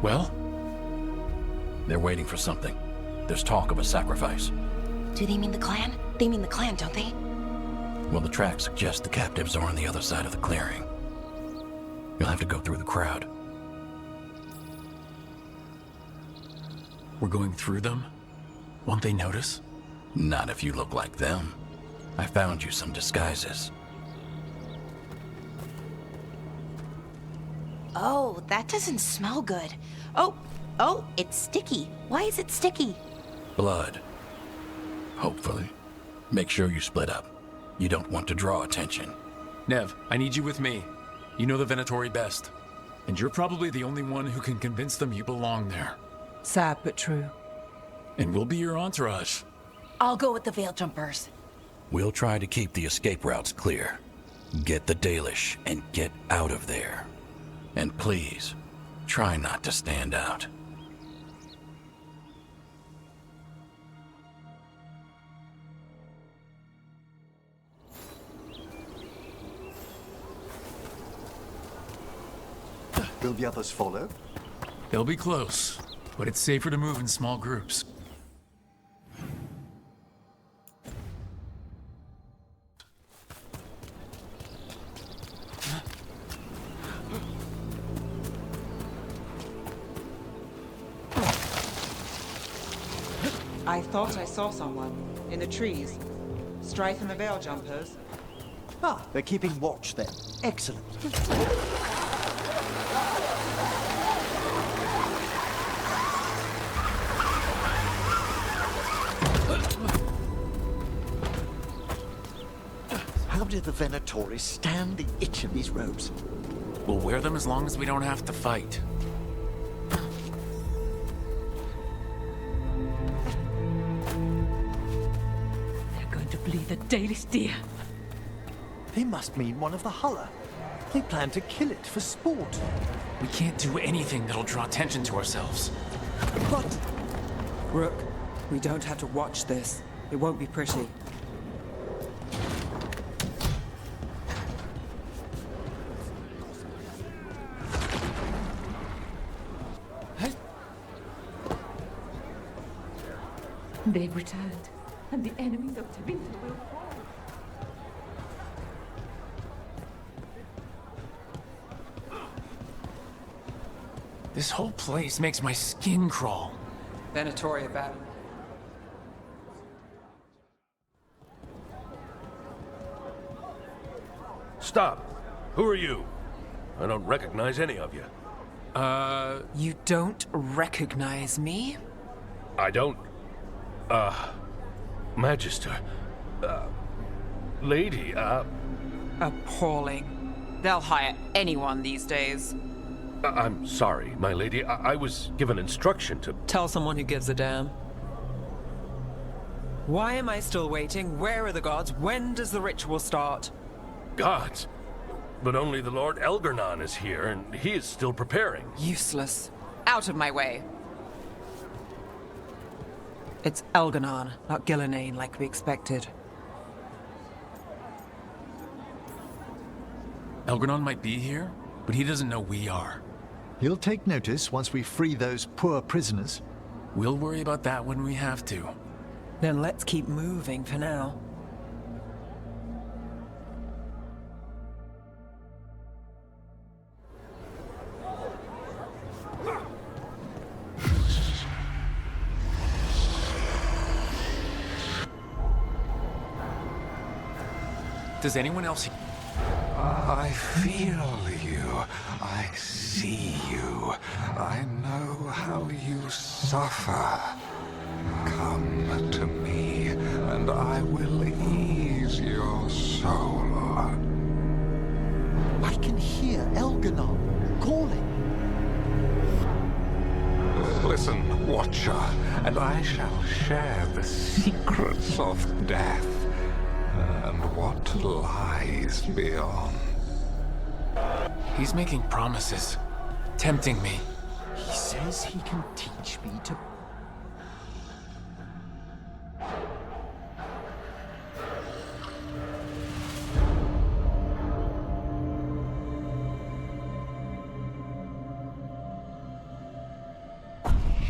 Well? They're waiting for something. There's talk of a sacrifice. Do they mean the clan? They mean the clan, don't they? Well, the tracks suggest the captives are on the other side of the clearing. You'll have to go through the crowd. We're going through them? Won't they notice? Not if you look like them. I found you some disguises. Oh, that doesn't smell good. Oh, it's sticky. Why is it sticky? Blood. Hopefully. Make sure you split up. You don't want to draw attention. Nev, I need you with me. You know the Venatori best. And you're probably the only one who can convince them you belong there. Sad but true. And we'll be your entourage. I'll go with the Veil Jumpers. We'll try to keep the escape routes clear. Get the Dalish and get out of there. And please, try not to stand out. Will the others follow? They'll be close, but it's safer to move in small groups. I thought I saw someone in the trees. Strife and the Veil Jumpers. Ah, they're keeping watch then. Excellent. How did the Venatori stand the itch of these robes? We'll wear them as long as we don't have to fight. They're going to bleed the Dalish deer. They must mean one of the Hulla. They plan to kill it for sport. We can't do anything that'll draw attention to ourselves. But Rook, we don't have to watch this. It won't be pretty. They've returned, and the enemy of Tabitha will fall. This whole place makes my skin crawl. Venatori about. Stop! Who are you? I don't recognize any of you. You don't recognize me? I don't... Magister... Lady, Appalling. They'll hire anyone these days. I'm sorry, my lady. I was given instruction to... Tell someone who gives a damn. Why am I still waiting? Where are the gods? When does the ritual start? Gods! But only the Lord Elgarnon is here, and he is still preparing. Useless. Out of my way. It's Elgarnon, not Gillenane like we expected. Elgarnon might be here, but he doesn't know we are. he'll take notice once we free those poor prisoners. We'll worry about that when we have to. Then let's keep moving for now. Does anyone else... I feel you. I see you. I know how you suffer. Come to me, and I will ease your soul. I can hear Elgarnon calling. Listen, Watcher, and I shall share the secrets of death and what lies beyond. He's making promises, tempting me. He says he can teach me to...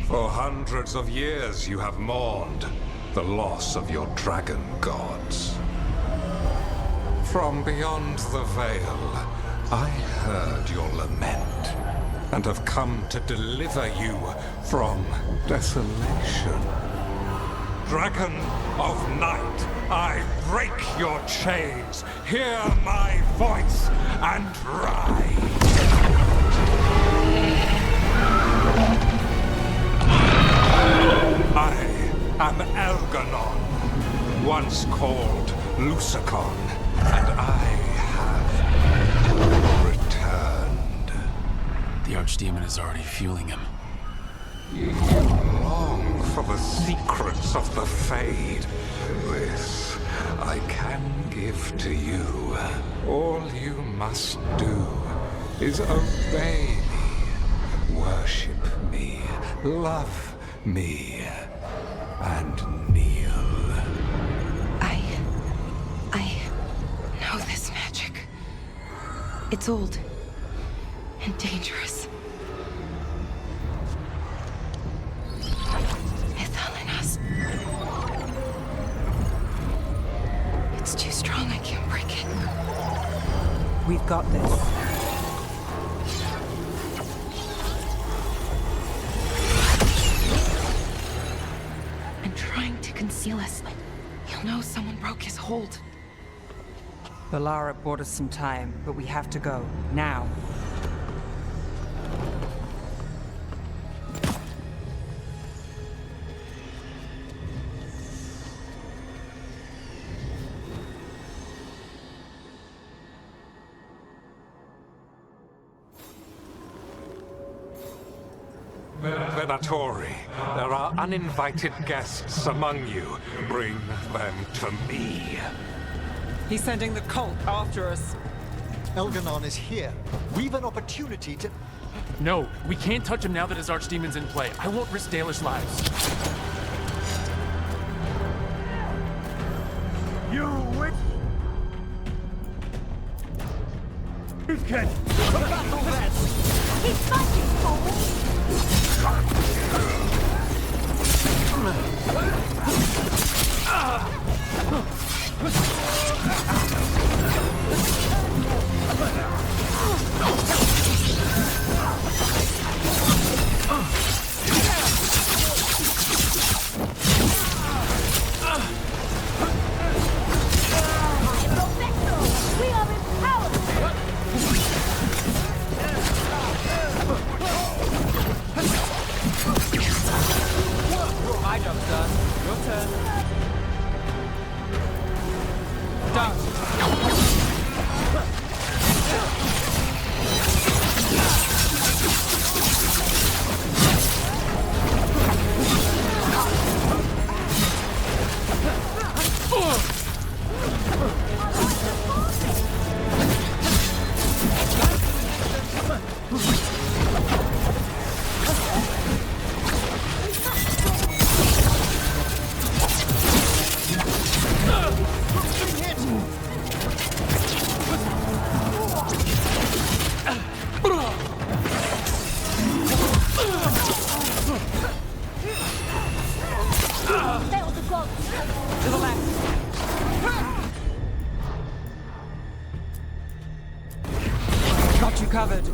For hundreds of years you have mourned the loss of your dragon gods. From beyond the veil, I heard your lament, and have come to deliver you from desolation. Dragon of night, I break your chains. Hear my voice and ride. I am Elganon, once called Lucicon, and I have returned. The Archdemon is already fueling him. You long for the secrets of the Fade. This I can give to you. All you must do is obey me, worship me, love me, and kneel. I know this magic. It's old and dangerous. It's too strong, I can't break it. We've got this. I'm trying to conceal us. He'll know someone broke his hold. Valara bought us some time, but we have to go. Now. Venatori, there are uninvited guests among you. Bring them to me. He's sending the cult after us. Elganon is here. We've an opportunity to... No, we can't touch him now that his Archdemon's in play. I won't risk Dalish lives. You witch! Beefcake! Battle that! He's fighting, fool! We are empowered! My job's done. Your turn. Done. Fail the gods! To the left. Got you covered.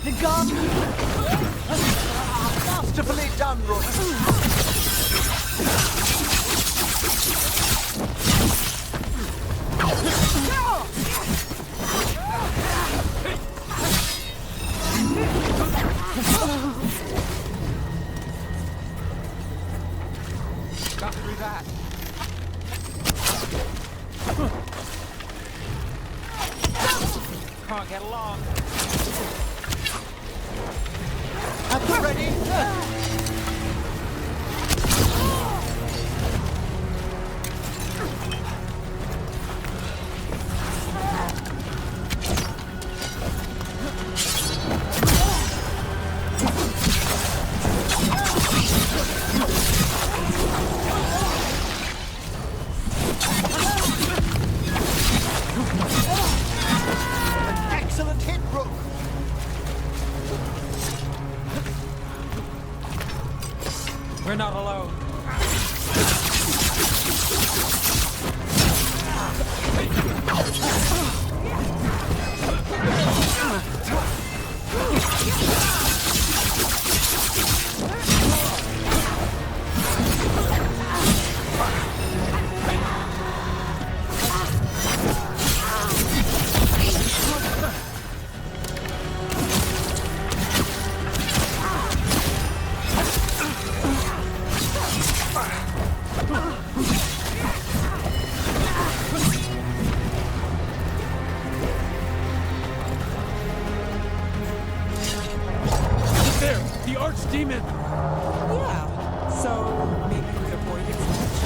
The guard! Masterfully done, Rook! Got through that. Can't get along. At the ready! We're not alone. There! The archdemon! Yeah. So maybe we avoid extinction.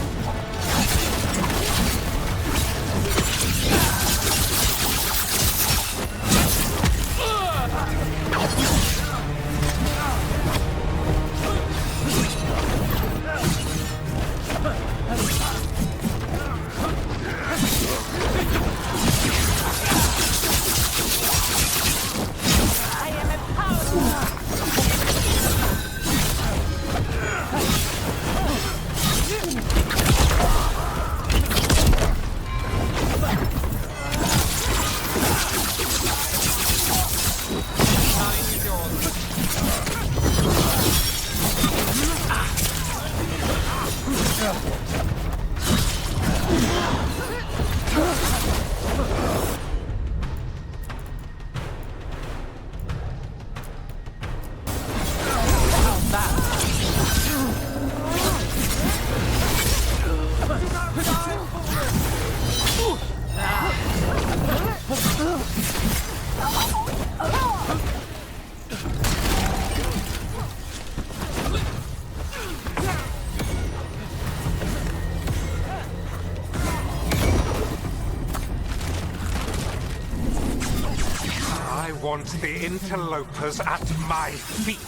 I want the interlopers at my feet.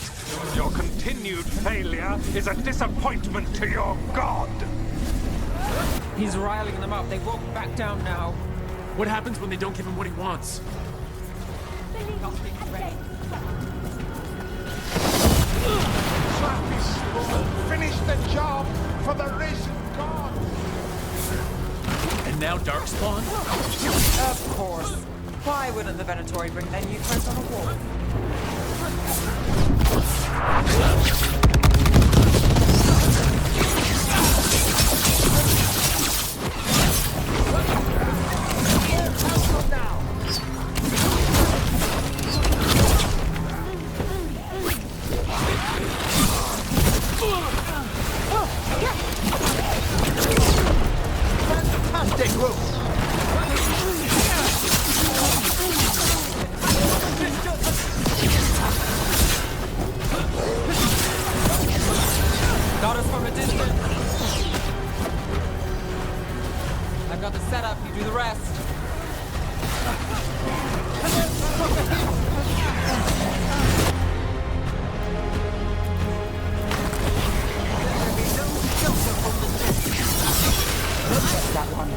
Your continued failure is a disappointment to your god. He's riling them up. They won't back down now. What happens when they don't give him what he wants? Finish the job for the risen god! And now Darkspawn? Of course. Why wouldn't the Venatori bring their new friends on a walk? Fantastic, Rook! Got us from a distance. I've got the setup, you do the rest. That one.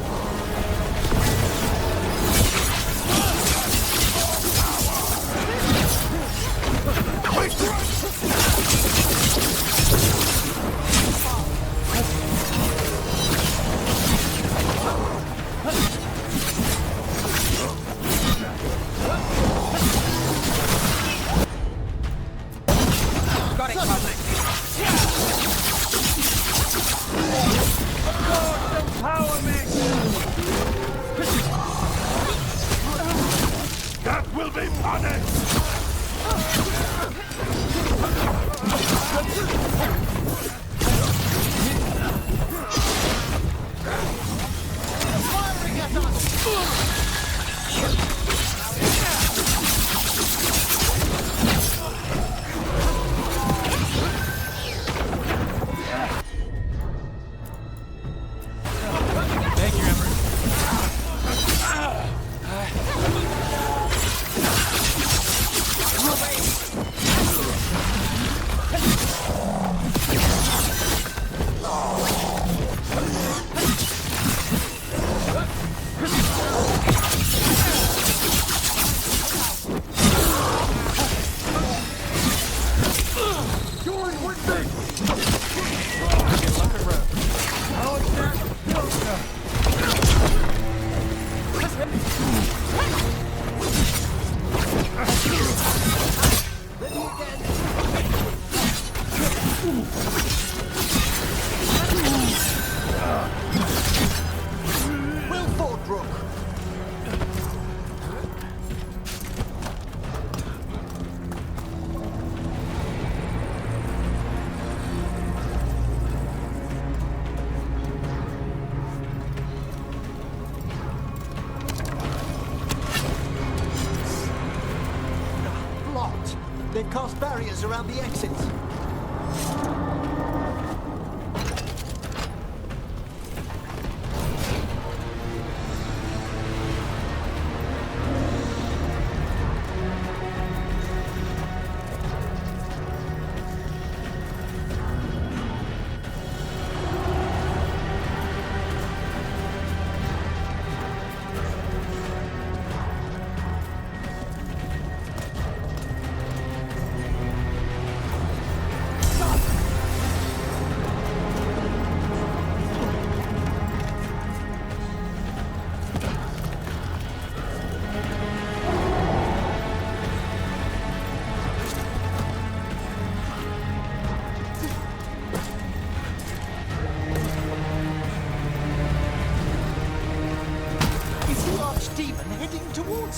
cast barriers around the exits.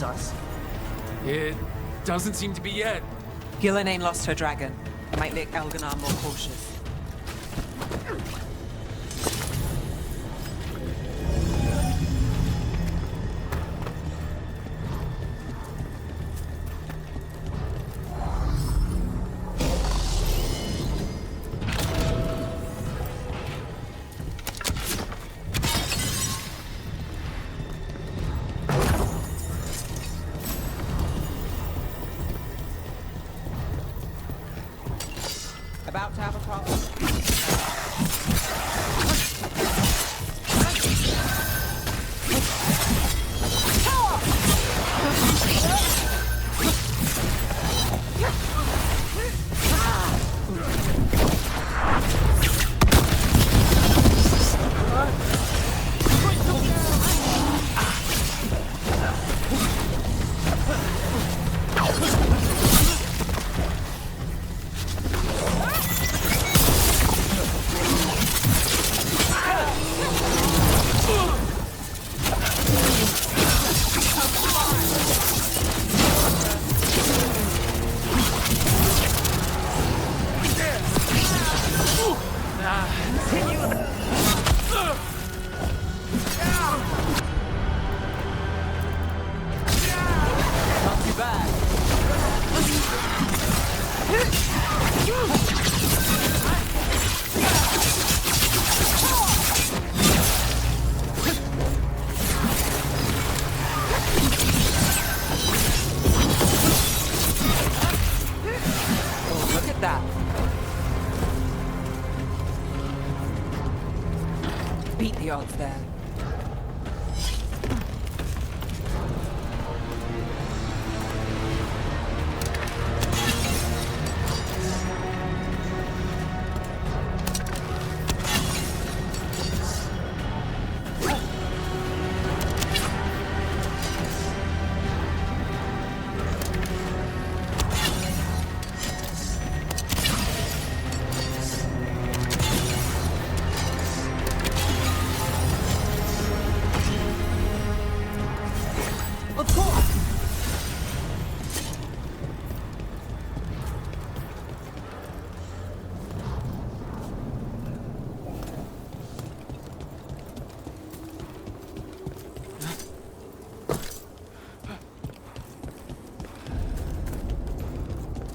Us? It doesn't seem to be yet. Gillen ain't lost her dragon. It might make Elganar more cautious. About to have a problem. Beat the odds there.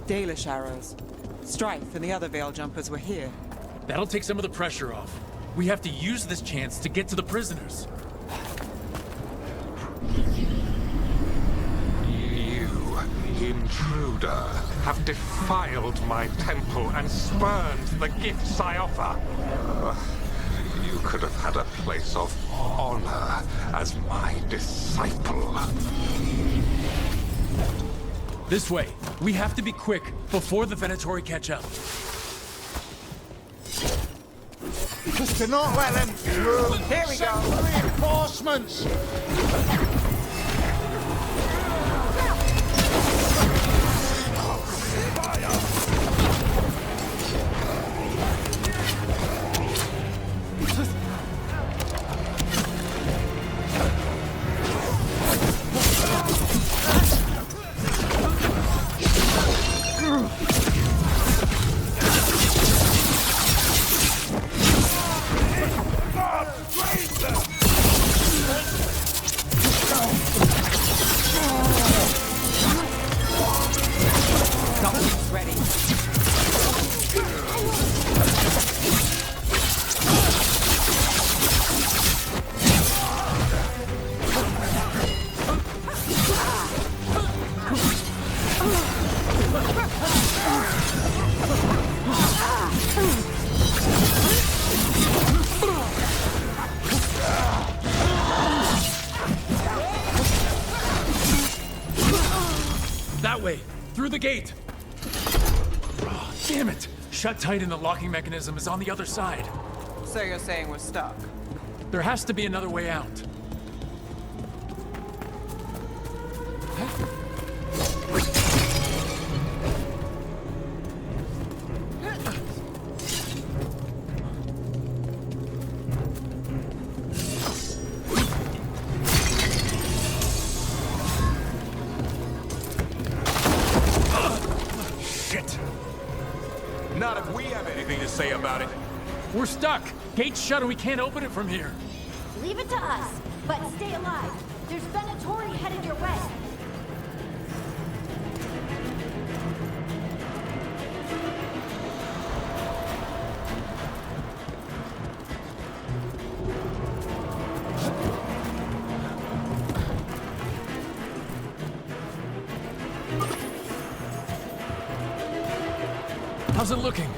Dalish arrows. Strife and the other Veil Jumpers were here. That'll take some of the pressure off. We have to use this chance to get to the prisoners. You, intruder, have defiled my temple and spurned the gifts I offer. You could have had a place of honor as my disciple. This way. We have to be quick before the Venatori catch up. Just do not let them through. Here we go. Send reinforcements. Through the gate! Oh, damn it! Shut tight and the locking mechanism is on the other side. So you're saying we're stuck? There has to be another way out. Shit! Not if we have anything to say about it. We're stuck! Gate's shut and we can't open it from here. Leave it to us, but stay alive. There's Venatori headed your way. How's it looking?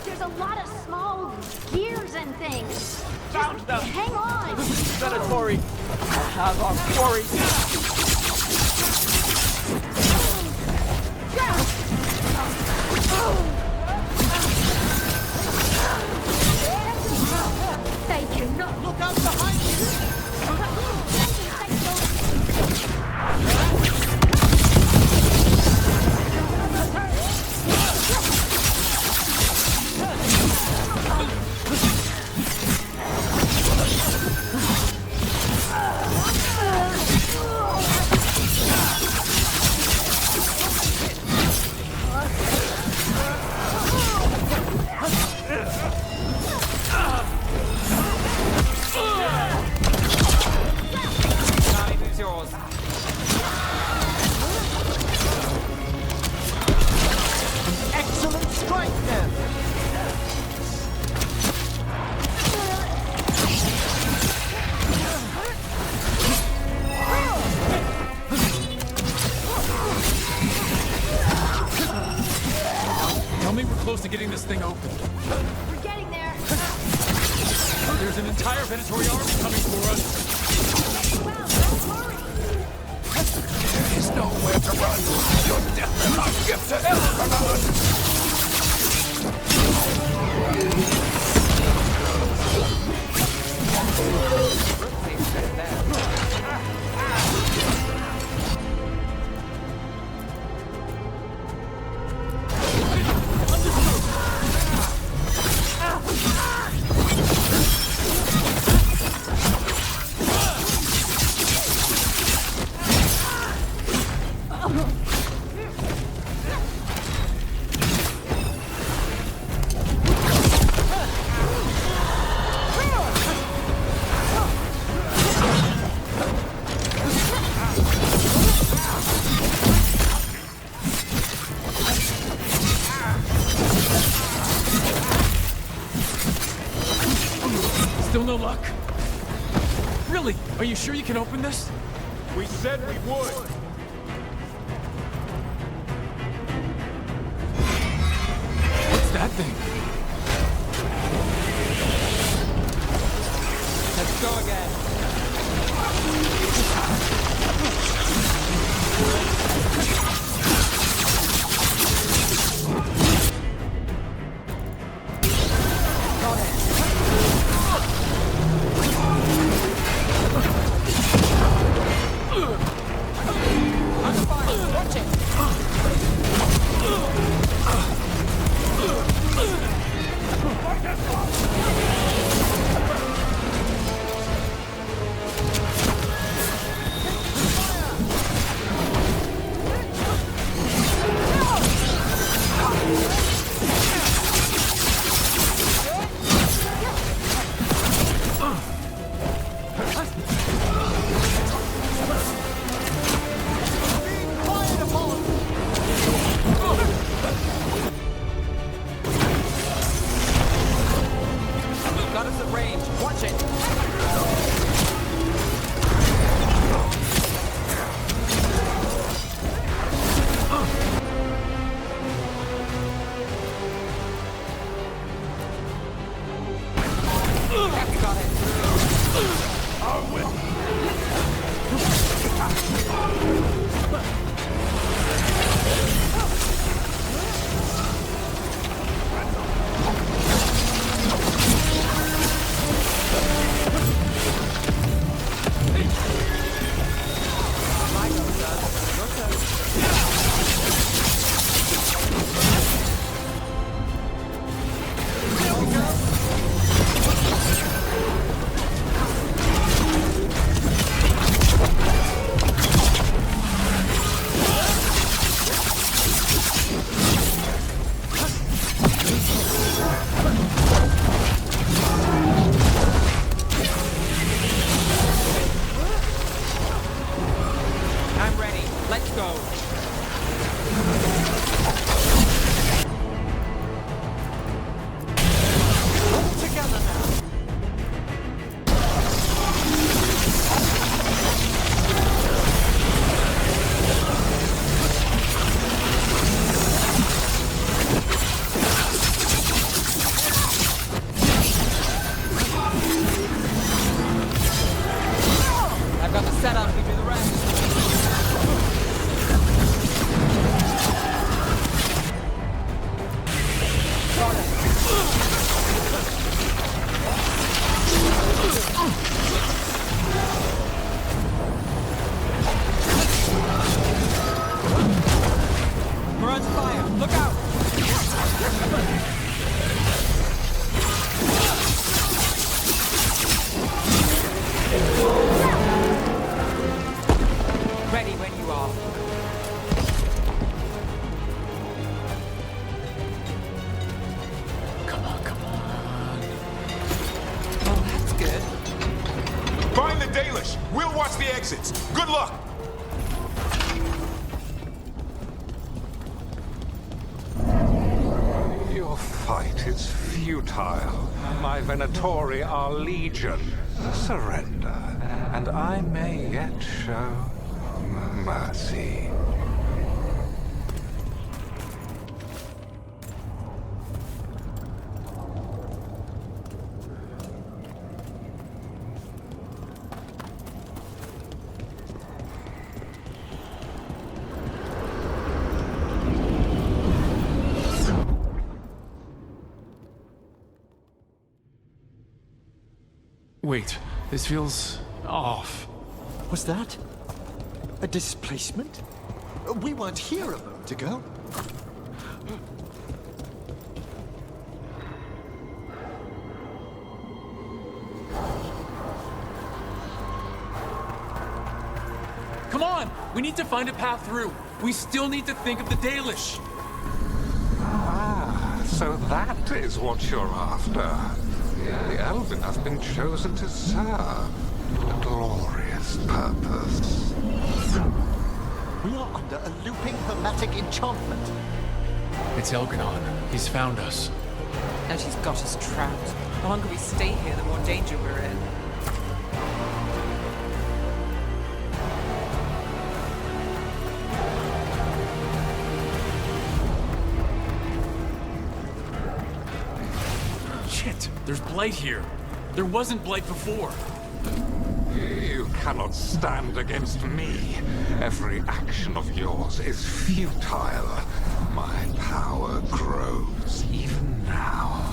There's a lot of small gears and things. Found them! Hang on! Venatori! I have our quarry! They cannot Look out behind you! Excellent strike then! Tell me we're close to getting this thing open. We're getting there. There's an entire Venatori army coming for us. Well, don't worry. There is nowhere to run. Your death is our gift to Elrond. Still no luck? Really? Are you sure you can open this? We said we would. What's that thing? Let's go again. Got us at range. Watch it. Got it. Dalish. We'll watch the exits. Good luck! Your fight is futile. My Venatori are legion. Surrender, and I may yet show mercy. Wait, this feels off. Was that a displacement? We weren't here a moment ago. Come on! We need to find a path through. We still need to think of the Dalish. Ah, so that is what you're after. The Elven has been chosen to serve a glorious purpose. We are under a looping hermetic enchantment. It's Elganon. He's found us. And she's got us trapped. The longer we stay here, the more danger we're in. Shit, there's blight here. There wasn't blight before. You cannot stand against me. Every action of yours is futile. My power grows even now.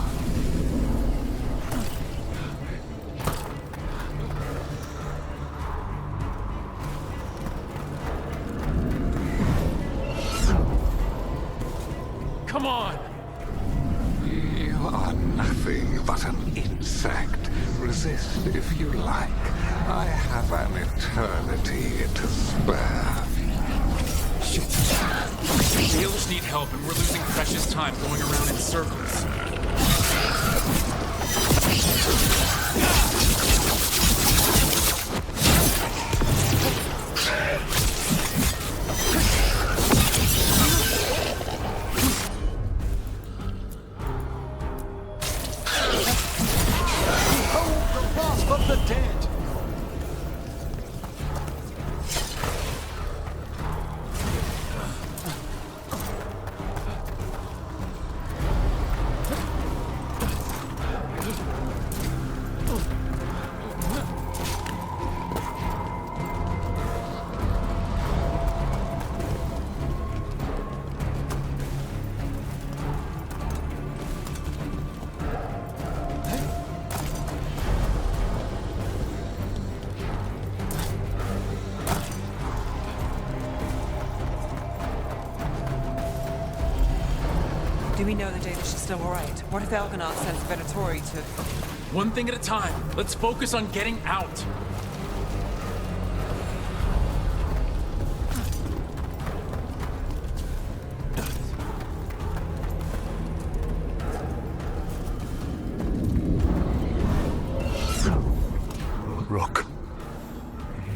Come on! You are nothing but an insect. Resist if you like. I have an eternity to spare. Shit. The Dalish need help, and we're losing precious time going around in circles. Of the dead. Do we know the Dalish is still alright? What if Elganon sends Venatori to... One thing at a time. Let's focus on getting out. Rook,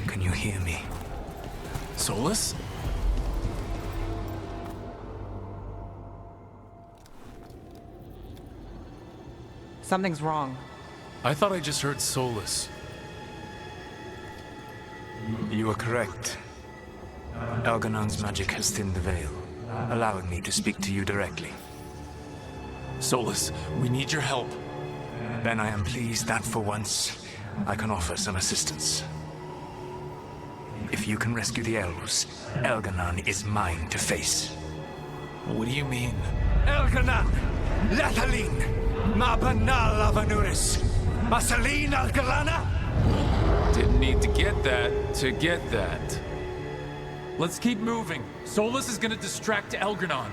can you hear me? Solus? Something's wrong. I thought I just heard Solus. You are correct. Elganon's magic has thinned the veil, allowing me to speak to you directly. Solus, we need your help. Then I am pleased that for once, I can offer some assistance. If you can rescue the elves, Elganon is mine to face. What do you mean? Elganon! Lathalin! Ma banal avanuris! Masalin Algalana! Didn't need to get that to get that. Let's keep moving. Solus is gonna distract Elganon.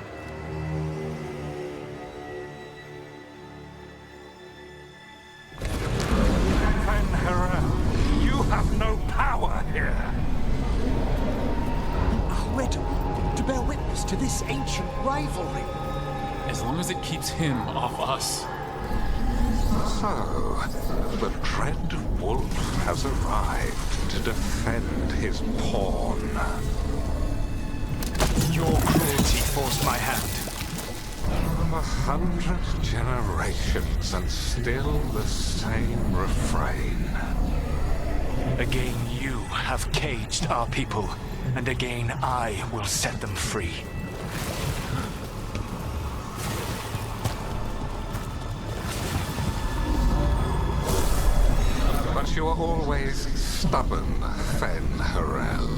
You have no power here. Where to bear witness to this ancient rivalry? As long as it keeps him off us. So, the Dread Wolf has arrived to defend his pawn. Your cruelty forced my hand. 100 generations and still the same refrain. Again you have caged our people, and again I will set them free. But you are always stubborn, Fen-Harel.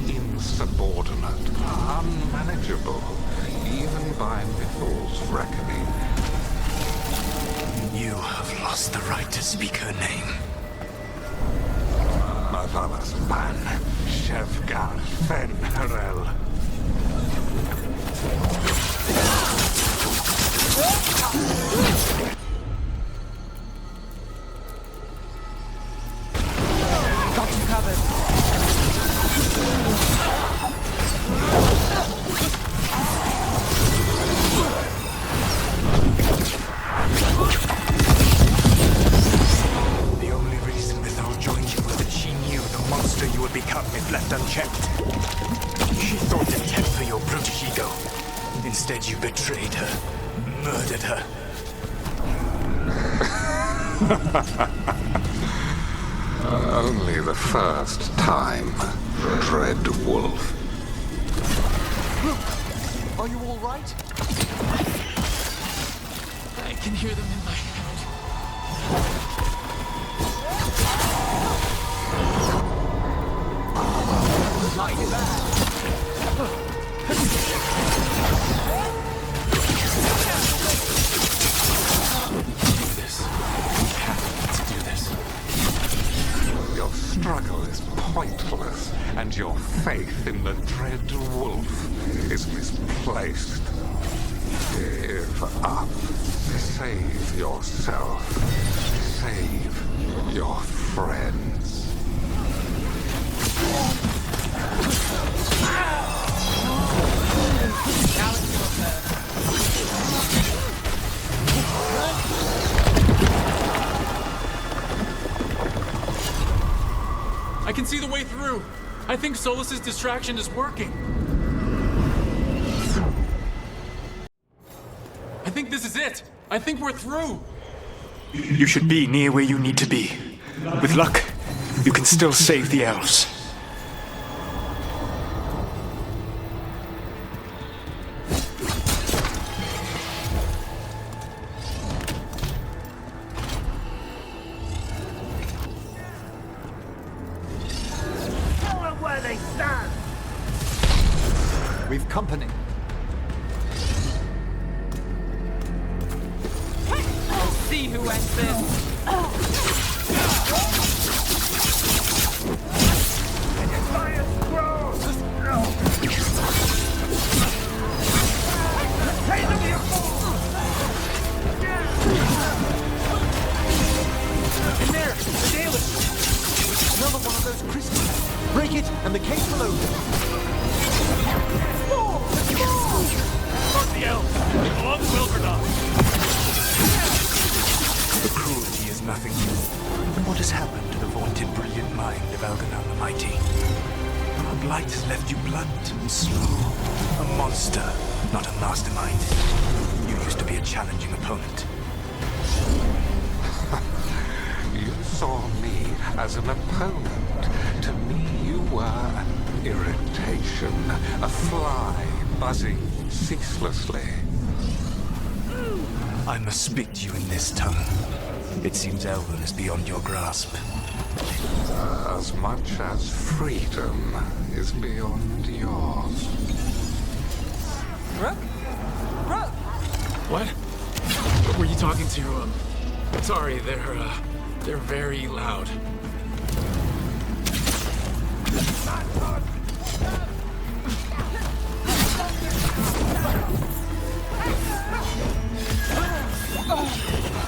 Insubordinate, unmanageable, even by Mythal's reckoning. You have lost the right to speak her name. Motherless man, Shevgar Fen-Harel. Got you covered. The only reason Mythal joined you was that she knew the monster you would become if left unchecked. She thought to temper your brutish ego. Instead, you betrayed her, murdered her. Only the first time, Dread Wolf. Rook, are you all right? I can hear them in my head. Your struggle is pointless, and your faith in the Dread Wolf is misplaced. Give up. Save yourself. Save your friends. I can see the way through. I think Solus's distraction is working. I think this is it. I think we're through. You should be near where you need to be. With luck, you can still save the elves. We've company. See who ends this. In there! The Daleks! Another one of those crystals. Break it, and the case will open. The elves! Along the Wilgardon! The cruelty is nothing new. But what has happened to the vaunted brilliant mind of Elganon the Mighty? The blight has left you blunt and slow. A monster, not a mastermind. You used to be a challenging opponent. You saw me as an opponent. To me, you were an irritation, a fly buzzing ceaselessly. I must speak to you in this tongue. It seems Elven is beyond your grasp. As much as freedom is beyond yours. Rook? Rook! What were you talking to? Sorry, they're very loud.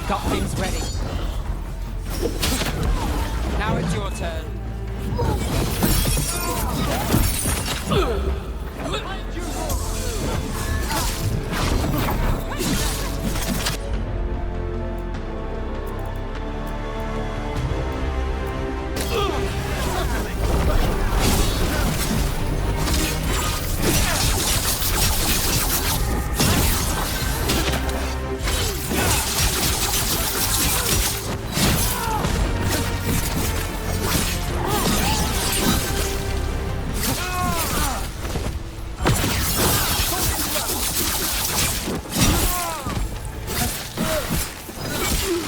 Got things ready. Now it's your turn.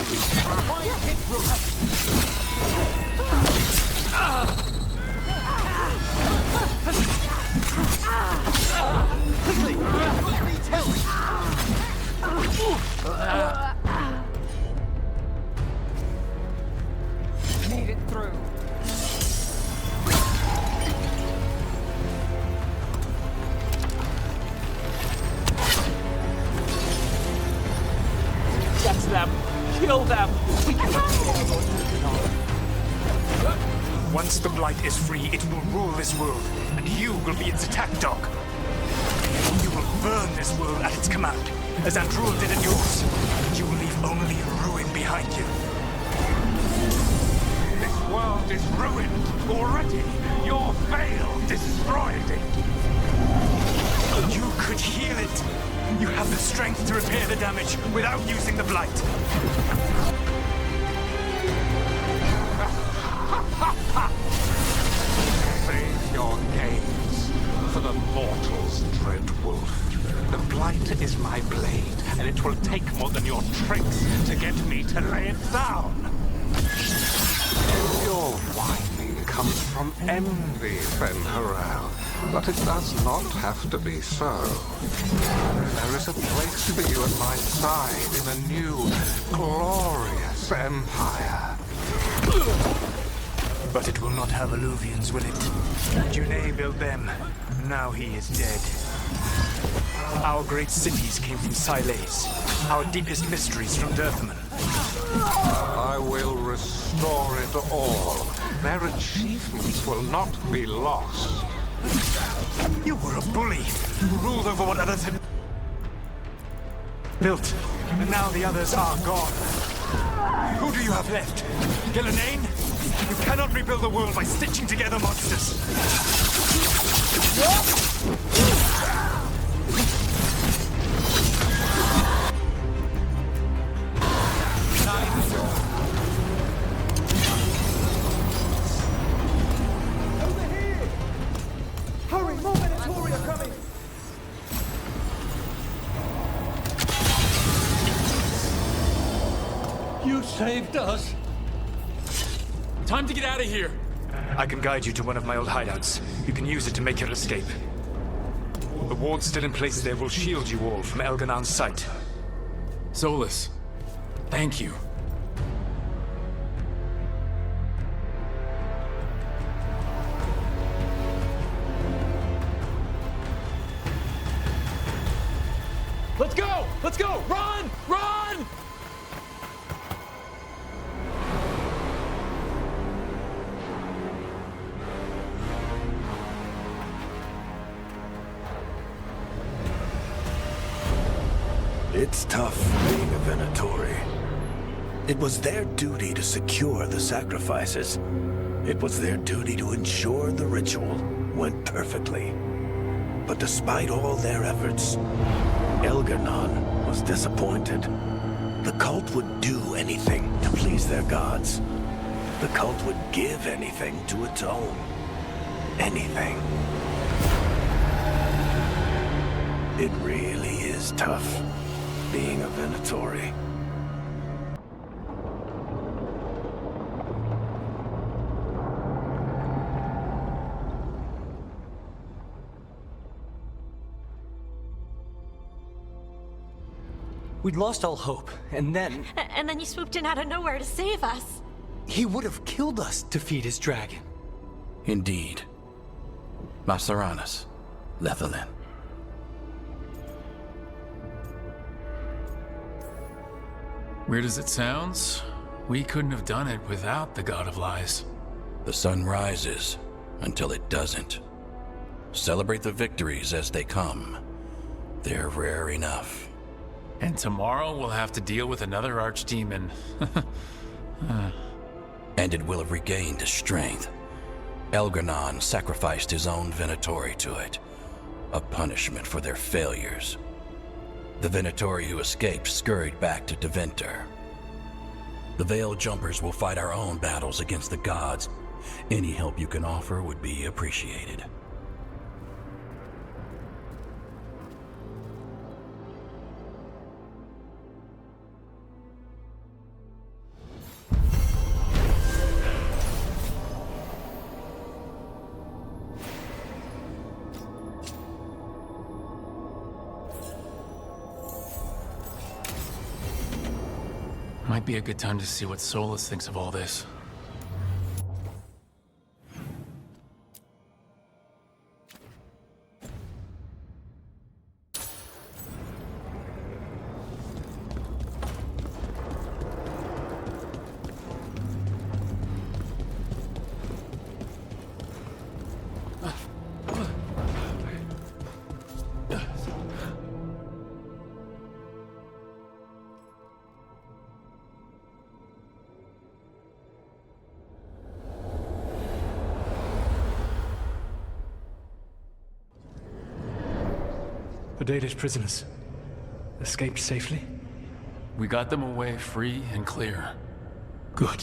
Quiet, hit, Rook. Quickly! What needs help? Made it through. That's them. Kill them. Once the Blight is free, it will rule this world, and you will be its attack dog. You will burn this world at its command, as Andrul did at yours. You will leave only ruin behind you. This world is ruined already. Your veil destroyed it. You could heal it. You have the strength to repair the damage without using the Blight. Save your gaze for the mortal's dread wolf. The blight is my blade, and it will take more than your tricks to get me to lay it down. Your whining comes from envy, Ben-Harel, but it does not have to be so. There is a place for you at my side in a new, glorious empire. But it will not have Alluvians, will it? June built them. Now he is dead. Our great cities came from Siles. Our deepest mysteries from Dirthaman. I will restore it all. Their achievements will not be lost. You were a bully who ruled over what others had built, and now the others are gone. Who do you have left? Gillenane? You cannot rebuild the world by stitching together monsters. Over here! Hurry, more Minotauri are coming! You saved us. Time to get out of here. I can guide you to one of my old hideouts. You can use it to make your escape. The wards still in place there will shield you all from Elganon's sight. Solus, thank you. Let's go! Let's go! Run! Run! It's tough being a Venatori. It was their duty to secure the sacrifices. It was their duty to ensure the ritual went perfectly. But despite all their efforts, Elganon was disappointed. The cult would do anything to please their gods. The cult would give anything to atone. Anything. It really is tough being a Venatori. We'd lost all hope, and then... And then you swooped in out of nowhere to save us. He would have killed us to feed his dragon. Indeed. Masaranas, Lethalin. Weird as it sounds, we couldn't have done it without the God of Lies. The sun rises until it doesn't. Celebrate the victories as they come. They're rare enough. And tomorrow we'll have to deal with another archdemon. And it will have regained its strength. Elganon sacrificed his own Venatori to it. A punishment for their failures. The Venatori who escaped scurried back to Deventer. The Veil Jumpers will fight our own battles against the gods. Any help you can offer would be appreciated. Might be a good time to see what Solus thinks of all this. The Dalish prisoners escaped safely? We got them away free and clear. Good.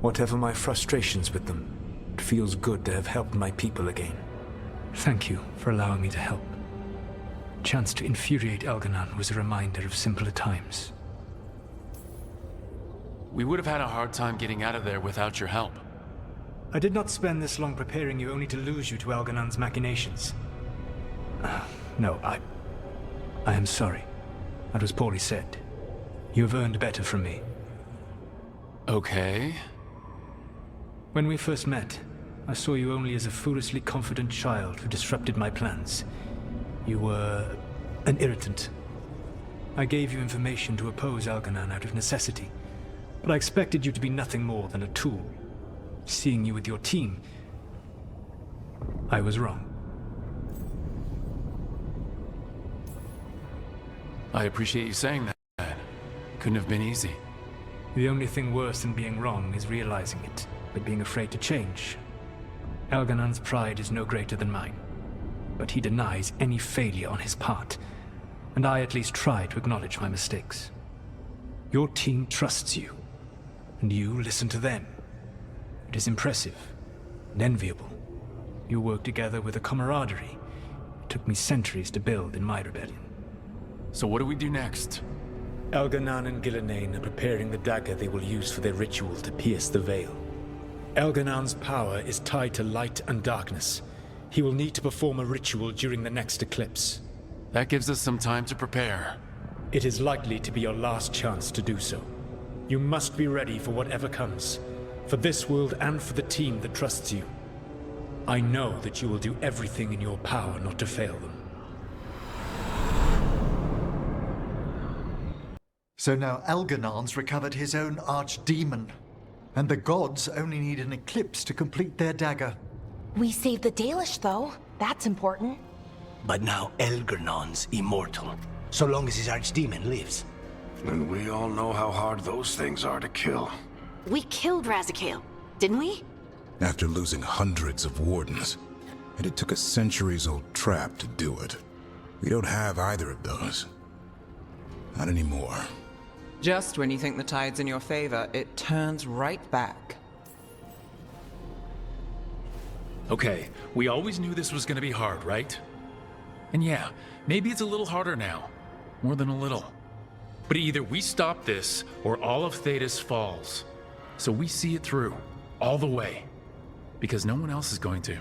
Whatever my frustrations with them, it feels good to have helped my people again. Thank you for allowing me to help. Chance to infuriate Elganon was a reminder of simpler times. We would have had a hard time getting out of there without your help. I did not spend this long preparing you only to lose you to Elganon's machinations. No, I am sorry. That was poorly said. You have earned better from me. Okay. When we first met, I saw you only as a foolishly confident child who disrupted my plans. You were an irritant. I gave you information to oppose Elganon out of necessity, but I expected you to be nothing more than a tool. Seeing you with your team, I was wrong. I appreciate you saying that. Couldn't have been easy. The only thing worse than being wrong is realizing it, but being afraid to change. Elganon's pride is no greater than mine, but he denies any failure on his part, and I at least try to acknowledge my mistakes. Your team trusts you, and you listen to them. It is impressive and enviable. You work together with a camaraderie it took me centuries to build in my rebellion. So what do we do next? Elganon and Gillenane are preparing the dagger they will use for their ritual to pierce the veil. Elganon's power is tied to light and darkness. He will need to perform a ritual during the next eclipse. That gives us some time to prepare. It is likely to be your last chance to do so. You must be ready for whatever comes, for this world and for the team that trusts you. I know that you will do everything in your power not to fail them. So now Elganon's recovered his own archdemon, and the gods only need an eclipse to complete their dagger. We saved the Dalish, though. That's important. But now Elganon's immortal, so long as his archdemon lives. And we all know how hard those things are to kill. We killed Razikale, didn't we? After losing hundreds of wardens, and it took a centuries-old trap to do it. We don't have either of those. Not anymore. Just when you think the tide's in your favor, it turns right back. Okay, we always knew this was gonna be hard, right? And yeah, maybe it's a little harder now. More than a little. But either we stop this, or all of Thedas falls. So we see it through, all the way. Because no one else is going to.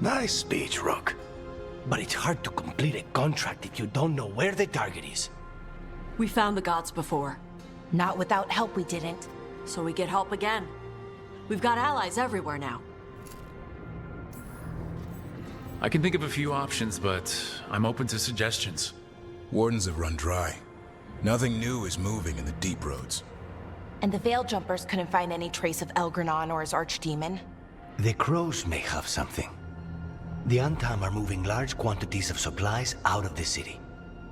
Nice speech, Rook. But it's hard to complete a contract if you don't know where the target is. We found the gods before. Not without help, we didn't. So we get help again. We've got allies everywhere now. I can think of a few options, but I'm open to suggestions. Wardens have run dry. Nothing new is moving in the deep roads. And the Veil Jumpers couldn't find any trace of Elganon or his archdemon. The crows may have something. The Antam are moving large quantities of supplies out of the city.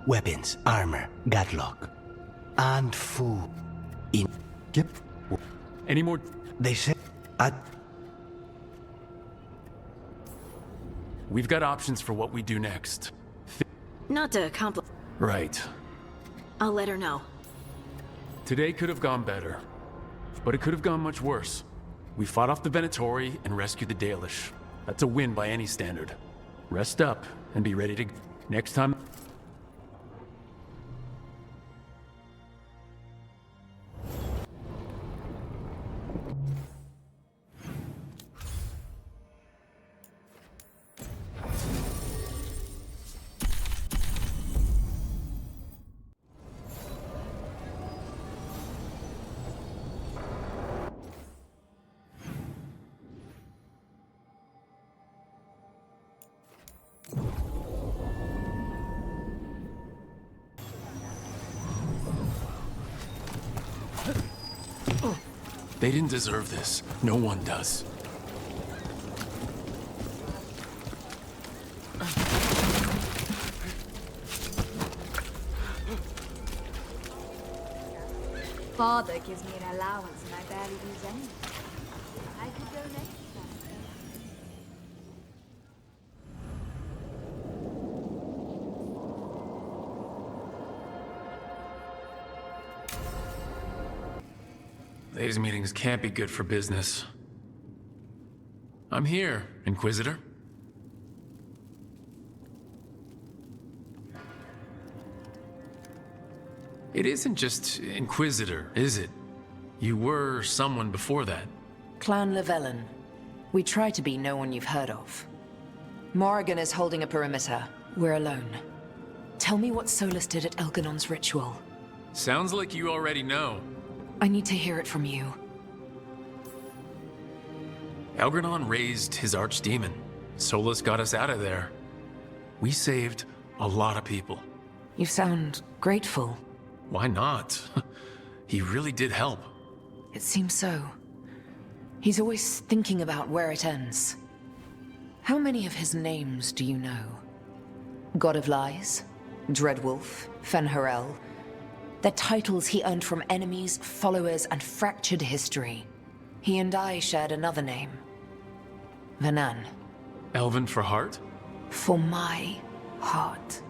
Weapons, armor, gadlock, and food. Any more? They say We've got options for what we do next. Not to complicate. Right. I'll let her know. Today could have gone better, but it could have gone much worse. We fought off the Venatori and rescued the Dalish. That's a win by any standard. Rest up and be ready to... Next time... They didn't deserve this. No one does. Father gives me an allowance and I barely use any. I could go next time. These meetings can't be good for business. I'm here, Inquisitor. It isn't just Inquisitor, is it? You were someone before that. Clan Llewellyn. We try to be no one you've heard of. Morrigan is holding a perimeter. We're alone. Tell me what Solus did at Elganon's ritual. Sounds like you already know. I need to hear it from you. Elganon raised his archdemon. Solus got us out of there. We saved a lot of people. You sound grateful. Why not? He really did help. It seems so. He's always thinking about where it ends. How many of his names do you know? God of Lies, Dreadwolf, Fen'Harel. They're titles he earned from enemies, followers, and fractured history. He and I shared another name. Vanan. Elven for heart? For my heart.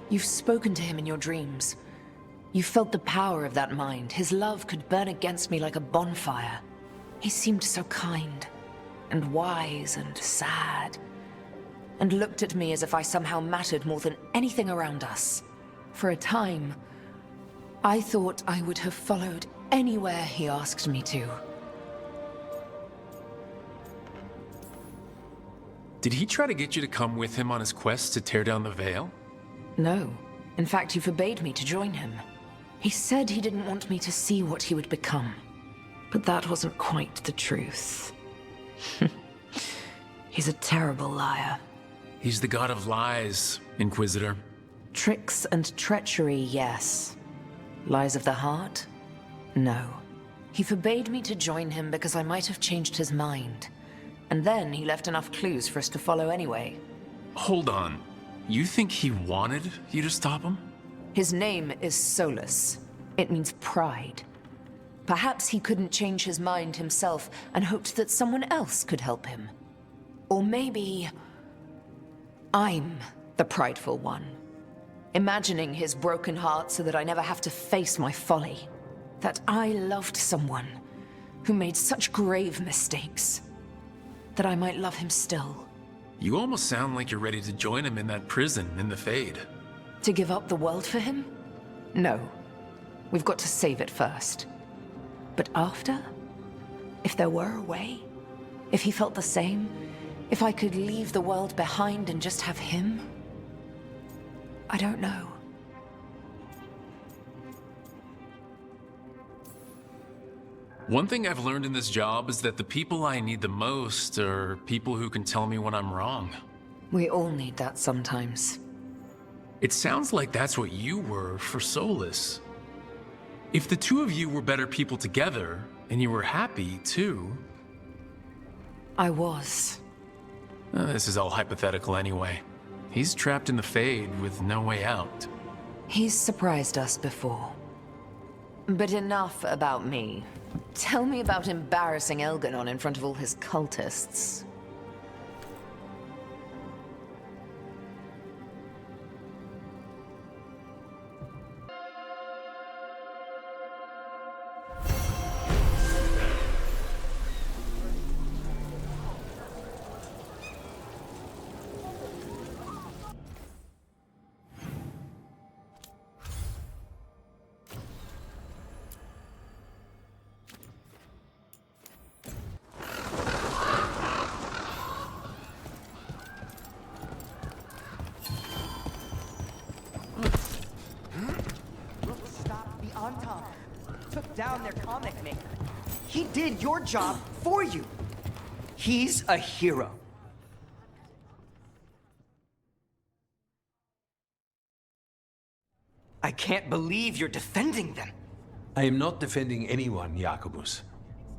You've spoken to him in your dreams. You felt the power of that mind. His love could burn against me like a bonfire. He seemed so kind, and wise, and sad, and looked at me as if I somehow mattered more than anything around us. For a time, I thought I would have followed anywhere he asked me to. Did he try to get you to come with him on his quest to tear down the Veil? No. In fact, he forbade me to join him. He said he didn't want me to see what he would become. But that wasn't quite the truth. He's a terrible liar. He's the god of lies, Inquisitor. Tricks and treachery, yes. Lies of the heart? No. He forbade me to join him because I might have changed his mind. And then he left enough clues for us to follow anyway. Hold on. You think he wanted you to stop him? His name is Solus. It means pride. Perhaps he couldn't change his mind himself and hoped that someone else could help him. Or maybe I'm the prideful one, imagining his broken heart so that I never have to face my folly. That I loved someone who made such grave mistakes, that I might love him still. You almost sound like you're ready to join him in that prison in the Fade. To give up the world for him? No. We've got to save it first. But after? If there were a way? If he felt the same? If I could leave the world behind and just have him? I don't know. One thing I've learned in this job is that the people I need the most are people who can tell me when I'm wrong. We all need that sometimes. It sounds like that's what you were for Solus. If the two of you were better people together, and you were happy, too... I was. This is all hypothetical anyway. He's trapped in the Fade with no way out. He's surprised us before. But enough about me. Tell me about embarrassing Elganon in front of all his cultists. Took down their comic maker. He did your job for you. He's a hero. I can't believe you're defending them. I am not defending anyone, Jacobus.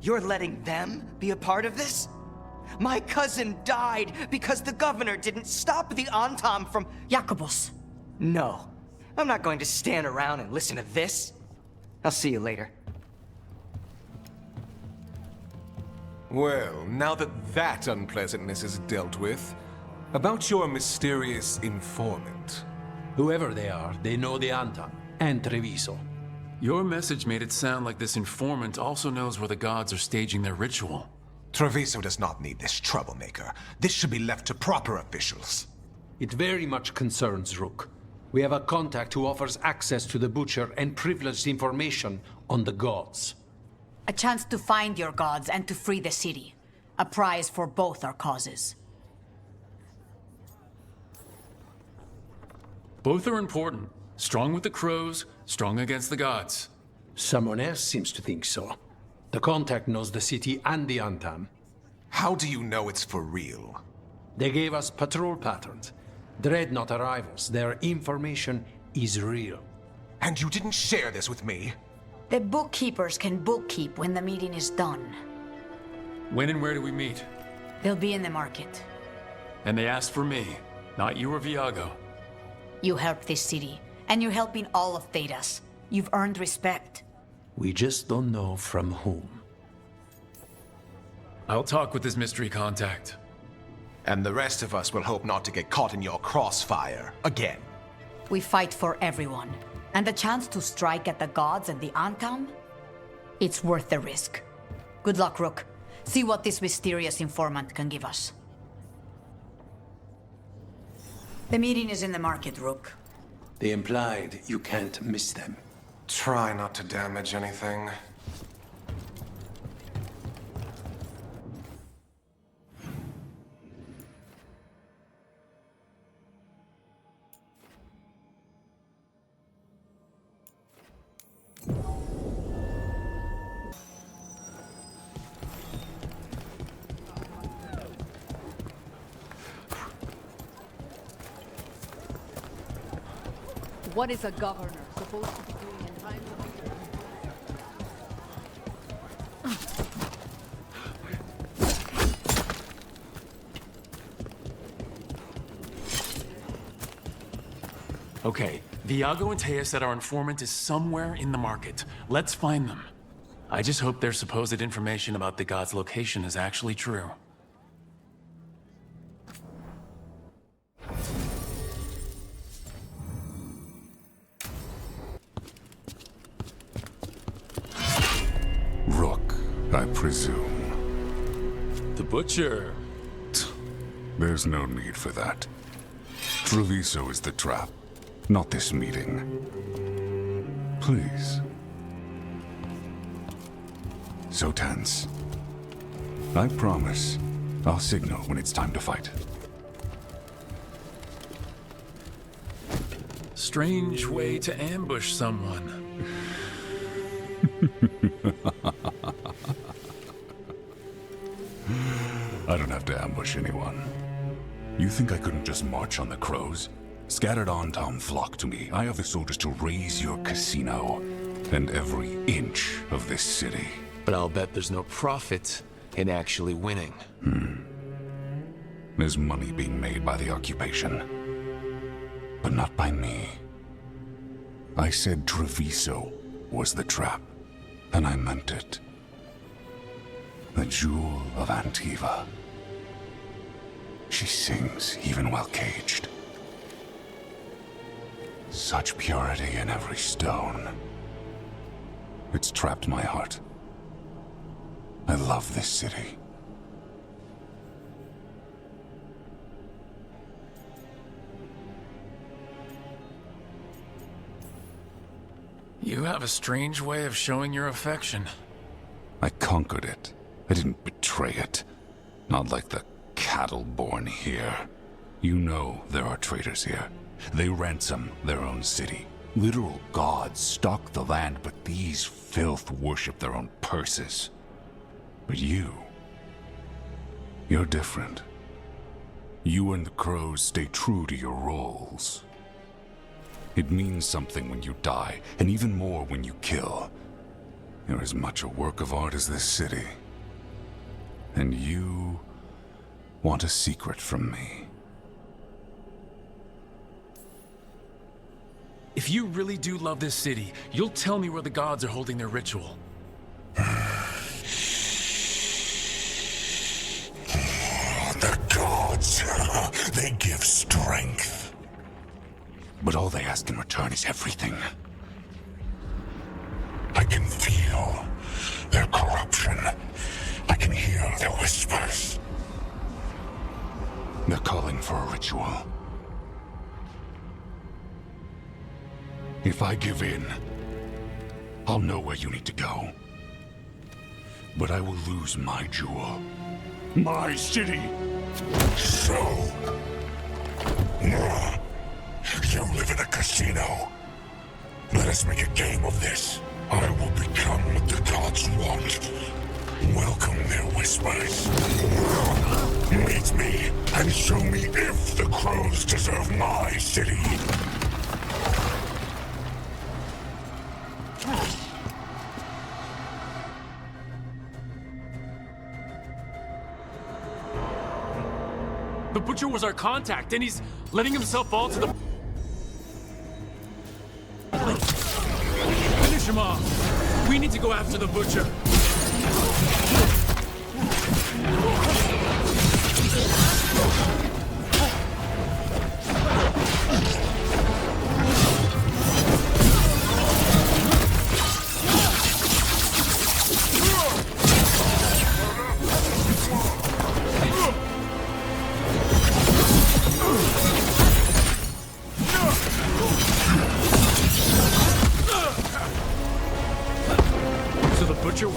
You're letting them be a part of this? My cousin died because the governor didn't stop the Antam from... Jacobus. No. I'm not going to stand around and listen to this. I'll see you later. Well, now that unpleasantness is dealt with, about your mysterious informant. Whoever they are, they know the Antam and Treviso. Your message made it sound like this informant also knows where the gods are staging their ritual. Treviso does not need this troublemaker. This should be left to proper officials. It very much concerns Rook. We have a contact who offers access to the Butcher and privileged information on the gods. A chance to find your gods and to free the city. A prize for both our causes. Both are important. Strong with the crows, strong against the gods. Someone else seems to think so. The contact knows the city and the Antam. How do you know it's for real? They gave us patrol patterns. Dreadnought arrivals. Their information is real. And you didn't share this with me? The bookkeepers can bookkeep when the meeting is done. When and where do we meet? They'll be in the market. And they asked for me, not you or Viago. You helped this city, and you're helping all of Thedas. You've earned respect. We just don't know from whom. I'll talk with this mystery contact. And the rest of us will hope not to get caught in your crossfire again. We fight for everyone. And the chance to strike at the gods and the Antam? It's worth the risk. Good luck, Rook. See what this mysterious informant can give us. The meeting is in the market, Rook. They implied you can't miss them. Try not to damage anything. What is a governor supposed to be doing in times of peace? Okay, Viago and Taya said our informant is somewhere in the market. Let's find them. I just hope their supposed information about the god's location is actually true. Rook, I presume. The Butcher. There's no need for that. Treviso is the trap, not this meeting. Please. So tense. I promise, I'll signal when it's time to fight. Strange way to ambush someone. I don't have to ambush anyone. You think I couldn't just march on the crows? Scattered Antam flock to me. I have the soldiers to raise your casino and every inch of this city. But I'll bet there's no profit in actually winning. There's money being made by the occupation. But not by me. I said Treviso was the trap, and I meant it. The Jewel of Antiva. She sings even while caged. Such purity in every stone. It's trapped my heart. I love this city. You have a strange way of showing your affection. I conquered it. I didn't betray it. Not like the cattle born here. You know there are traitors here. They ransom their own city. Literal gods stalk the land, but these filth worship their own purses. But you're different. You and the crows stay true to your roles. It means something when you die, and even more when you kill. You're as much a work of art as this city. And you want a secret from me. If you really do love this city, you'll tell me where the gods are holding their ritual. The gods, they give strength. But all they ask in return is everything. I can feel their corruption. I can hear their whispers. They're calling for a ritual. If I give in, I'll know where you need to go. But I will lose my jewel. My city! So... you live in a casino. Let us make a game of this. I will become what the gods want. Welcome their whispers. Meet me and show me if the crows deserve my city. The Butcher was our contact, and he's letting himself fall to the... Finish him off! We need to go after the Butcher!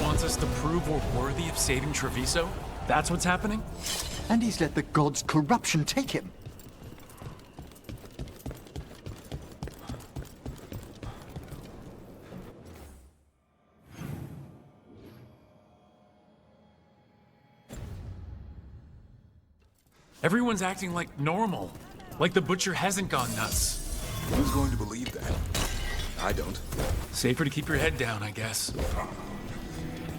Wants us to prove we're worthy of saving Treviso? That's what's happening? And he's let the gods' corruption take him. Everyone's acting like normal. Like the Butcher hasn't gone nuts. Who's going to believe that? I don't. Safer to keep your head down, I guess.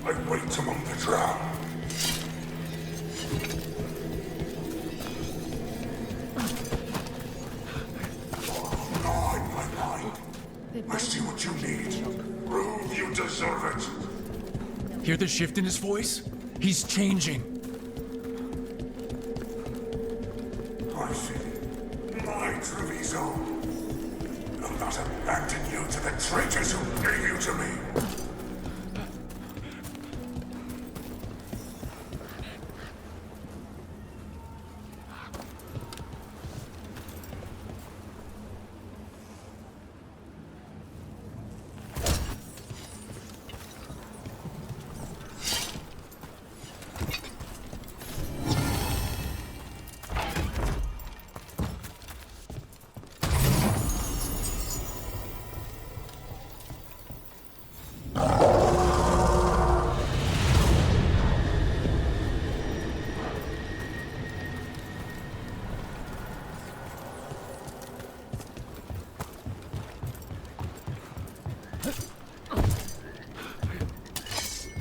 I wait among the drowned. Gnawing my mind. I see what you need. Prove you deserve it. Hear the shift in his voice? He's changing. My city. My Treviso. I'll not abandon you to the traitors who gave you to me.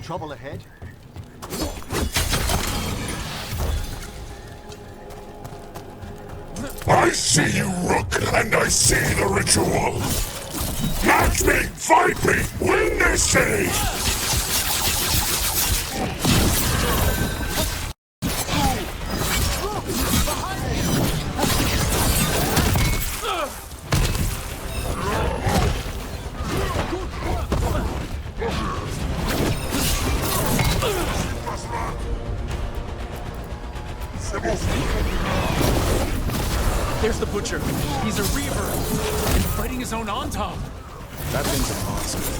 Trouble ahead. I see you, Rook, and I see the ritual. Match me, fight me, win this city! There's the Butcher. He's a Reaver. And fighting his own on top. That thing's impossible.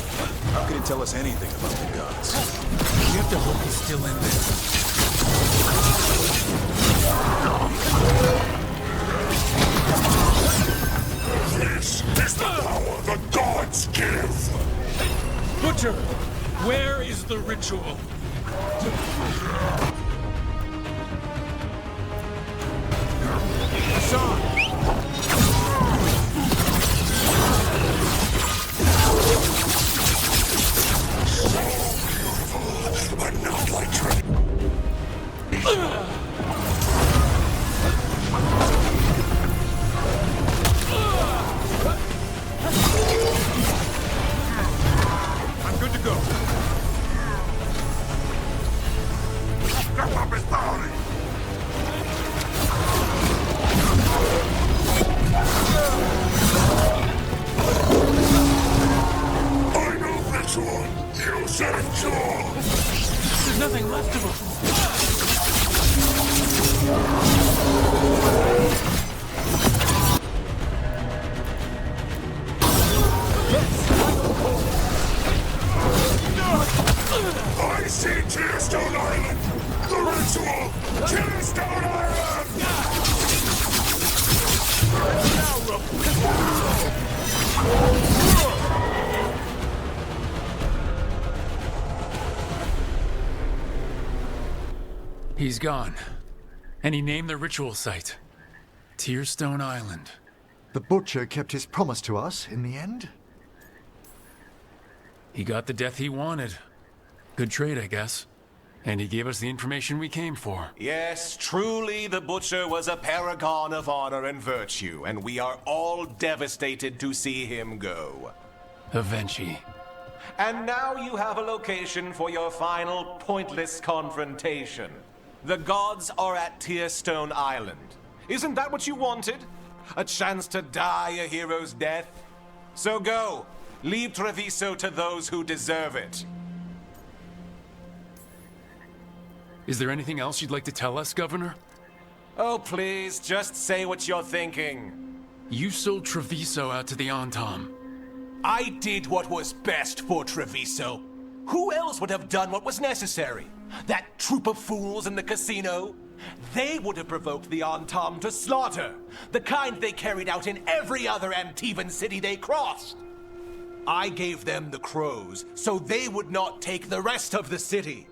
How can it tell us anything about the gods? We have to hope he's still in there. This is the power the gods give! Butcher, where is the ritual? Hassan! but not like Treviso. I'm good to go. Step up his body! I know ritual. Use it and jaw. There's nothing left of him. I see Tearstone Island! The ritual! Tearstone Island! Now, Rook! He's gone. And he named the ritual site Tearstone Island. The Butcher kept his promise to us in the end? He got the death he wanted. Good trade, I guess. And he gave us the information we came for. Yes, truly the Butcher was a paragon of honor and virtue, and we are all devastated to see him go. Avenchi. And now you have a location for your final pointless confrontation. The gods are at Tearstone Island. Isn't that what you wanted? A chance to die a hero's death? So go. Leave Treviso to those who deserve it. Is there anything else you'd like to tell us, Governor? Oh, please, just say what you're thinking. You sold Treviso out to the Antam. I did what was best for Treviso. Who else would have done what was necessary? That troop of fools in the casino? They would have provoked the Antam to slaughter, the kind they carried out in every other Antivan city they crossed. I gave them the crows, so they would not take the rest of the city.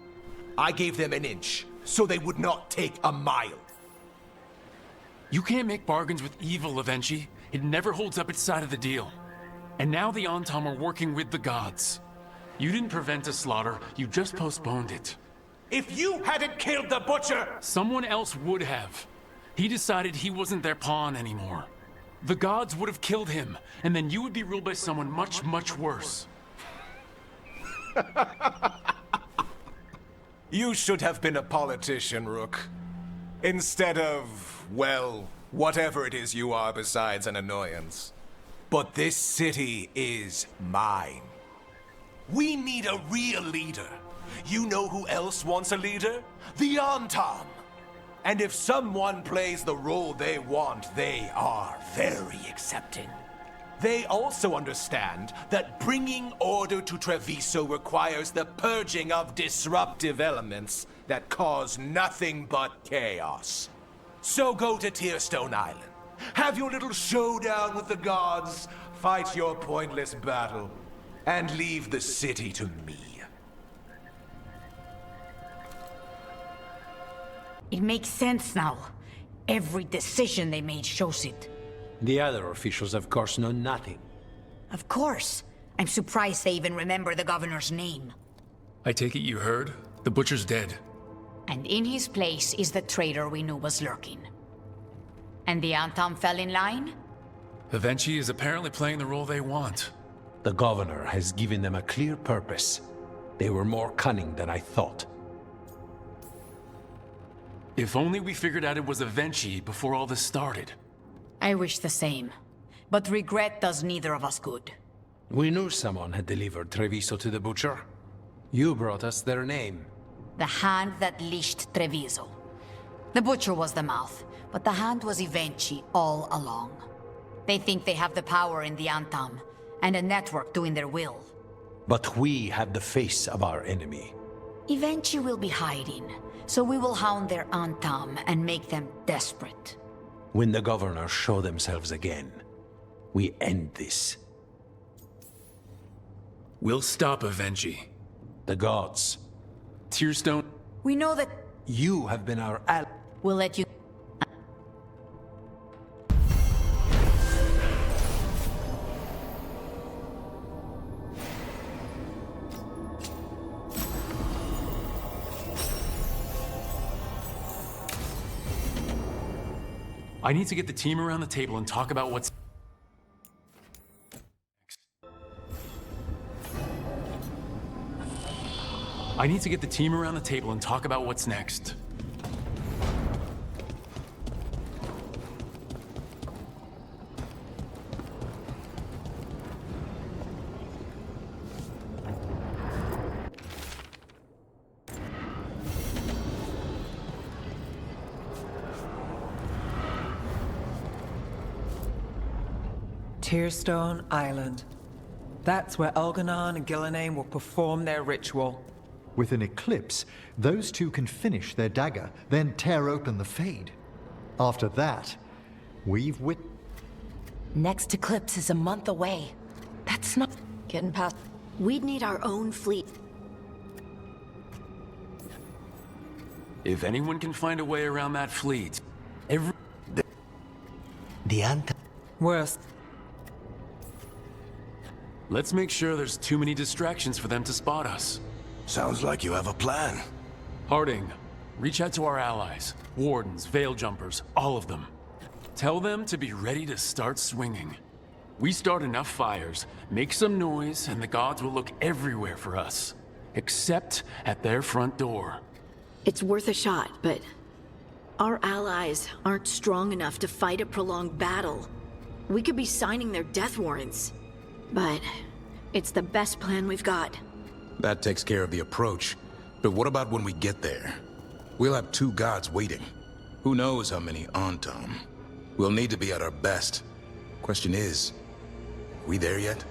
I gave them an inch, so they would not take a mile. You can't make bargains with evil, Avenchi. It never holds up its side of the deal. And now the Antam are working with the gods. You didn't prevent a slaughter, you just postponed it. If you hadn't killed the Butcher! Someone else would have. He decided he wasn't their pawn anymore. The gods would have killed him, and then you would be ruled by someone much, much worse. You should have been a politician, Rook. Instead of, well, whatever it is you are besides an annoyance. But this city is mine. We need a real leader. You know who else wants a leader? The Antam. And if someone plays the role they want, they are very accepting. They also understand that bringing order to Treviso requires the purging of disruptive elements that cause nothing but chaos. So go to Tearstone Island. Have your little showdown with the gods, fight your pointless battle, and leave the city to me. It makes sense now. Every decision they made shows it. The other officials, of course, know nothing. Of course. I'm surprised they even remember the governor's name. I take it you heard? The Butcher's dead. And in his place is the traitor we knew was lurking. And the Antam fell in line? Avenchi is apparently playing the role they want. The governor has given them a clear purpose. They were more cunning than I thought. If only we figured out it was Avenchi before all this started. I wish the same. But regret does neither of us good. We knew someone had delivered Treviso to the Butcher. You brought us their name. The hand that leashed Treviso. The Butcher was the mouth, but the hand was Avenchi all along. They think they have the power in the Antam, and a network doing their will. But we have the face of our enemy. Avenchi will be hiding, so we will hound their Antam and make them desperate. When the governors show themselves again, we end this. We'll stop Avenchi. The gods. Tearstone. We know that... You have been our ally. We'll let you... I need to get the team around the table and talk about what's... I need to get the team around the table and talk about what's next. Tearstone Island. That's where Elganon and Gillenane will perform their ritual. With an eclipse, those two can finish their dagger, then tear open the Fade. After that, we've Next eclipse is a month away. That's not getting past. We'd need our own fleet. If anyone can find a way around that fleet, The Ant. Worse. Let's make sure there's too many distractions for them to spot us. Sounds like you have a plan. Harding, reach out to our allies. Wardens, Veil Jumpers, all of them. Tell them to be ready to start swinging. We start enough fires, make some noise, and the gods will look everywhere for us. Except at their front door. It's worth a shot, but our allies aren't strong enough to fight a prolonged battle. We could be signing their death warrants, but it's the best plan we've got. That takes care of the approach. But what about when we get there? We'll have two gods waiting. Who knows how many Antam? We'll need to be at our best. Question is, we there yet?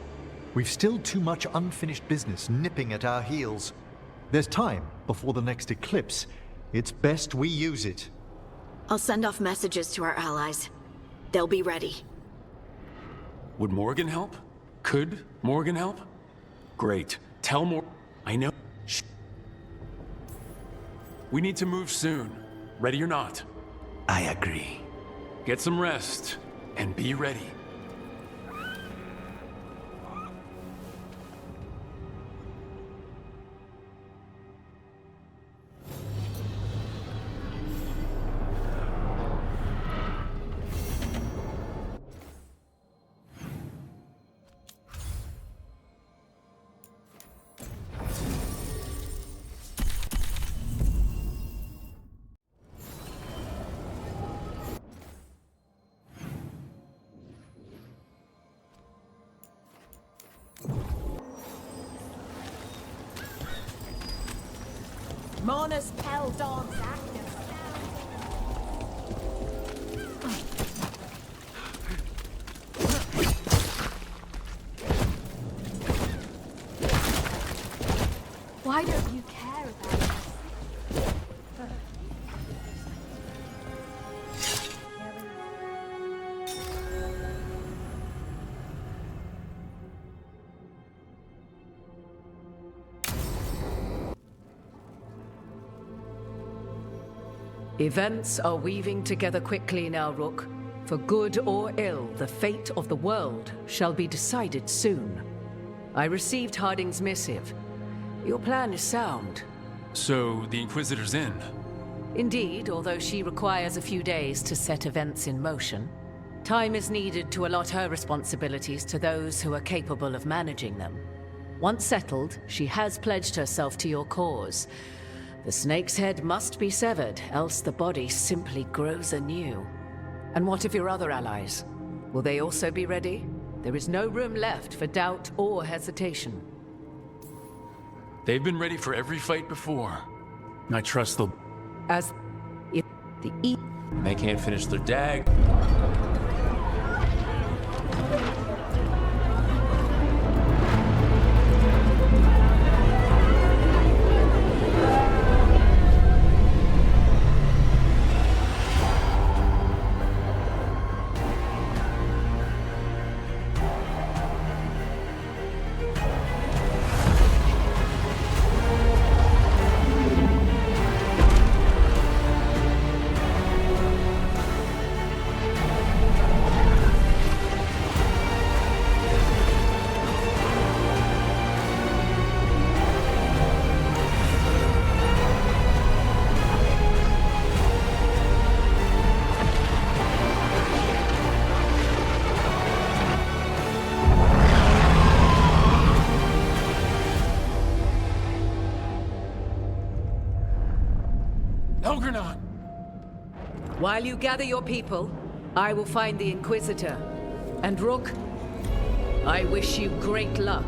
We've still too much unfinished business nipping at our heels. There's time before the next eclipse. It's best we use it. I'll send off messages to our allies. They'll be ready. Would Morgan help? Could Morgan help? Great. Tell Morgan. I know. Shh. We need to move soon. Ready or not. I agree. Get some rest and be ready. Mona's Pell Dog's active. Why don't you care about us? Events are weaving together quickly now, Rook. For good or ill, the fate of the world shall be decided soon. I received Harding's missive. Your plan is sound. So, the Inquisitor's in? Indeed, although she requires a few days to set events in motion. Time is needed to allot her responsibilities to those who are capable of managing them. Once settled, she has pledged herself to your cause. The snake's head must be severed, else the body simply grows anew. And what of your other allies? Will they also be ready? There is no room left for doubt or hesitation. They've been ready for every fight before. I trust they'll... As if the They can't finish their dag. Elgernon! While you gather your people, I will find the Inquisitor. And Rook, I wish you great luck.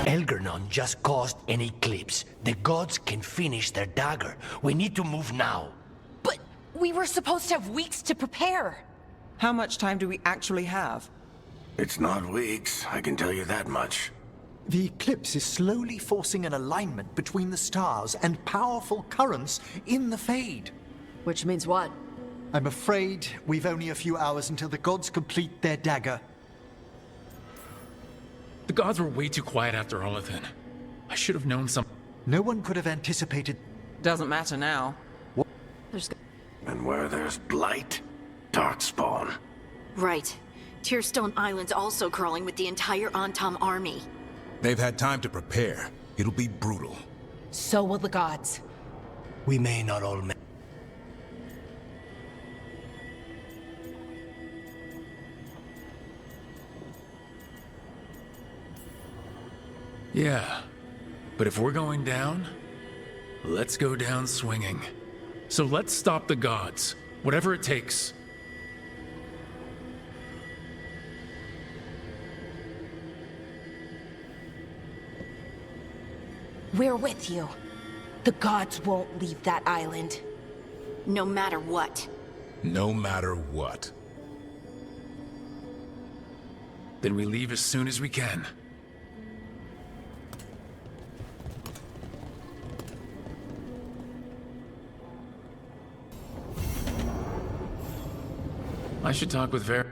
Elgernon just caused an eclipse. The gods can finish their dagger. We need to move now. But we were supposed to have weeks to prepare. How much time do we actually have? It's not weeks, I can tell you that much. The eclipse is slowly forcing an alignment between the stars and powerful currents in the Fade. Which means what? I'm afraid we've only a few hours until the gods complete their dagger. The gods were way too quiet after Olithin. I should have known some. No one could have anticipated. Doesn't matter now. What? And where there's blight, darkspawn. Right. Tearstone Island's also crawling with the entire Antom army. They've had time to prepare. It'll be brutal. So will the gods. We may not all Yeah, but if we're going down, let's go down swinging. So let's stop the gods, whatever it takes. We're with you. The gods won't leave that island. No matter what. No matter what. Then we leave as soon as we can. I should talk with Ver.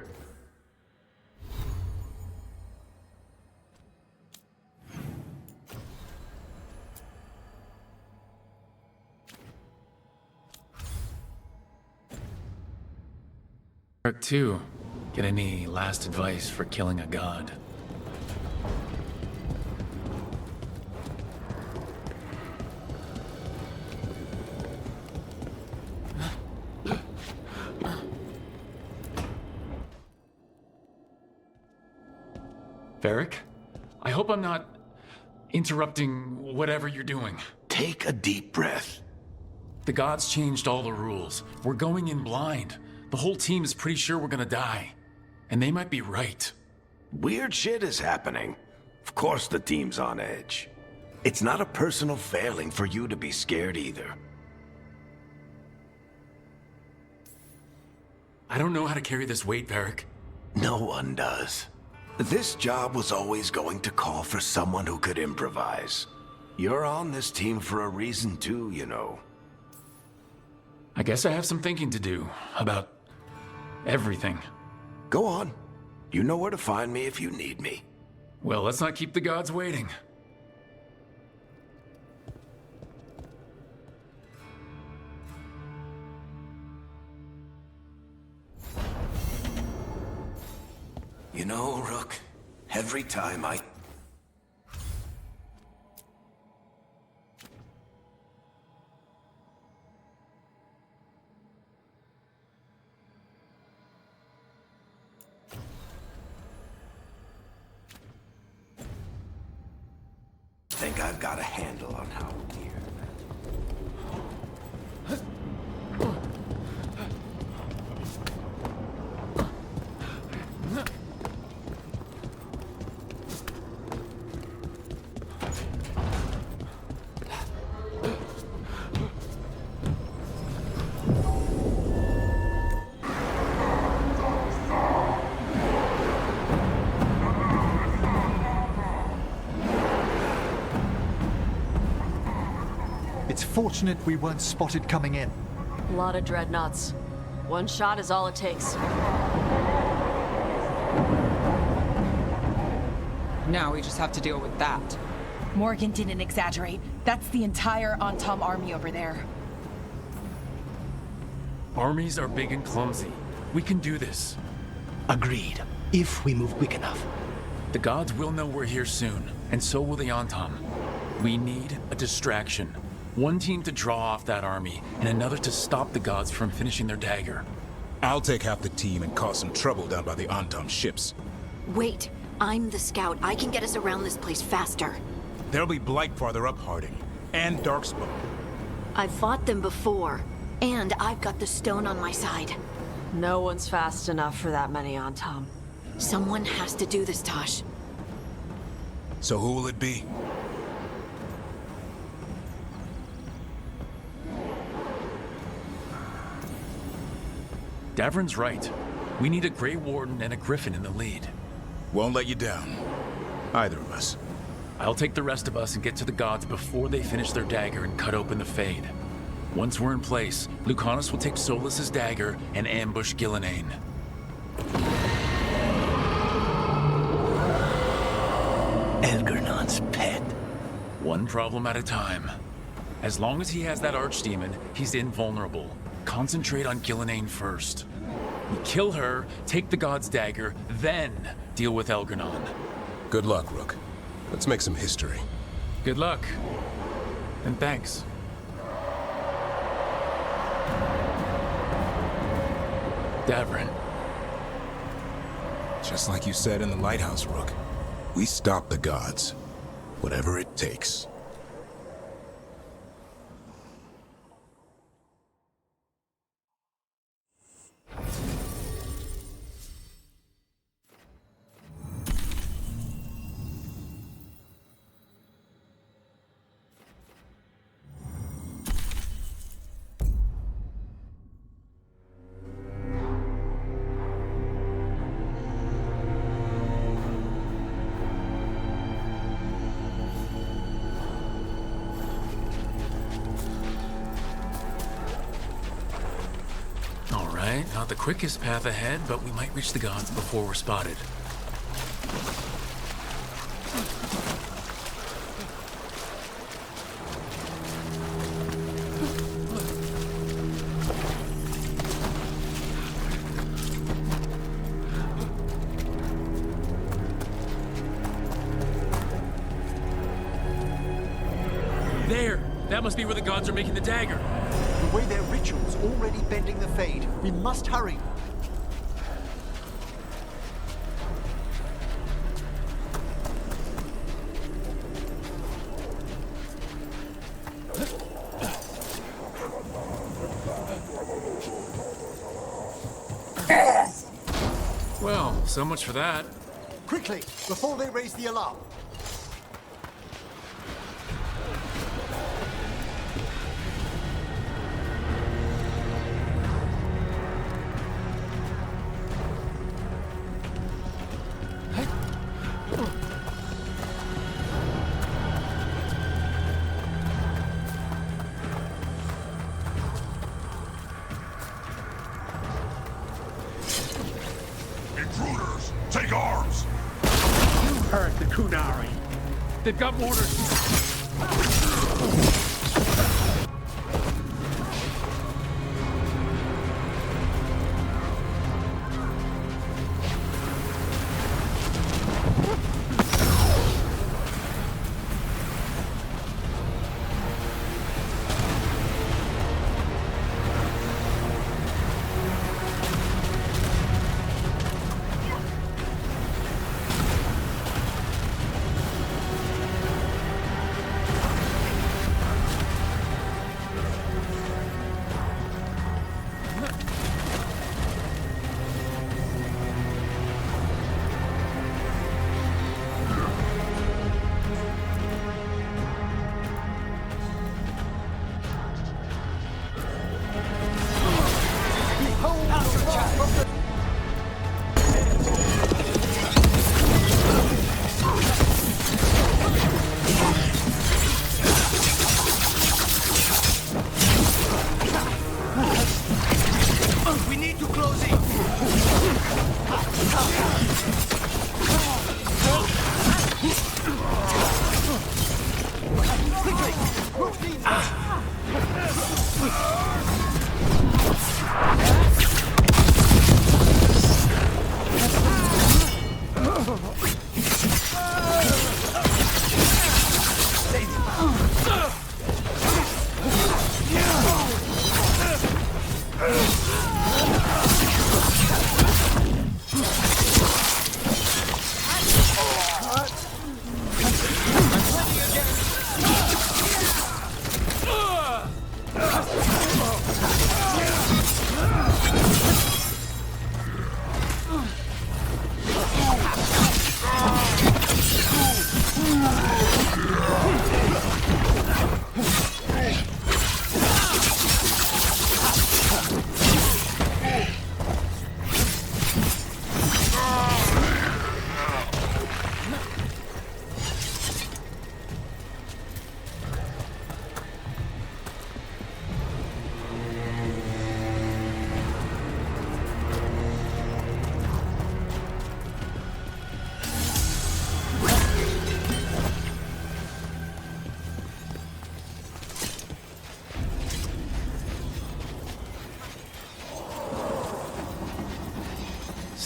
Part 2. Get any last advice for killing a god? Varric, I hope I'm not interrupting whatever you're doing. Take a deep breath. The gods changed all the rules. We're going in blind. The whole team is pretty sure we're gonna die. And they might be right. Weird shit is happening. Of course the team's on edge. It's not a personal failing for you to be scared either. I don't know how to carry this weight, Varric. No one does. This job was always going to call for someone who could improvise. You're on this team for a reason too, you know. I guess I have some thinking to do about everything. Go on. You know where to find me if you need me. Well, let's not keep the gods waiting. You know, Rook, every time I... think I've got a handle on how weird. It's fortunate we weren't spotted coming in. A lot of dreadnoughts. One shot is all it takes. Now we just have to deal with that. Morgan didn't exaggerate. That's the entire Antom army over there. Armies are big and clumsy. We can do this. Agreed. If we move quick enough. The gods will know we're here soon, and so will the Antom. We need a distraction. One team to draw off that army, and another to stop the gods from finishing their dagger. I'll take half the team and cause some trouble down by the Antom ships. Wait, I'm the scout. I can get us around this place faster. There'll be Blight farther up, Harding. And Darkspawn. I've fought them before. And I've got the stone on my side. No one's fast enough for that many on Tom. Someone has to do this, Tosh. So who will it be? Davrin's right. We need a Grey Warden and a Griffin in the lead. Won't let you down. Either of us. I'll take the rest of us and get to the gods before they finish their dagger and cut open the Fade. Once we're in place, Lucanus will take Solus's dagger and ambush Gillenane. Elgernon's pet. One problem at a time. As long as he has that archdemon, he's invulnerable. Concentrate on Gillenane first. We kill her, take the god's dagger, then deal with Elgernon. Good luck, Rook. Let's make some history. Good luck. And thanks. Davrin. Just like you said in the lighthouse, Rook. We stop the gods. Whatever it takes. Not the quickest path ahead, but we might reach the gods before we're spotted. There! That must be where the gods are making the dagger. The way their ritual's already bending the Fade. We must hurry. Well, so much for that. Quickly, before they raise the alarm. Intruders, take arms! You heard the Kunari. They've got mortars.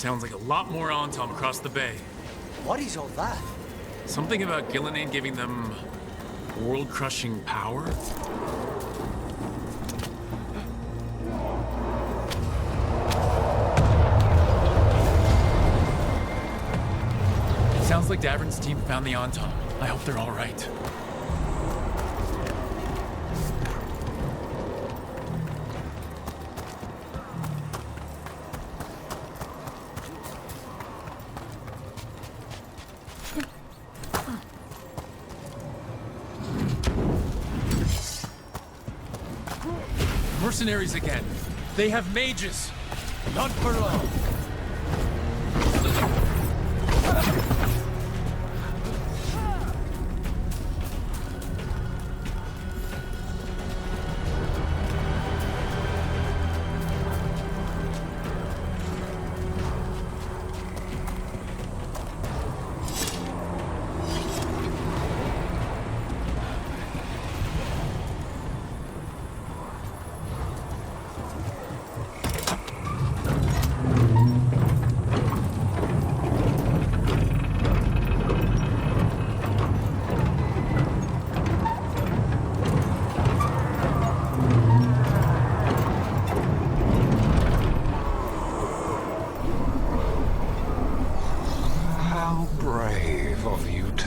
sounds like a lot more Antom across the bay. What is all that? Something about Gillinan giving them world-crushing power? Sounds like Davern's team found the Antom. I hope they're all right. Mercenaries again. They have mages. Not for long.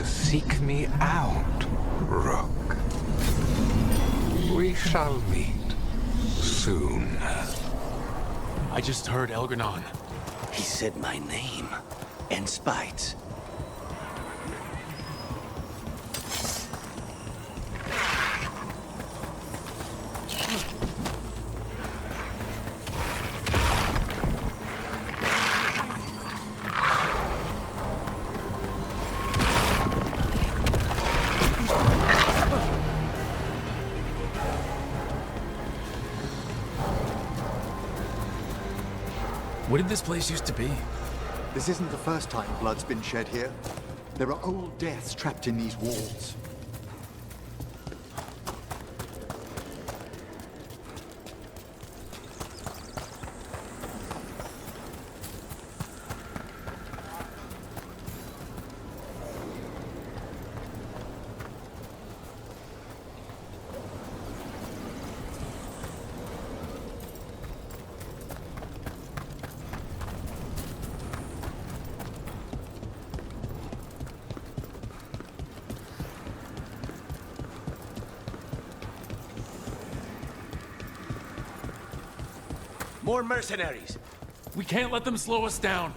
Seek me out, Rook. We shall meet soon. I just heard Elgranon. He said my name and spite. What did this place used to be? This isn't the first time blood's been shed here. There are old deaths trapped in these walls. More mercenaries! We can't let them slow us down.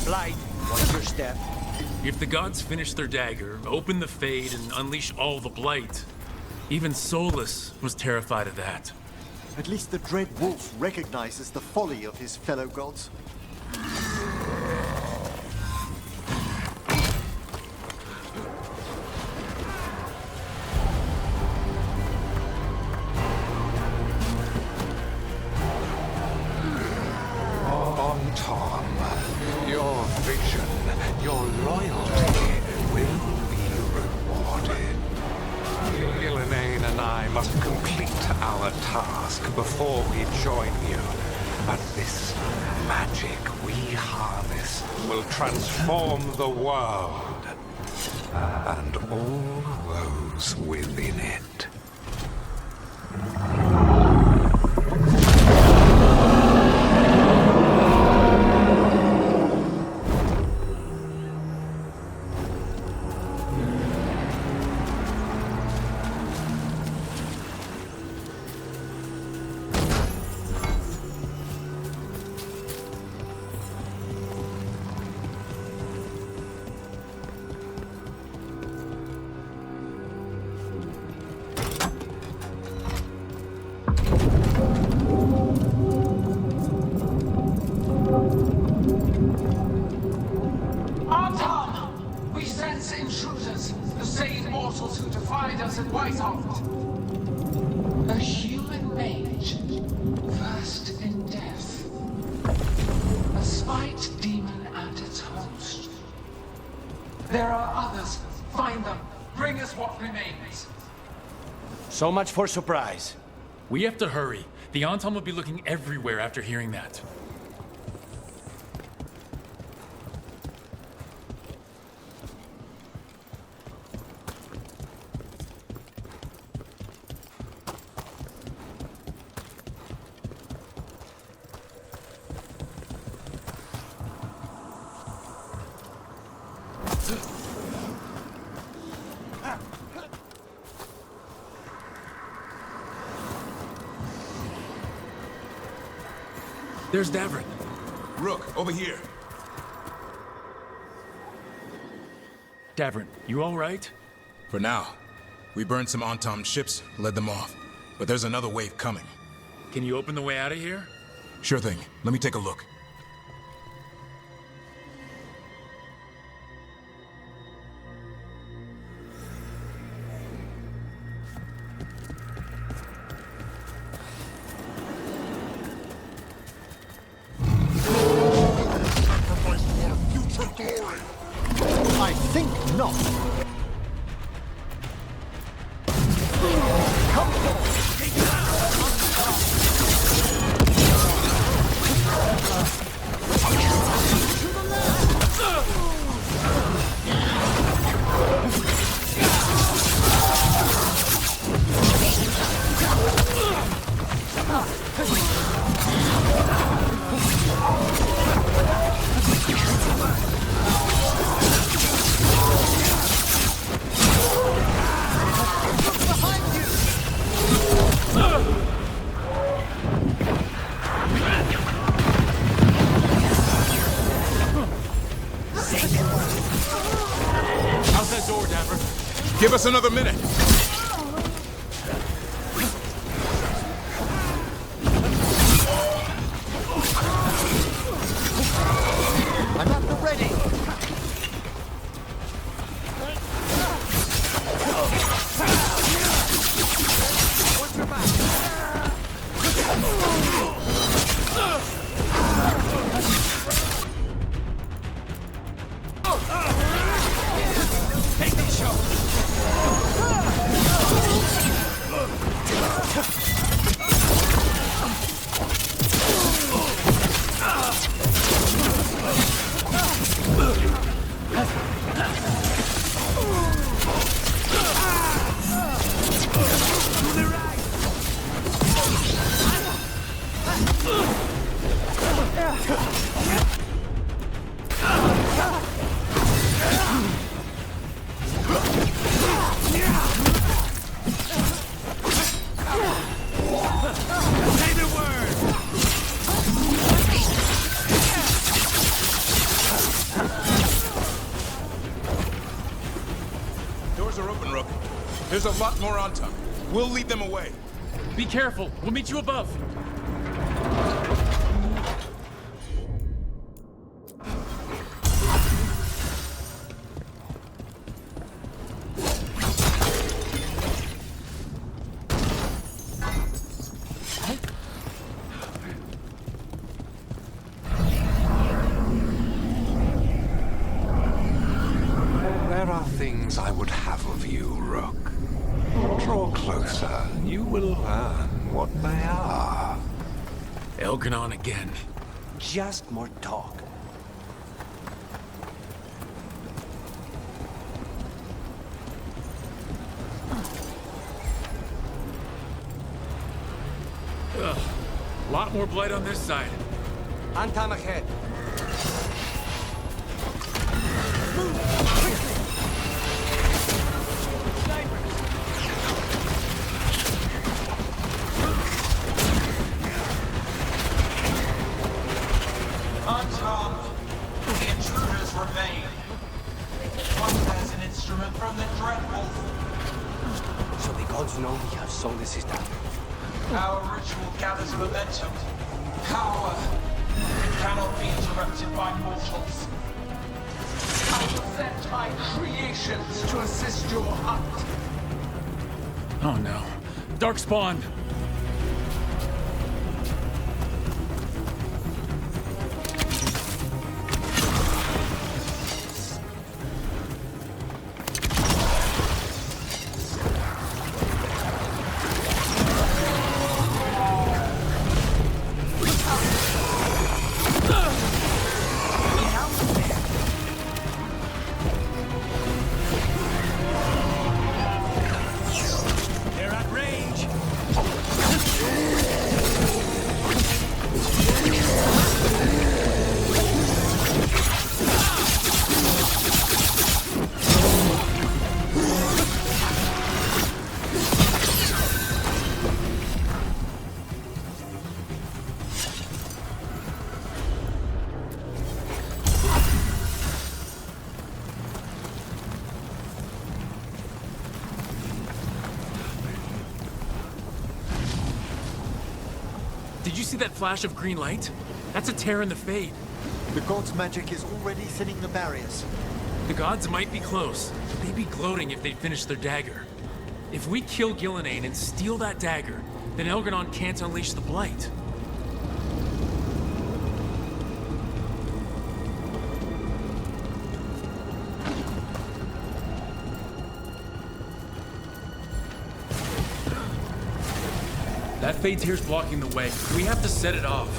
Blight, what's your step? If the gods finish their dagger, open the Fade, and unleash all the Blight, even Solus was terrified of that. At least the Dread Wolf recognizes the folly of his fellow gods. On Tom, your vision, your loyalty will be rewarded. Ilanane and I must complete our task before we join you. But this magic we harness will transform the world and all those within it. So much for surprise. We have to hurry. The Anton will be looking everywhere after hearing that. There's Davrin. Rook, over here. Davrin, you all right? For now. We burned some Antom ships, led them off. But there's another wave coming. Can you open the way out of here? Sure thing. Let me take a look. I think not. How's that door, Davrin? Give us another minute. I'm at the ready. Watch your back. Take these shots. There's a lot more on top. We'll lead them away. Be careful. We'll meet you above. There are things I would have of you, Rook. Draw closer. You will learn what they are. Elganon again. Just more talk. Ugh. Lot more blight on this side. Antam ahead. Antam, the intruders remain. One has an instrument from the Dreadwolf. So the gods know we have Solus is down. Our ritual gathers momentum, power. It cannot be interrupted by mortals. I will send my creations to assist your hunt. Oh no. Darkspawn! They're at range. Did you see that flash of green light? That's a tear in the Fade. The god's magic is already thinning the barriers. The gods might be close, but they'd be gloating if they'd finished their dagger. If we kill Gillenane and steal that dagger, then Elganon can't unleash the blight. That Fade tear's blocking the way. We have to set it off.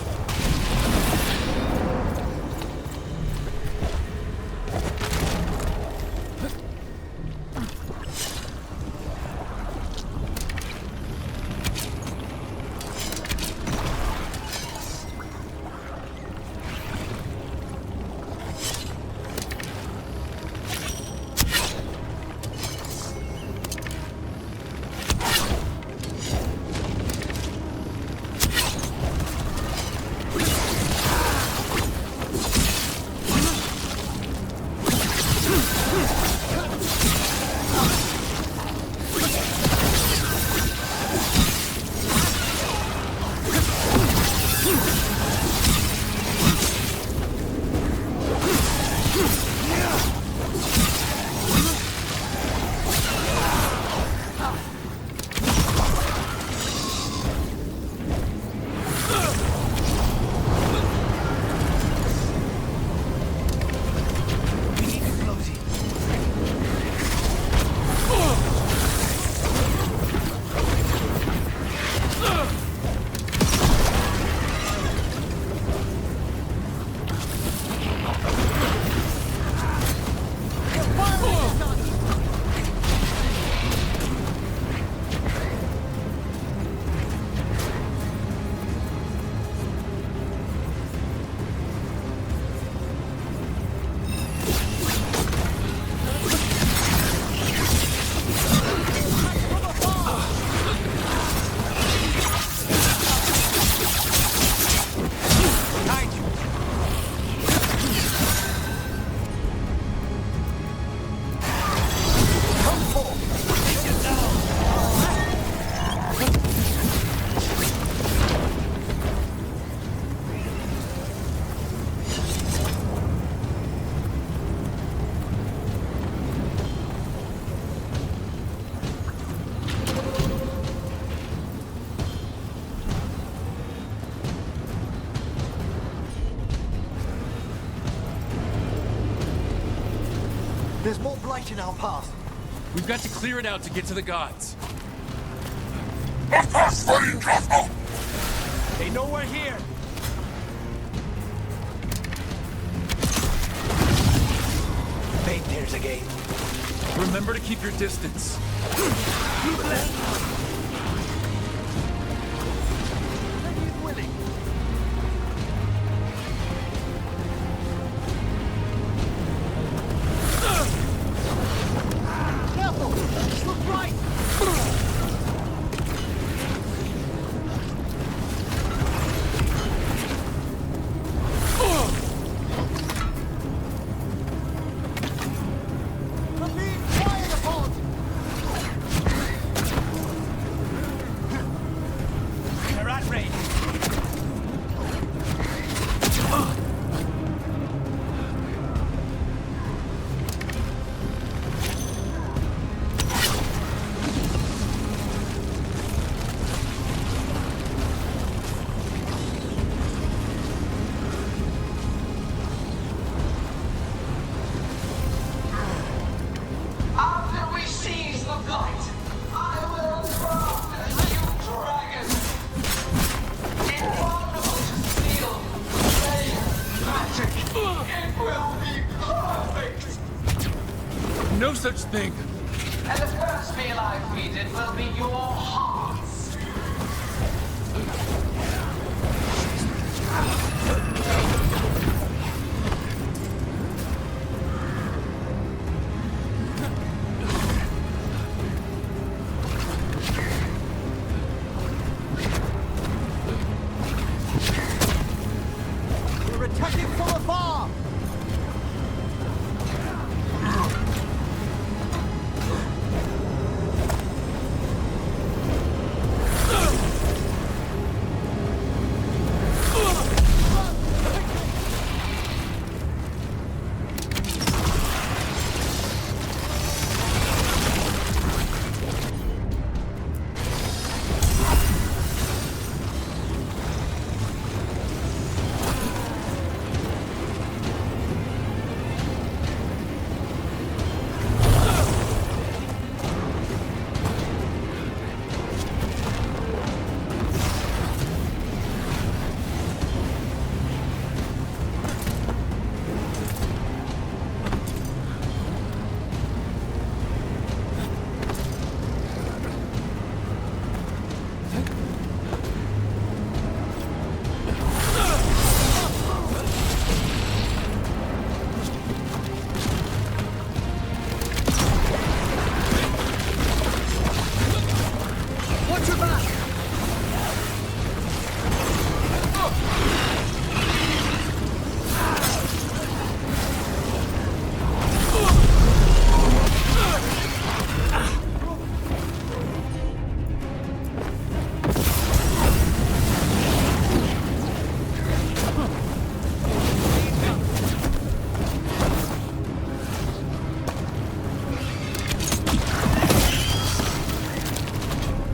There's more blight in our path. We've got to clear it out to get to the gods. They know we're here. Fate tears again. Remember to keep your distance. After we seize the blight, I will craft a new dragon. Invulnerable to steel, flame, magic. It will be perfect. No such thing. And the first meal I feed it will be your hearts. We're attacking from afar! Watch your back!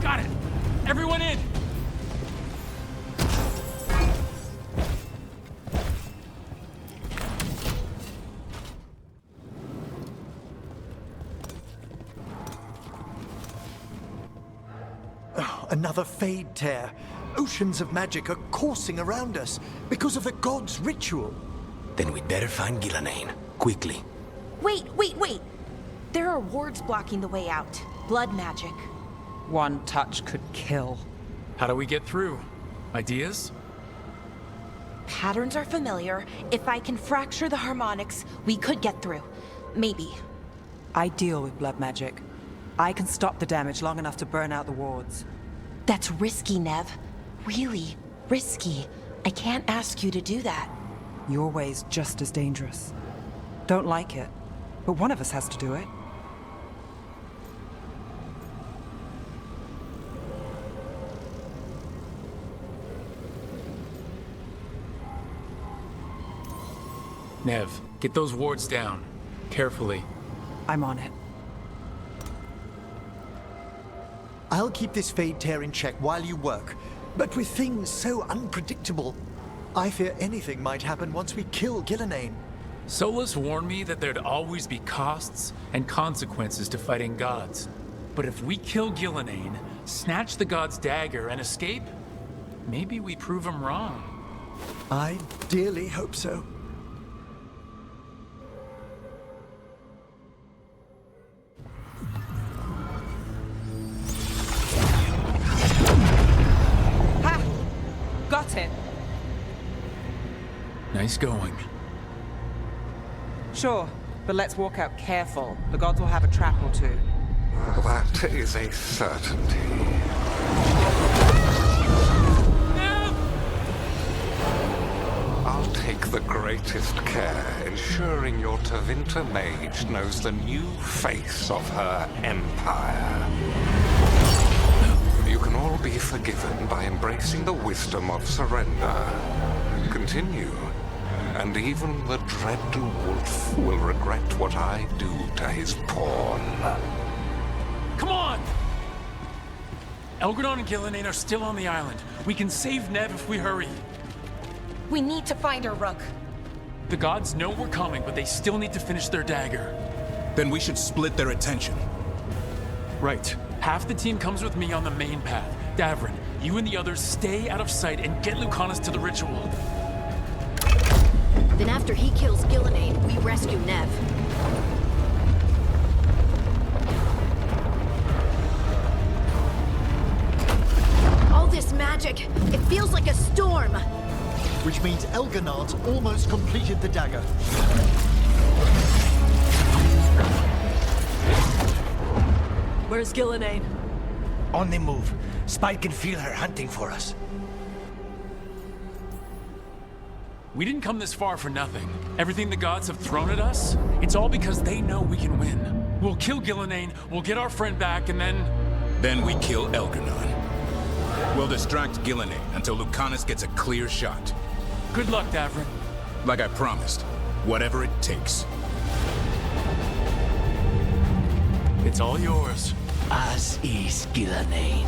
Got it! Everyone in! Oh, another Fade Tear. Oceans of magic are coursing around us because of the god's ritual. Then we'd better find Gillenane. Quickly. Wait. There are wards blocking the way out. Blood magic. One touch could kill. How do we get through? Ideas? Patterns are familiar. If I can fracture the harmonics, we could get through. Maybe. I deal with blood magic. I can stop the damage long enough to burn out the wards. That's risky, Nev. Really risky. I can't ask you to do that. Your way's just as dangerous. Don't like it, but one of us has to do it. Nev, get those wards down. Carefully. I'm on it. I'll keep this Fade Tear in check while you work, but with things so unpredictable, I fear anything might happen once we kill Gillenane. Solus warned me that there'd always be costs and consequences to fighting gods. But if we kill Gillenane, snatch the god's dagger, and escape, maybe we prove him wrong. I dearly hope so. Ha! Got it. Nice going. Sure, but let's walk out careful. The gods will have a trap or two. That is a certainty. I'll take the greatest care, ensuring your Tevinter mage knows the new face of her empire. You can all be forgiven by embracing the wisdom of surrender. Continue, and even the dread wolf will regret what I do to his pawn. Come on! Elgradon and Gillenane are still on the island. We can save Nev if we hurry. We need to find her, Rook. The gods know we're coming, but they still need to finish their dagger. Then we should split their attention. Right. Half the team comes with me on the main path. Davrin, you and the others stay out of sight and get Lucanus to the ritual. Then after he kills Gillenane, we rescue Nev. All this magic, it feels like a storm. Which means Elganard's almost completed the dagger. Where's Gillenane? On the move. Spike can feel her hunting for us. We didn't come this far for nothing. Everything the gods have thrown at us, it's all because they know we can win. We'll kill Gillenane, we'll get our friend back, and then... Then we kill Elganon. We'll distract Gillenane until Lucanus gets a clear shot. Good luck, Davrin. Like I promised, whatever it takes. It's all yours. As is Gillenane.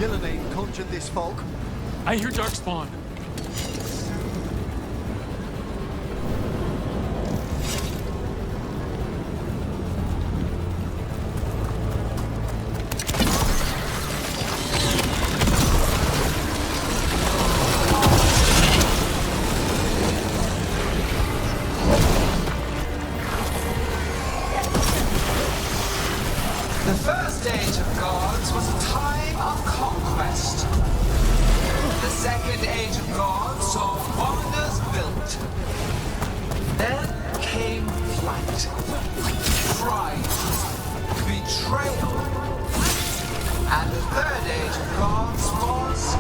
Gillenane conjured this fog. I hear Darkspawn. The first age of gods was a time of conquest. The second age of gods saw wonders built. Then came flight, pride, betrayal. And the third age of gods was...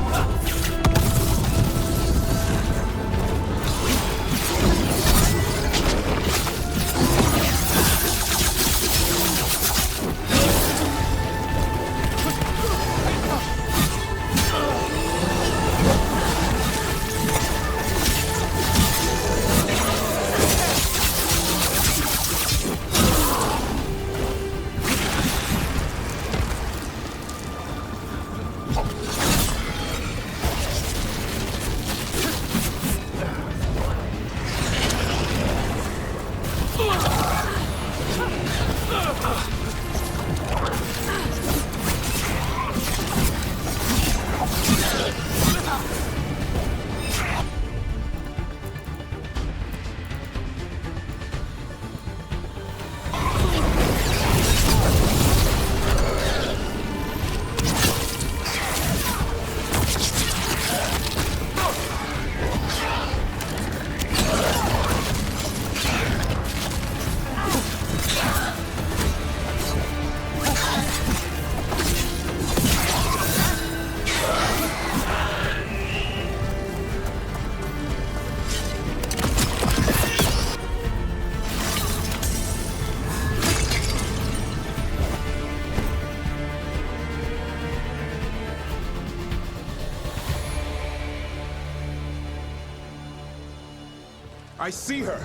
I see her.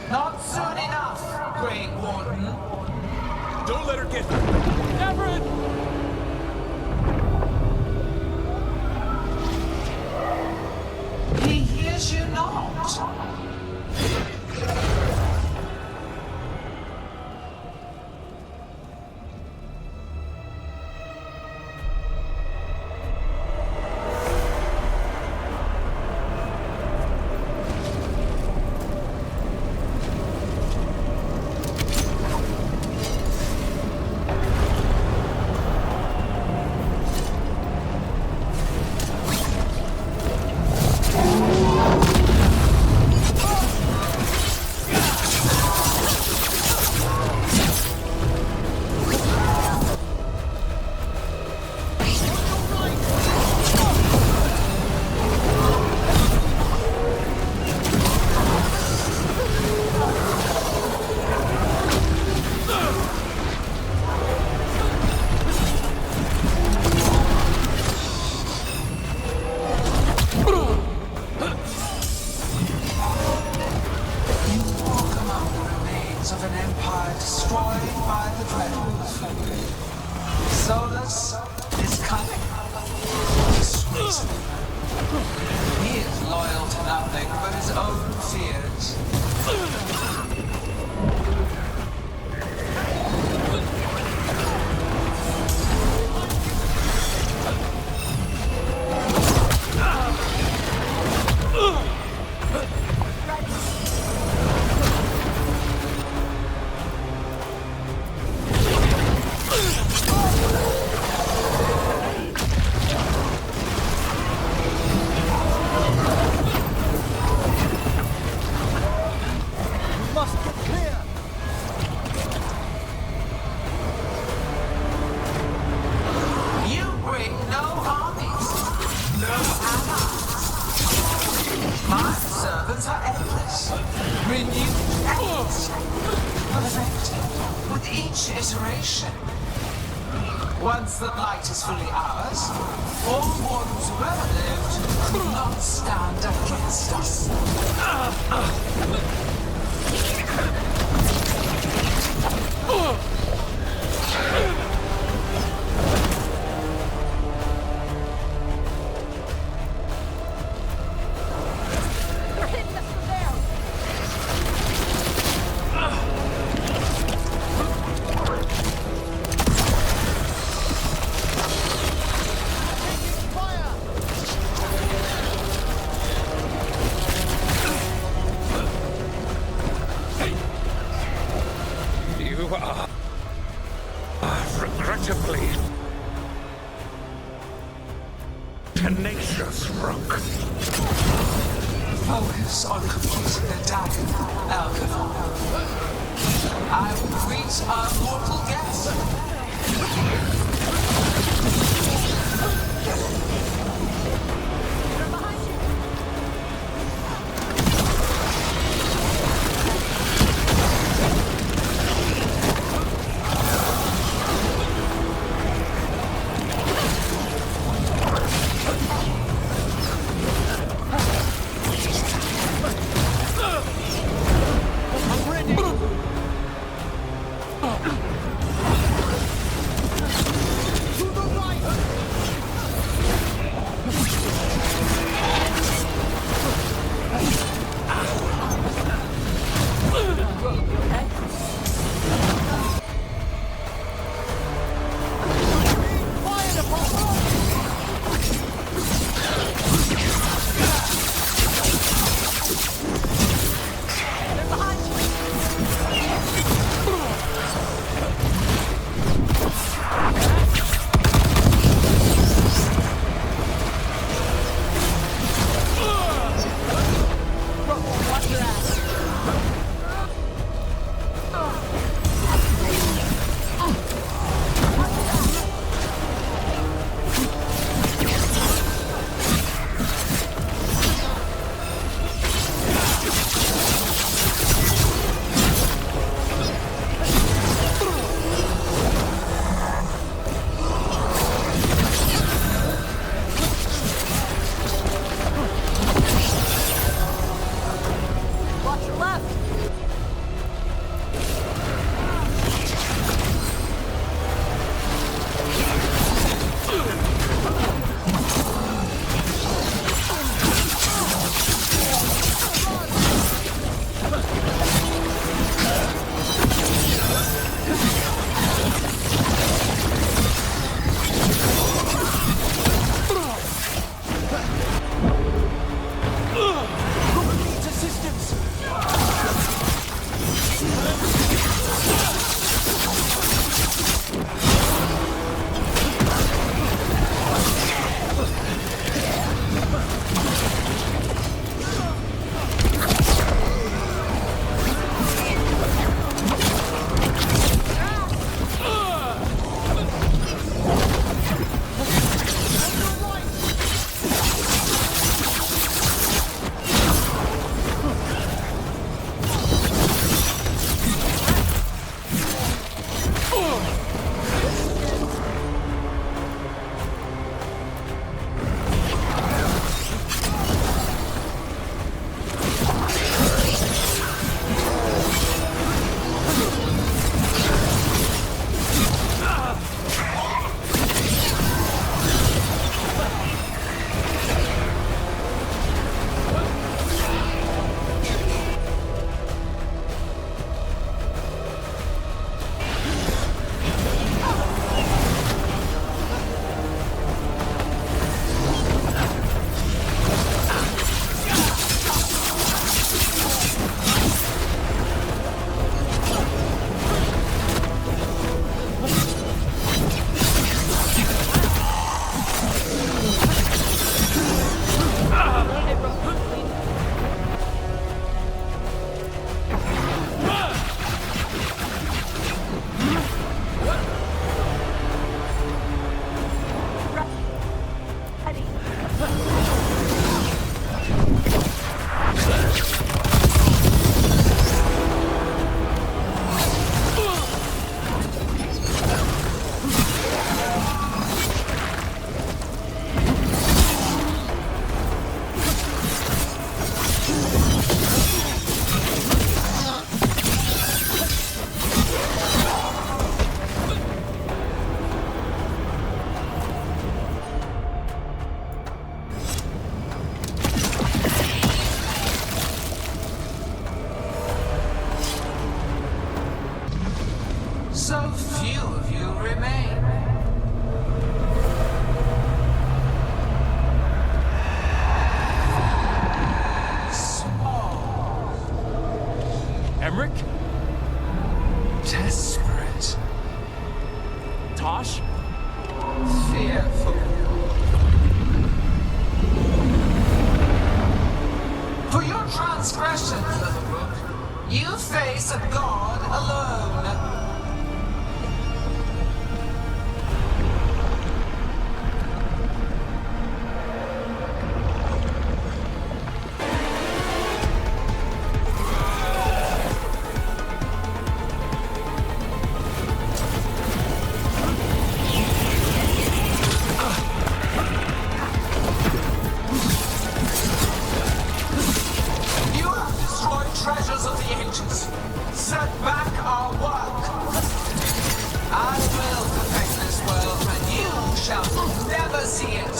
Not soon enough, Great Warden. Don't let her get... Everett! He hears you not. Of an empire destroyed by the Dread. Solus is coming. Disgraceful. He is loyal to nothing but his own fears. Once the light is fully ours, all wardens who ever lived could not stand against us. They're hitting us from there! You are regrettably tenacious, Rook. Focus on completing the dagger, Alcanon. I will greet our mortal guest. left! So few of you remain. Small. Emmerich? Desperate. Tosh? Fearful. For your transgressions, little Rook, you face a god alone. Treasures of the ancients. Set back our work. I will perfect this world, and you shall never see it.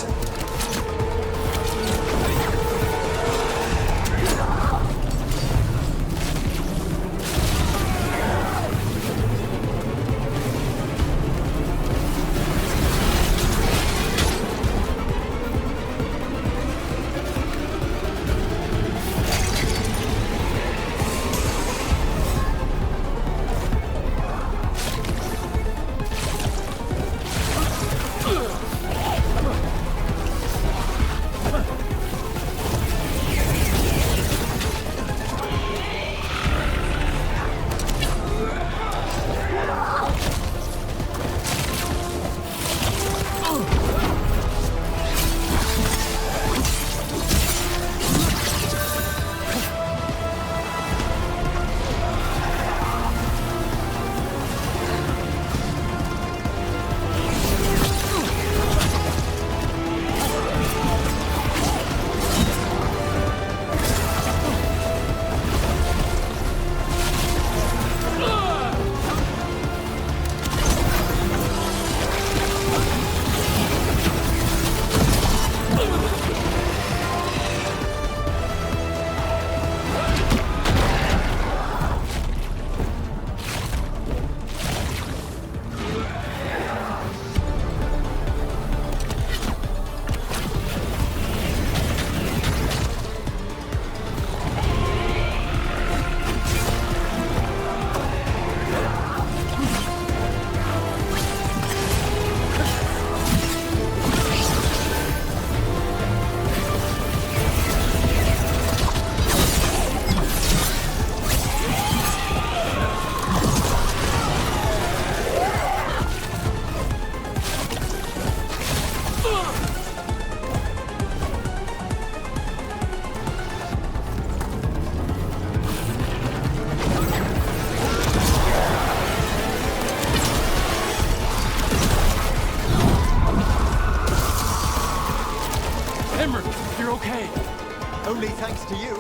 thanks to you.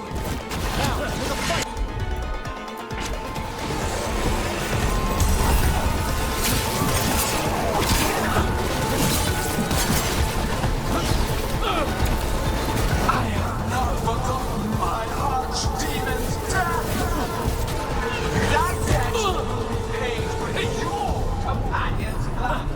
Now, to the fight! I have not forgotten my archdemon's death! That debt will be paid with your companion's blood!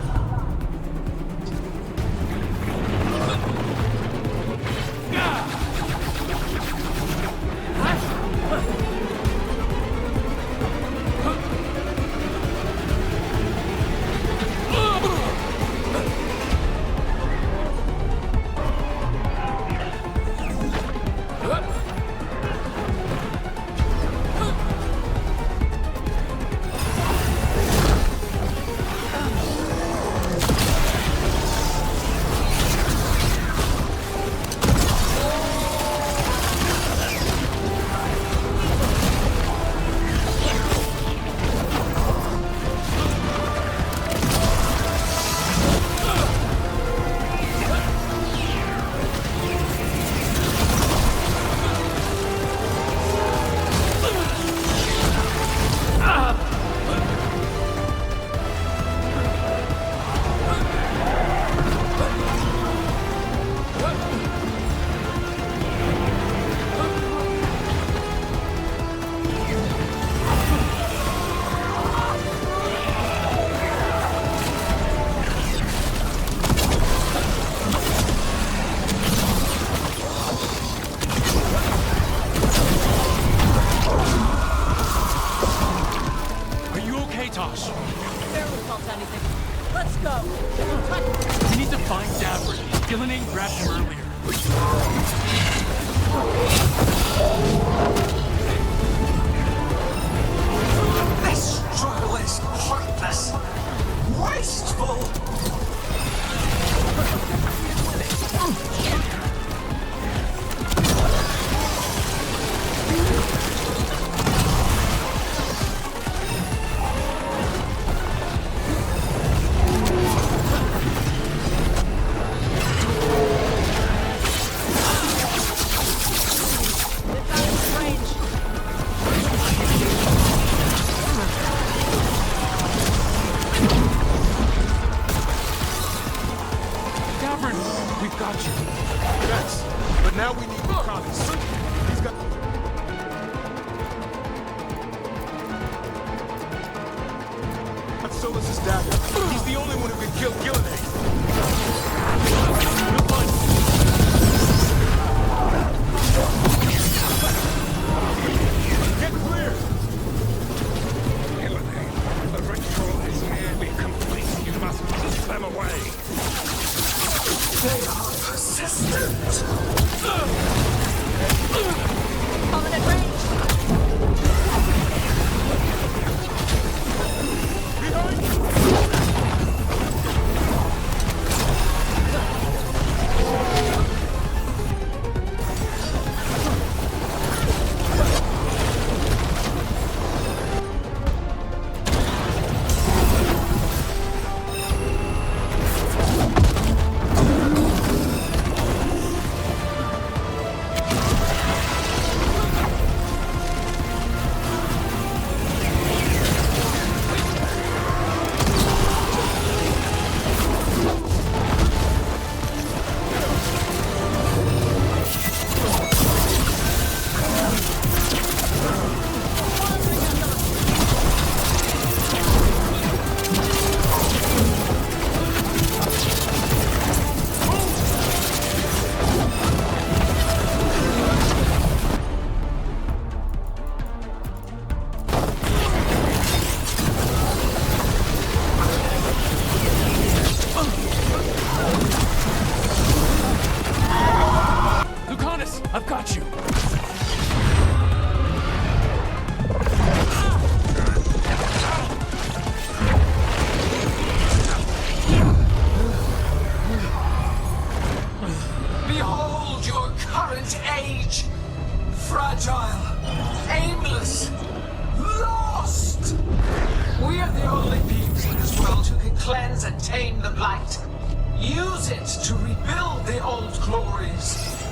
Use it to rebuild the old glories.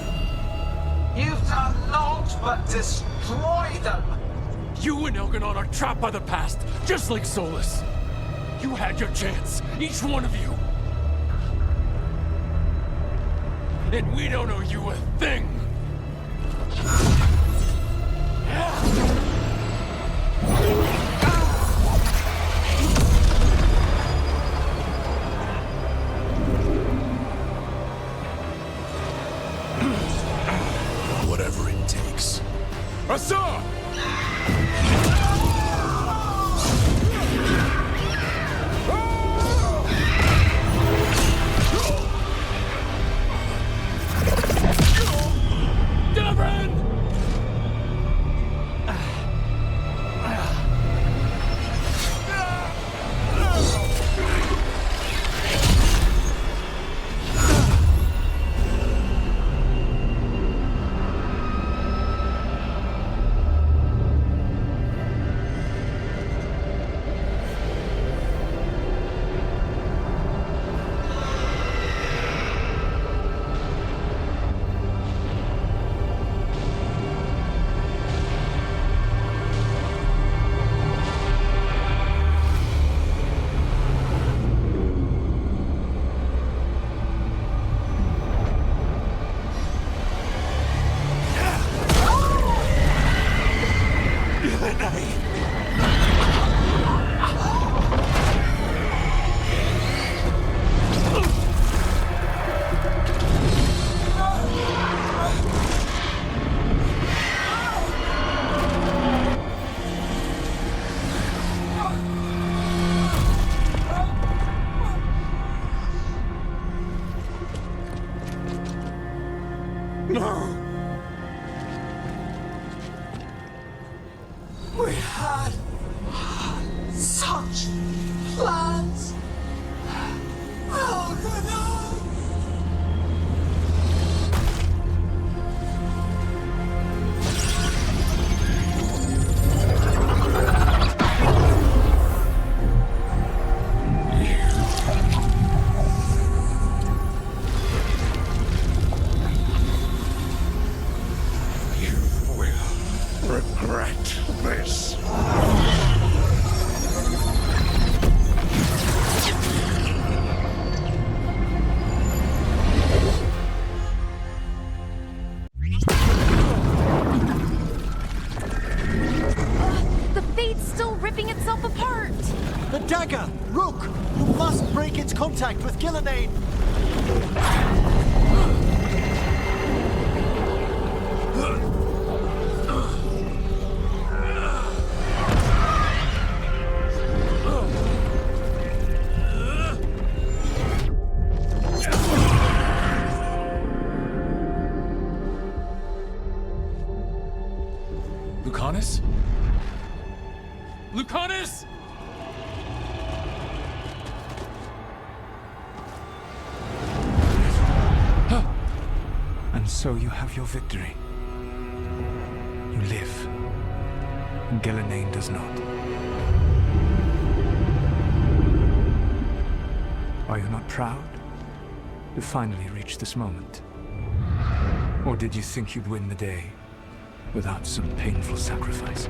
You've done naught but destroy them. You and Elganon are trapped by the past, just like Solus. You had your chance, each one of you. And we don't owe you a thing. Whatever it takes. Asa! We had such plans. Elganon! Regret this. The Fate's still ripping itself apart! The dagger! Rook! You must break its contact with Gillenane! Lucanus? Lucanus! And so you have your victory. You live. And Gillenane does not. Are you not proud to finally reach this moment? Or did you think you'd win the day without some painful sacrifice?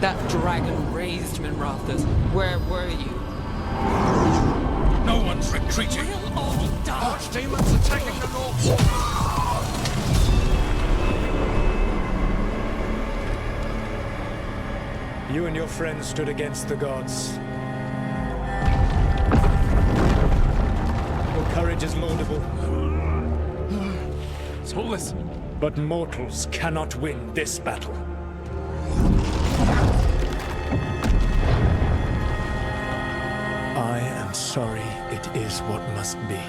That dragon raised Minrathas. Where were you? No one's retreating. We'll all die. Archdemons attacking the north. You and your friends stood against the gods. Your courage is laudable. Solus! But mortals cannot win this battle. I am sorry it is what must be.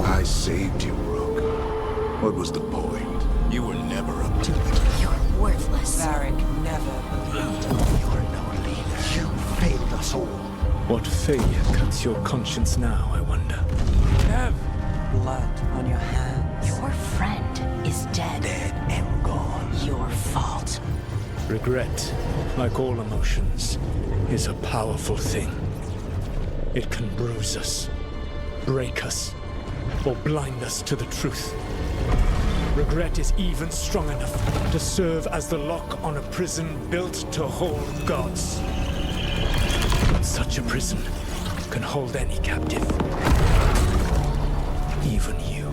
I saved you, Rook. What was the point? You were never up to it. You're worthless. Varric never believed. You're no leader. You failed us all. What failure cuts your conscience now, I wonder? Nev! Blood on your hands. Your friend is dead. Dead and gone. Your fault. Regret, like all emotions, is a powerful thing. It can bruise us, break us, or blind us to the truth. Regret is even strong enough to serve as the lock on a prison built to hold gods. Such a prison can hold any captive. Even you.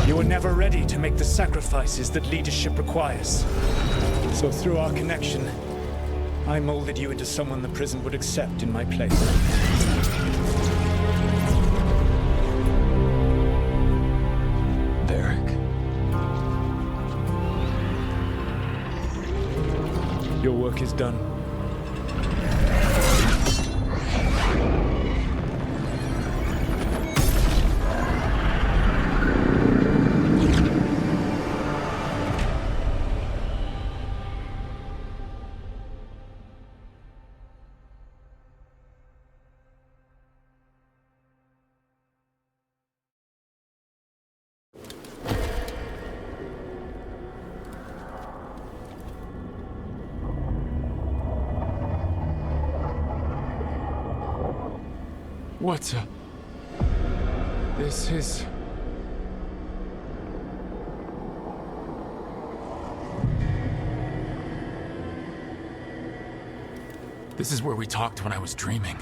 You were never ready to make the sacrifices that leadership requires. So through our connection, I molded you into someone the prison would accept in my place. Beric? Your work is done. What's up? This is... This is where we talked when I was dreaming.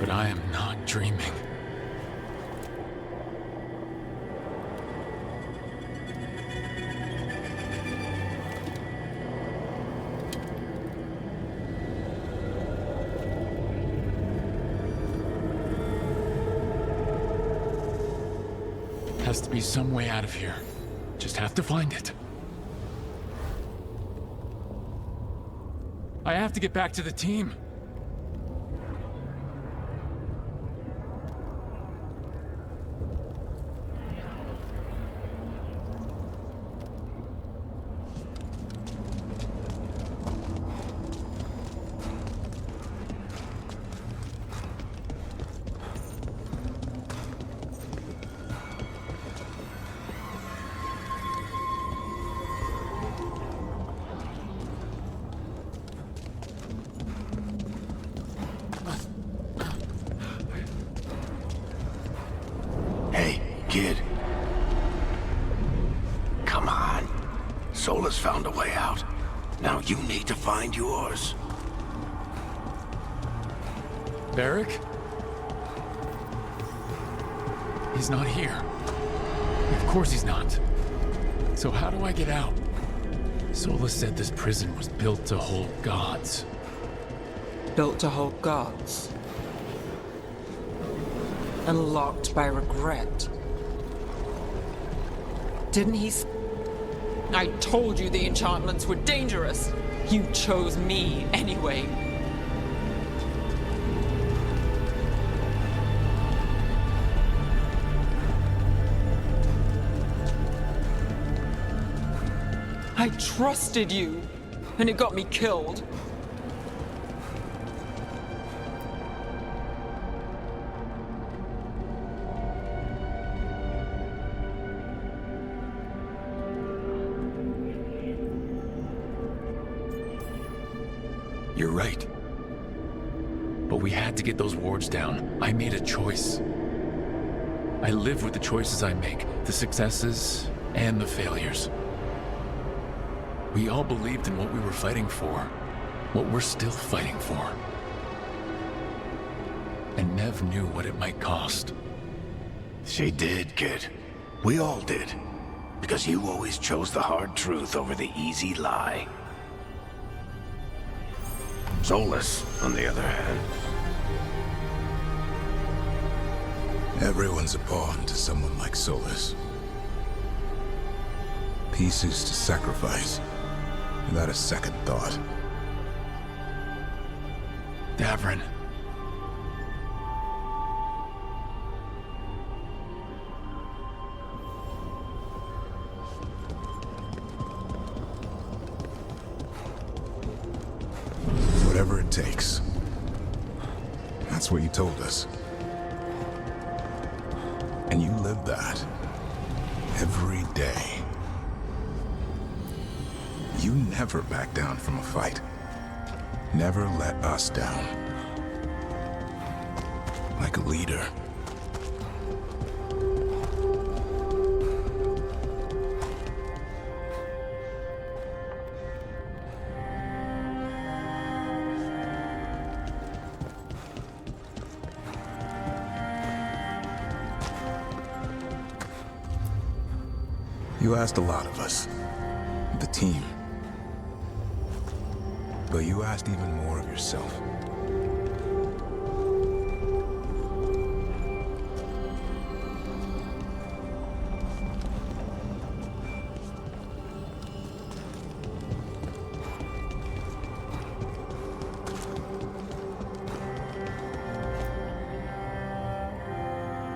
But I am not dreaming. Has to be some way out of here. Just have to find it. I have to get back to the team. Kid. Come on. Sola's found a way out. Now you need to find yours. Beric? He's not here. Of course he's not. So how do I get out? Sola said this prison was built to hold gods. Built to hold gods. And locked by regret. Didn't he I told you the enchantments were dangerous. You chose me anyway. I trusted you, and it got me killed. You're right. But we had to get those wards down. I made a choice. I live with the choices I make, the successes and the failures. We all believed in what we were fighting for, what we're still fighting for. And Nev knew what it might cost. She did, kid. We all did. Because you always chose the hard truth over the easy lie. Solus, on the other hand. Everyone's a pawn to someone like Solus. Pieces to sacrifice, without a second thought. Davrin. Whatever it takes. That's what you told us. And you live that every day. You never back down from a fight. Never let us down. Like a leader. You asked a lot of us. The team. But you asked even more of yourself.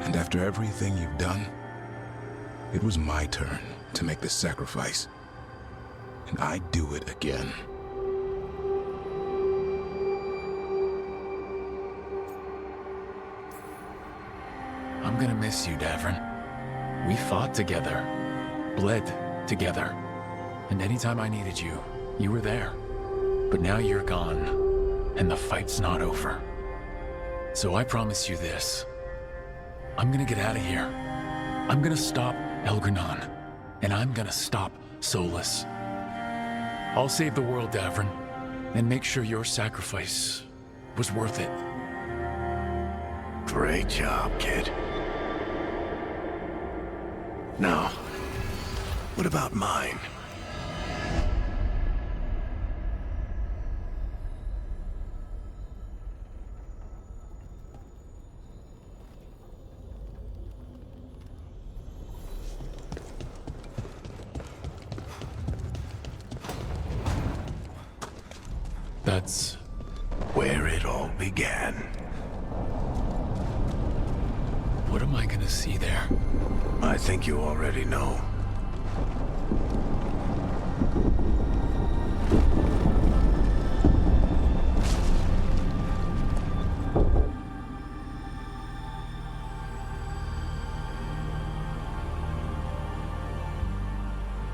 And after everything you've done, it was my turn to make the sacrifice. And I'd do it again. I'm gonna miss you, Davrin. We fought together, bled together, and anytime I needed you, you were there. But now you're gone, and the fight's not over. So I promise you this. I'm gonna get out of here. I'm gonna stop Elgranon, and I'm gonna stop Solus. I'll save the world, Davrin, and make sure your sacrifice was worth it. Great job, kid. Now, what about mine? That's where it all began. What am I gonna see there? I think you already know.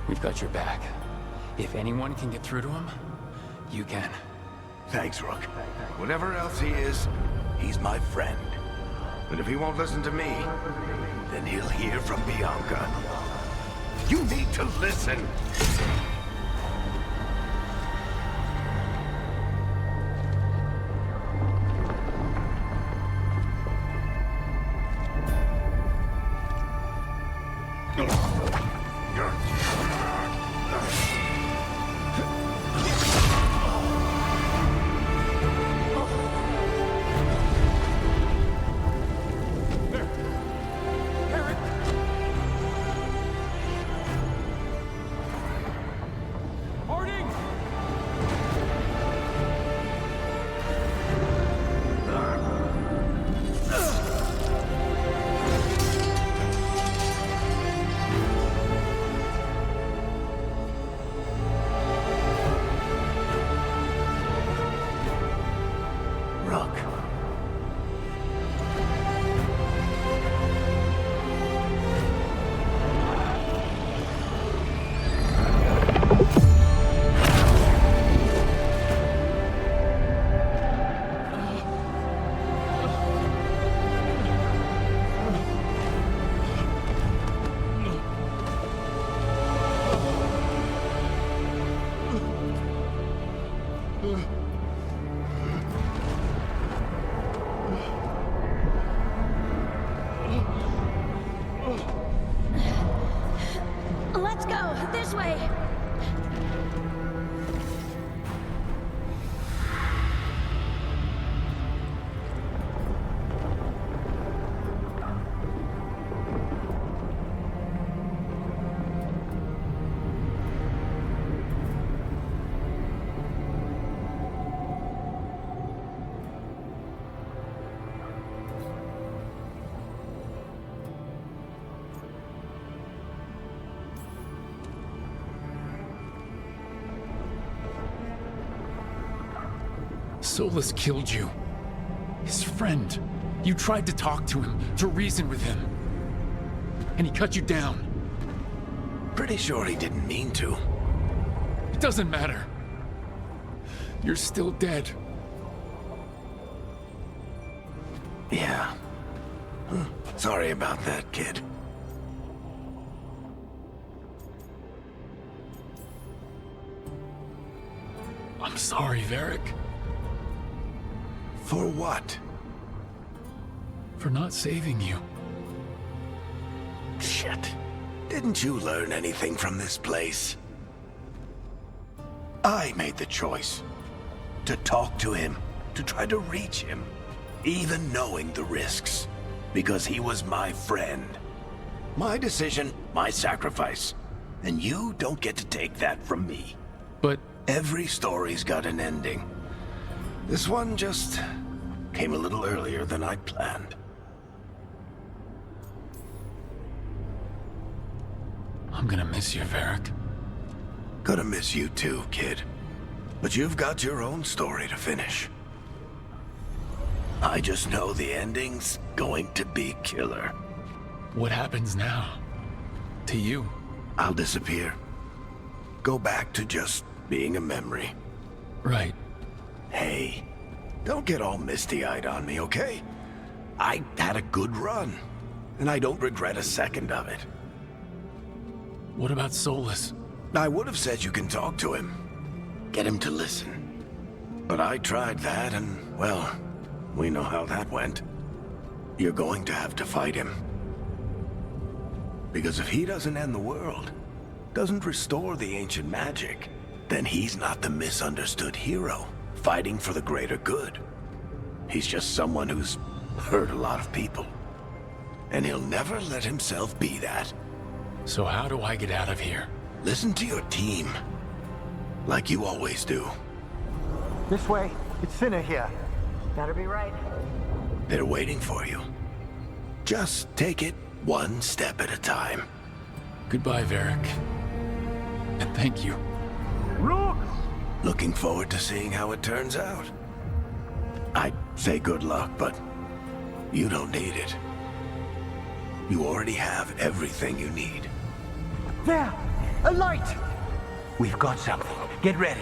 We've got your back. If anyone can get through to him, you can. Thanks, Rook. Whatever else he is, he's my friend. But if he won't listen to me, then he'll hear from Bianca. You need to listen! Let's go, this way. Solus killed you. His friend. You tried to talk to him, to reason with him. And he cut you down. Pretty sure he didn't mean to. It doesn't matter. You're still dead. Yeah. Sorry about that, kid. I'm sorry, Varric. For what? For not saving you. Shit. Didn't you learn anything from this place? I made the choice. To talk to him, to try to reach him, even knowing the risks. Because he was my friend. My decision, my sacrifice. And you don't get to take that from me. But... Every story's got an ending. This one just came a little earlier than I planned. I'm gonna miss you, Varric. Gonna miss you too, kid. But you've got your own story to finish. I just know the ending's going to be killer. What happens now? To you? I'll disappear. Go back to just being a memory. Right. Hey, don't get all misty-eyed on me, okay? I had a good run, and I don't regret a second of it. What about Solus? I would have said you can talk to him. Get him to listen. But I tried that, and, well, we know how that went. You're going to have to fight him. Because if he doesn't end the world, doesn't restore the ancient magic, then he's not the misunderstood hero, fighting for the greater good. He's just someone who's hurt a lot of people. And he'll never let himself be that. So how do I get out of here? Listen to your team. Like you always do. This way. It's thinner here. Better be right. They're waiting for you. Just take it one step at a time. Goodbye, Varric. And thank you. Rook! Looking forward to seeing how it turns out. I'd say good luck, but you don't need it. You already have everything you need. There! A light! We've got something. Get ready.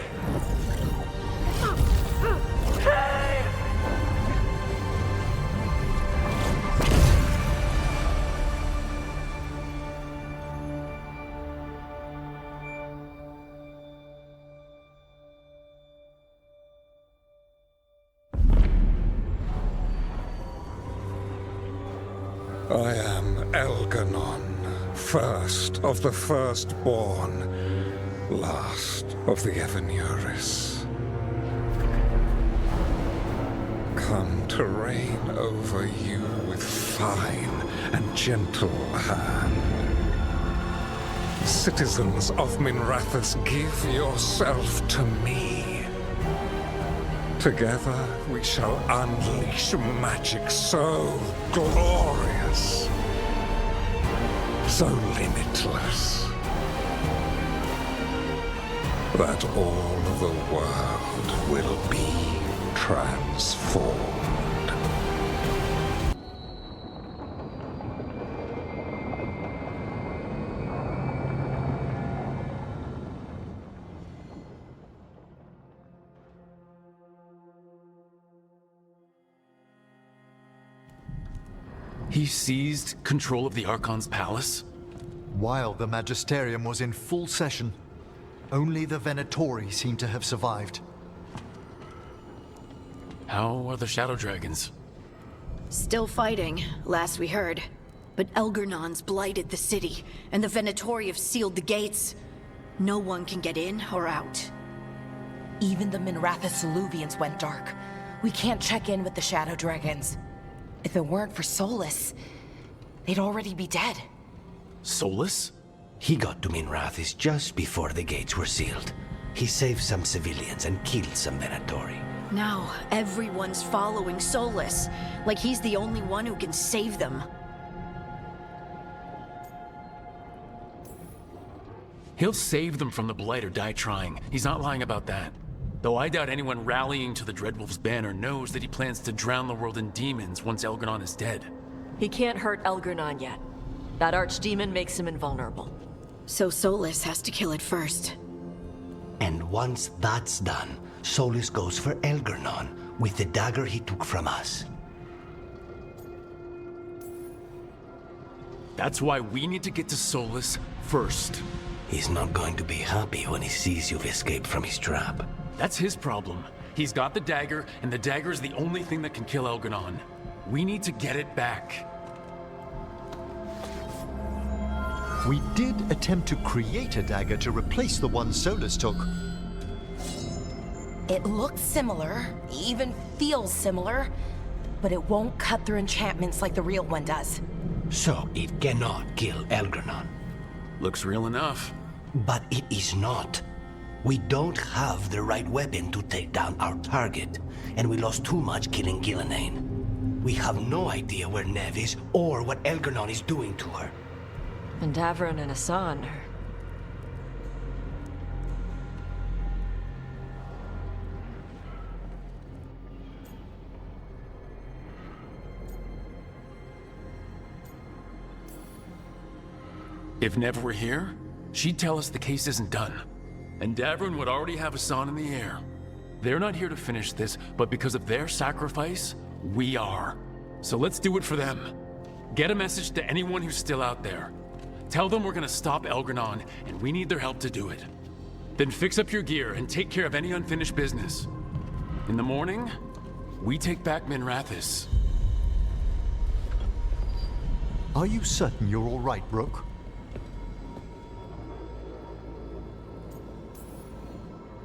I am Elganon, first of the firstborn, last of the Evanuris. Come to reign over you with fine and gentle hand. Citizens of Minrathous, give yourself to me. Together we shall unleash magic so glorious, so limitless, that all the world will be transformed. He seized control of the Archon's palace? While the Magisterium was in full session, only the Venatori seem to have survived. How are the Shadow Dragons? Still fighting, last we heard. But Elgernon's blighted the city, and the Venatori have sealed the gates. No one can get in or out. Even the Minrathous Eluvians went dark. We can't check in with the Shadow Dragons. If it weren't for Solus, they'd already be dead. Solus? He got to Minrathous just before the gates were sealed. He saved some civilians and killed some Venatori. Now, everyone's following Solus, like he's the only one who can save them. He'll save them from the Blight or die trying. He's not lying about that. Though I doubt anyone rallying to the Dreadwolf's banner knows that he plans to drown the world in demons once Elgernon is dead. He can't hurt Elgernon yet. That archdemon makes him invulnerable. So Solus has to kill it first. And once that's done, Solus goes for Elgernon with the dagger he took from us. That's why we need to get to Solus first. He's not going to be happy when he sees you've escaped from his trap. That's his problem. He's got the dagger, and the dagger is the only thing that can kill Elgernon. We need to get it back. We did attempt to create a dagger to replace the one Solus took. It looks similar, even feels similar, but it won't cut through enchantments like the real one does. So it cannot kill Elgernon. Looks real enough. But it is not. We don't have the right weapon to take down our target, and we lost too much killing Gillenane. We have no idea where Nev is or what Elgernon is doing to her. And Davron and Hassan are... If Nev were here, she'd tell us the case isn't done. And Davron would already have Hassan in the air. They're not here to finish this, but because of their sacrifice, we are. So let's do it for them. Get a message to anyone who's still out there. Tell them we're gonna stop Elgernon, and we need their help to do it. Then fix up your gear and take care of any unfinished business. In the morning, we take back Minrathous. Are you certain you're all right, Rook?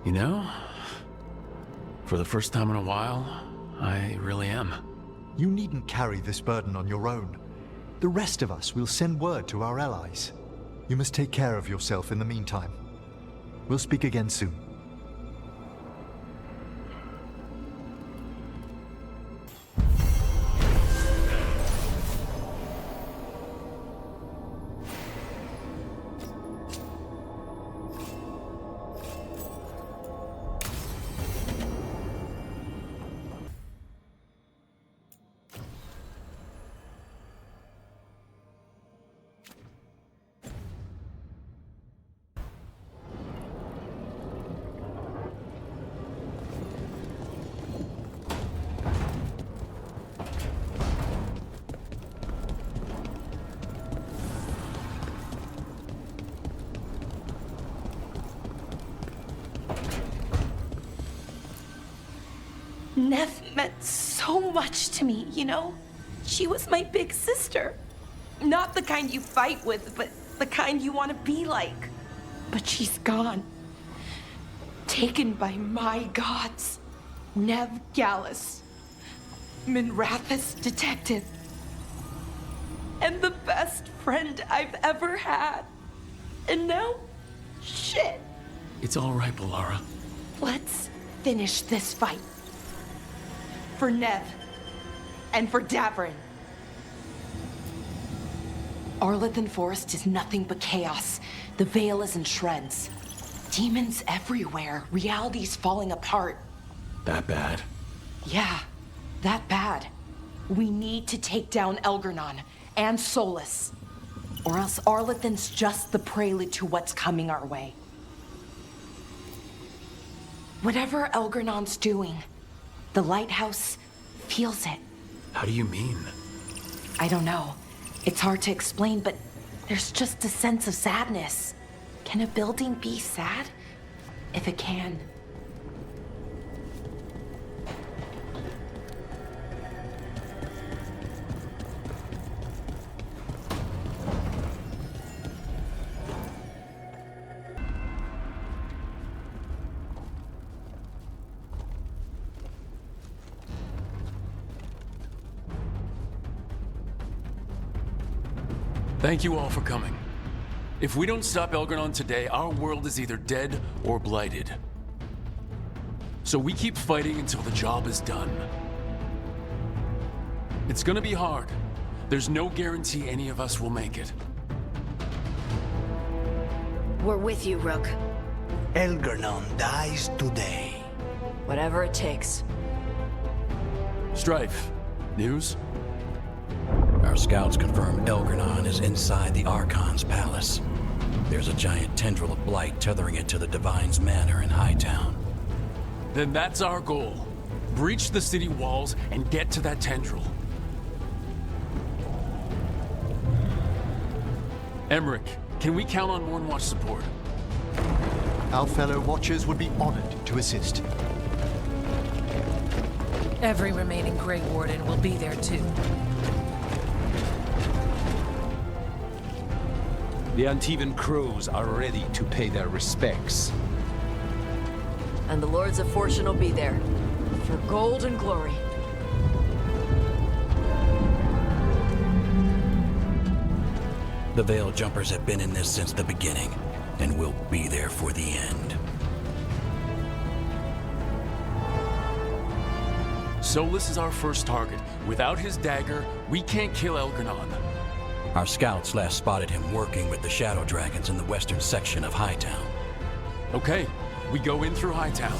You know, for the first time in a while, I really am. You needn't carry this burden on your own. The rest of us will send word to our allies. You must take care of yourself in the meantime. We'll speak again soon. Nev meant so much to me, you know? She was my big sister. Not the kind you fight with, but the kind you want to be like. But she's gone. Taken by my gods. Nev Gallus. Minrathous detective. And the best friend I've ever had. And now, shit. It's all right, Bollara. Let's finish this fight. For Nev. And for Davron. Arlathan Forest is nothing but chaos. The Veil is in shreds. Demons everywhere. Reality's falling apart. That bad? Yeah, that bad. We need to take down Elgernon and Solus. Or else Arlathan's just the prelude to what's coming our way. Whatever Elgernon's doing, the lighthouse feels it. How do you mean? I don't know. It's hard to explain, but there's just a sense of sadness. Can a building be sad? If it can. Thank you all for coming. If we don't stop Elgernon today, our world is either dead or blighted. So we keep fighting until the job is done. It's gonna be hard. There's no guarantee any of us will make it. We're with you, Rook. Elgernon dies today. Whatever it takes. Strife, news? Our scouts confirm Elgernon is inside the Archon's palace. There's a giant tendril of blight tethering it to the Divine's Manor in Hightown. Then that's our goal. Breach the city walls and get to that tendril. Emmerich, can we count on Mournwatch support? Our fellow Watchers would be honored to assist. Every remaining Grey Warden will be there too. The Antivan Crows are ready to pay their respects. And the Lords of Fortune will be there. For gold and glory. The Veil Jumpers have been in this since the beginning, and will be there for the end. Solus is our first target. Without his dagger, we can't kill Elgar'nan. Our scouts last spotted him working with the Shadow Dragons in the western section of Hightown. Okay, we go in through Hightown.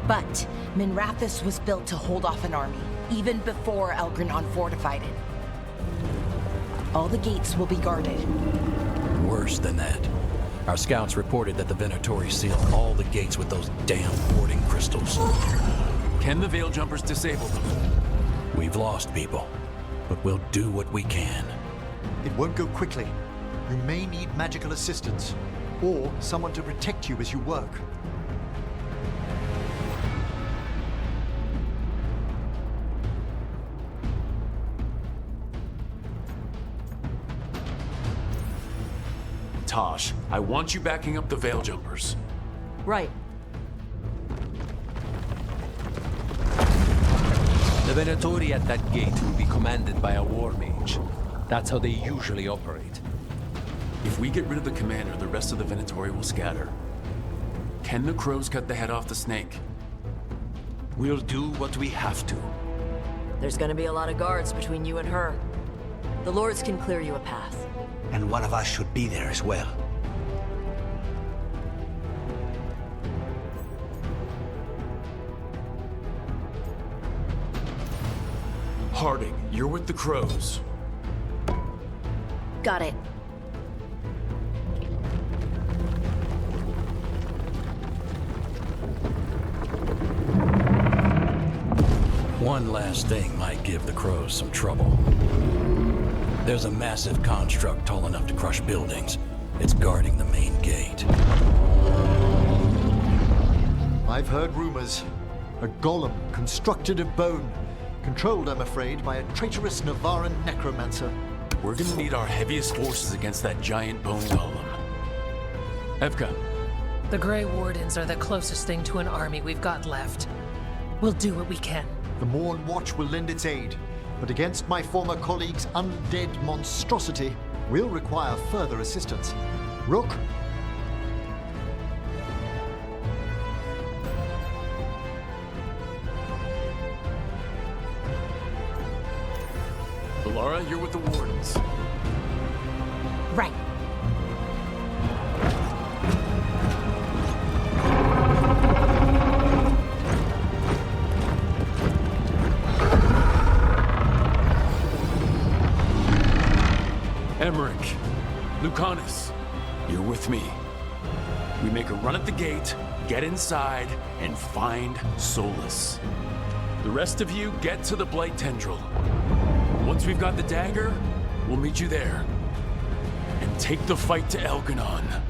But Minrathous was built to hold off an army, even before Elgar'nan fortified it. All the gates will be guarded. Worse than that. Our scouts reported that the Venatori sealed all the gates with those damn warding crystals. Can the Veil Jumpers disable them? We've lost people, but we'll do what we can. It won't go quickly. You may need magical assistance, or someone to protect you as you work. Tosh, I want you backing up the Veil Jumpers. Right. The Venatori at that gate will be commanded by a war mage. That's how they usually operate. If we get rid of the commander, the rest of the Venatori will scatter. Can the crows cut the head off the snake? We'll do what we have to. There's gonna be a lot of guards between you and her. The Lords can clear you a path. And one of us should be there as well. Harding, you're with the crows. Got it. One last thing might give the crows some trouble. There's a massive construct tall enough to crush buildings. It's guarding the main gate. I've heard rumors. A golem constructed of bone. Controlled, I'm afraid, by a traitorous Navaran necromancer. We're gonna need our heaviest forces against that giant bone golem. Evka. The Grey Wardens are the closest thing to an army we've got left. We'll do what we can. The Mourn Watch will lend its aid, but against my former colleague's undead monstrosity, we'll require further assistance. Rook? Laura, you're with the Wardens. Right. Emmerich, Lucanus, you're with me. We make a run at the gate, get inside, and find Solus. The rest of you get to the Blight Tendril. Once we've got the dagger, we'll meet you there. And take the fight to Elgar'nan.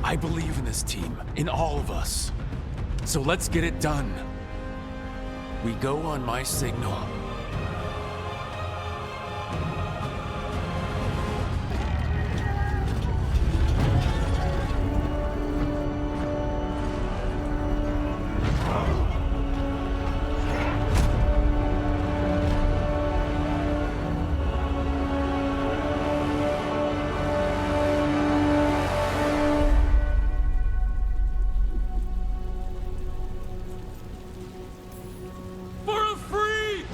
I believe in this team, in all of us. So let's get it done. We go on my signal. For a free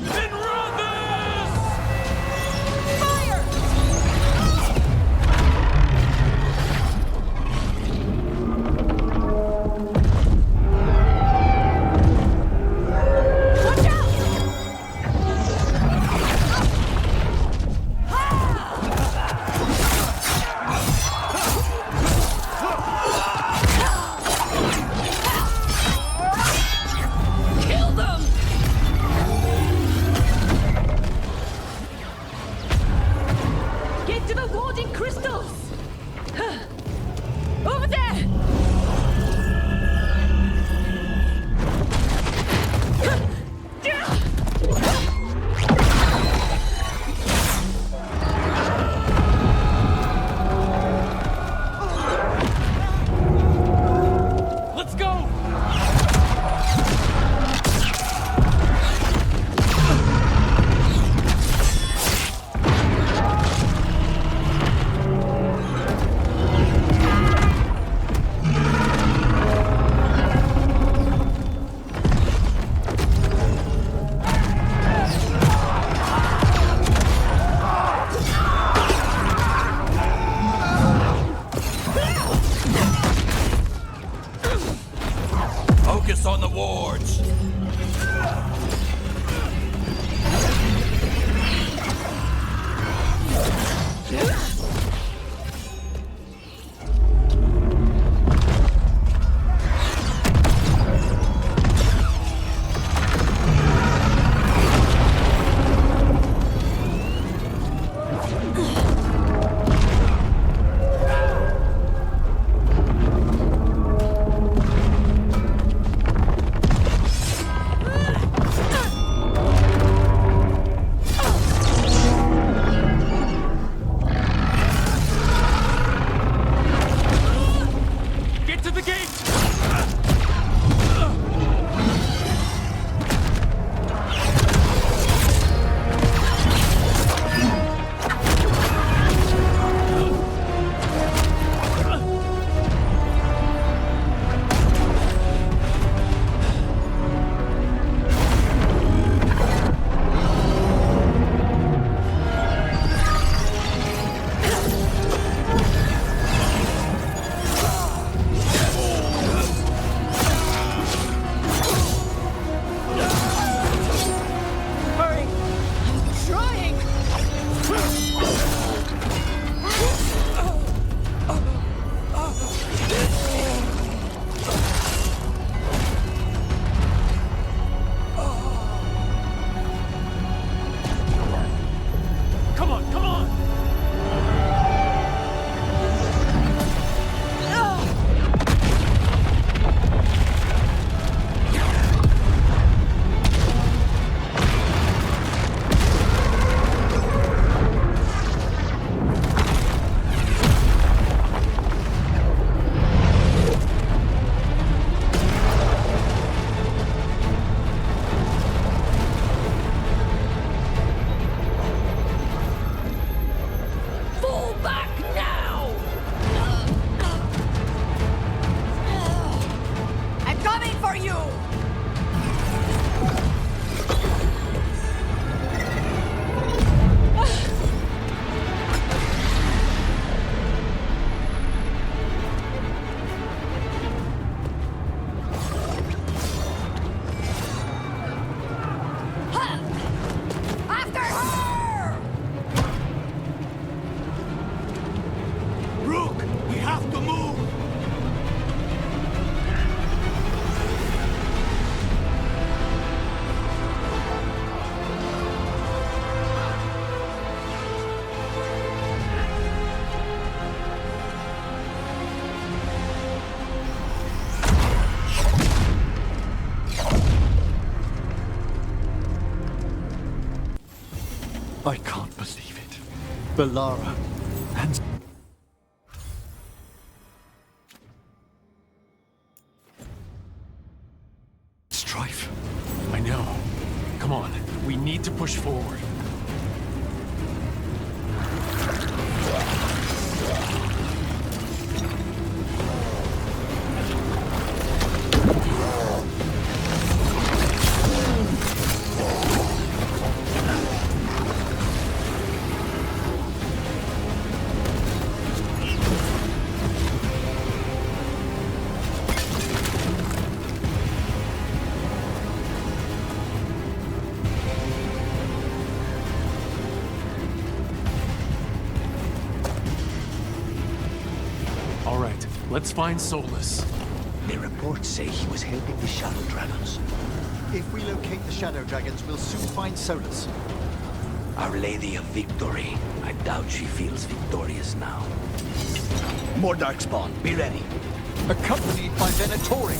to the warding crystals! Over there! Let's go! Focus on the wards. Get to the gate! Hurry! I'm trying! Come on, come on! Fall back now! I'm coming for you! After her! Rook, we have to move! I can't believe it. Bellara and... Strife. I know. Come on, we need to push forward. All right, let's find Solus. The reports say he was helping the Shadow Dragons. If we locate the Shadow Dragons, we'll soon find Solus. Our Lady of Victory. I doubt she feels victorious now. More Darkspawn. Be ready. Accompanied by Venatori.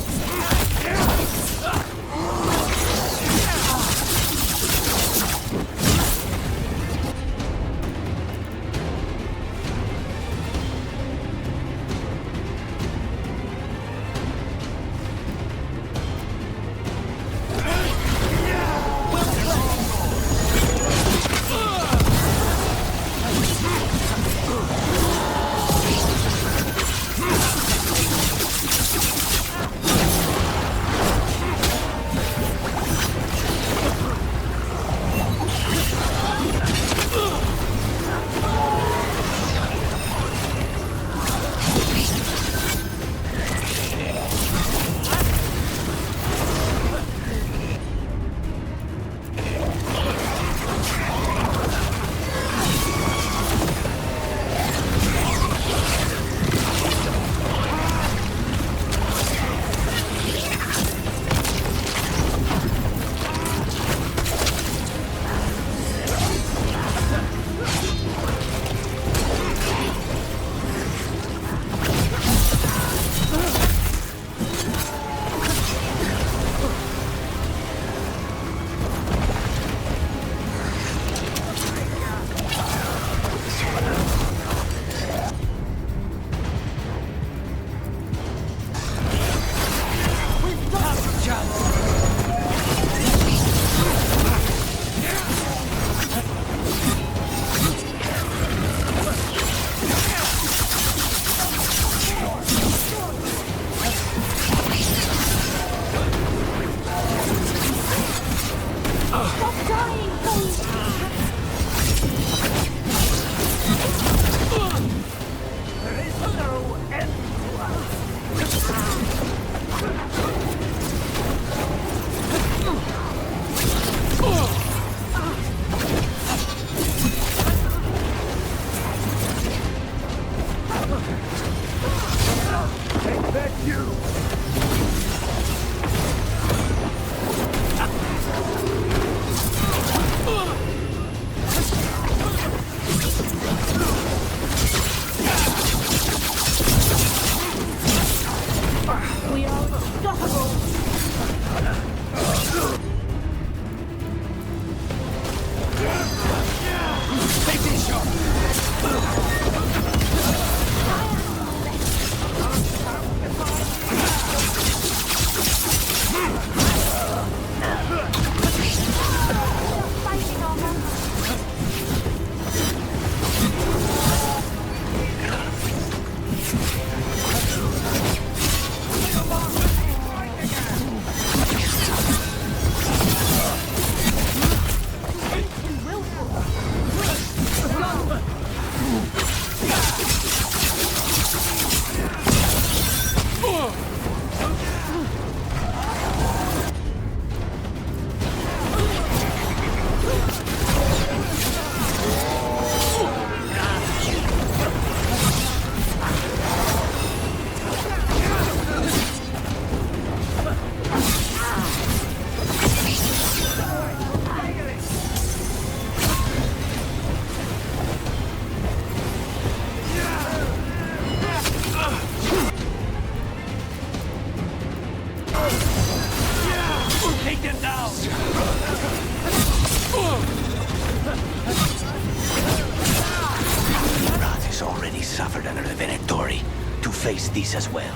face these as well.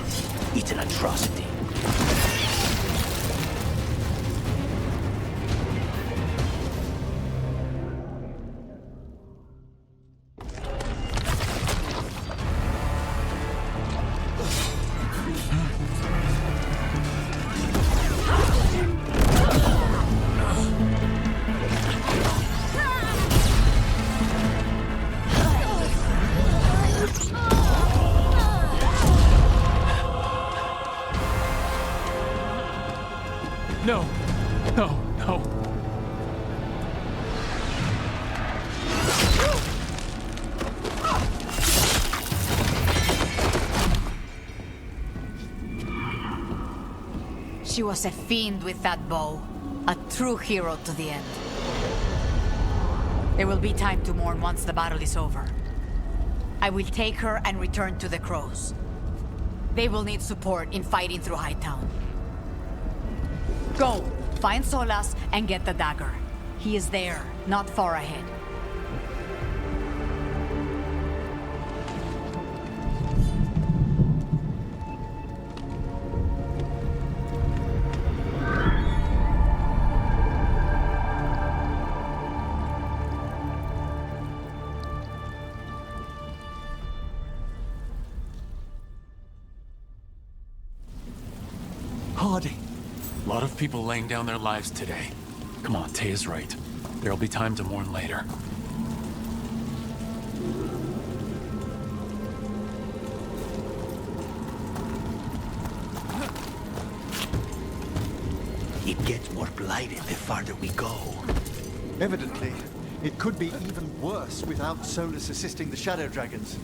It's an atrocity. No. No, no. She was a fiend with that bow. A true hero to the end. There will be time to mourn once the battle is over. I will take her and return to the Crows. They will need support in fighting through Hightown. Go! Find Solas and get the dagger. He is there, not far ahead. Hardy. A lot of people laying down their lives today. Come on, Tay is right. There'll be time to mourn later. It gets more blighted the farther we go. Evidently, it could be even worse without Solus assisting the Shadow Dragons.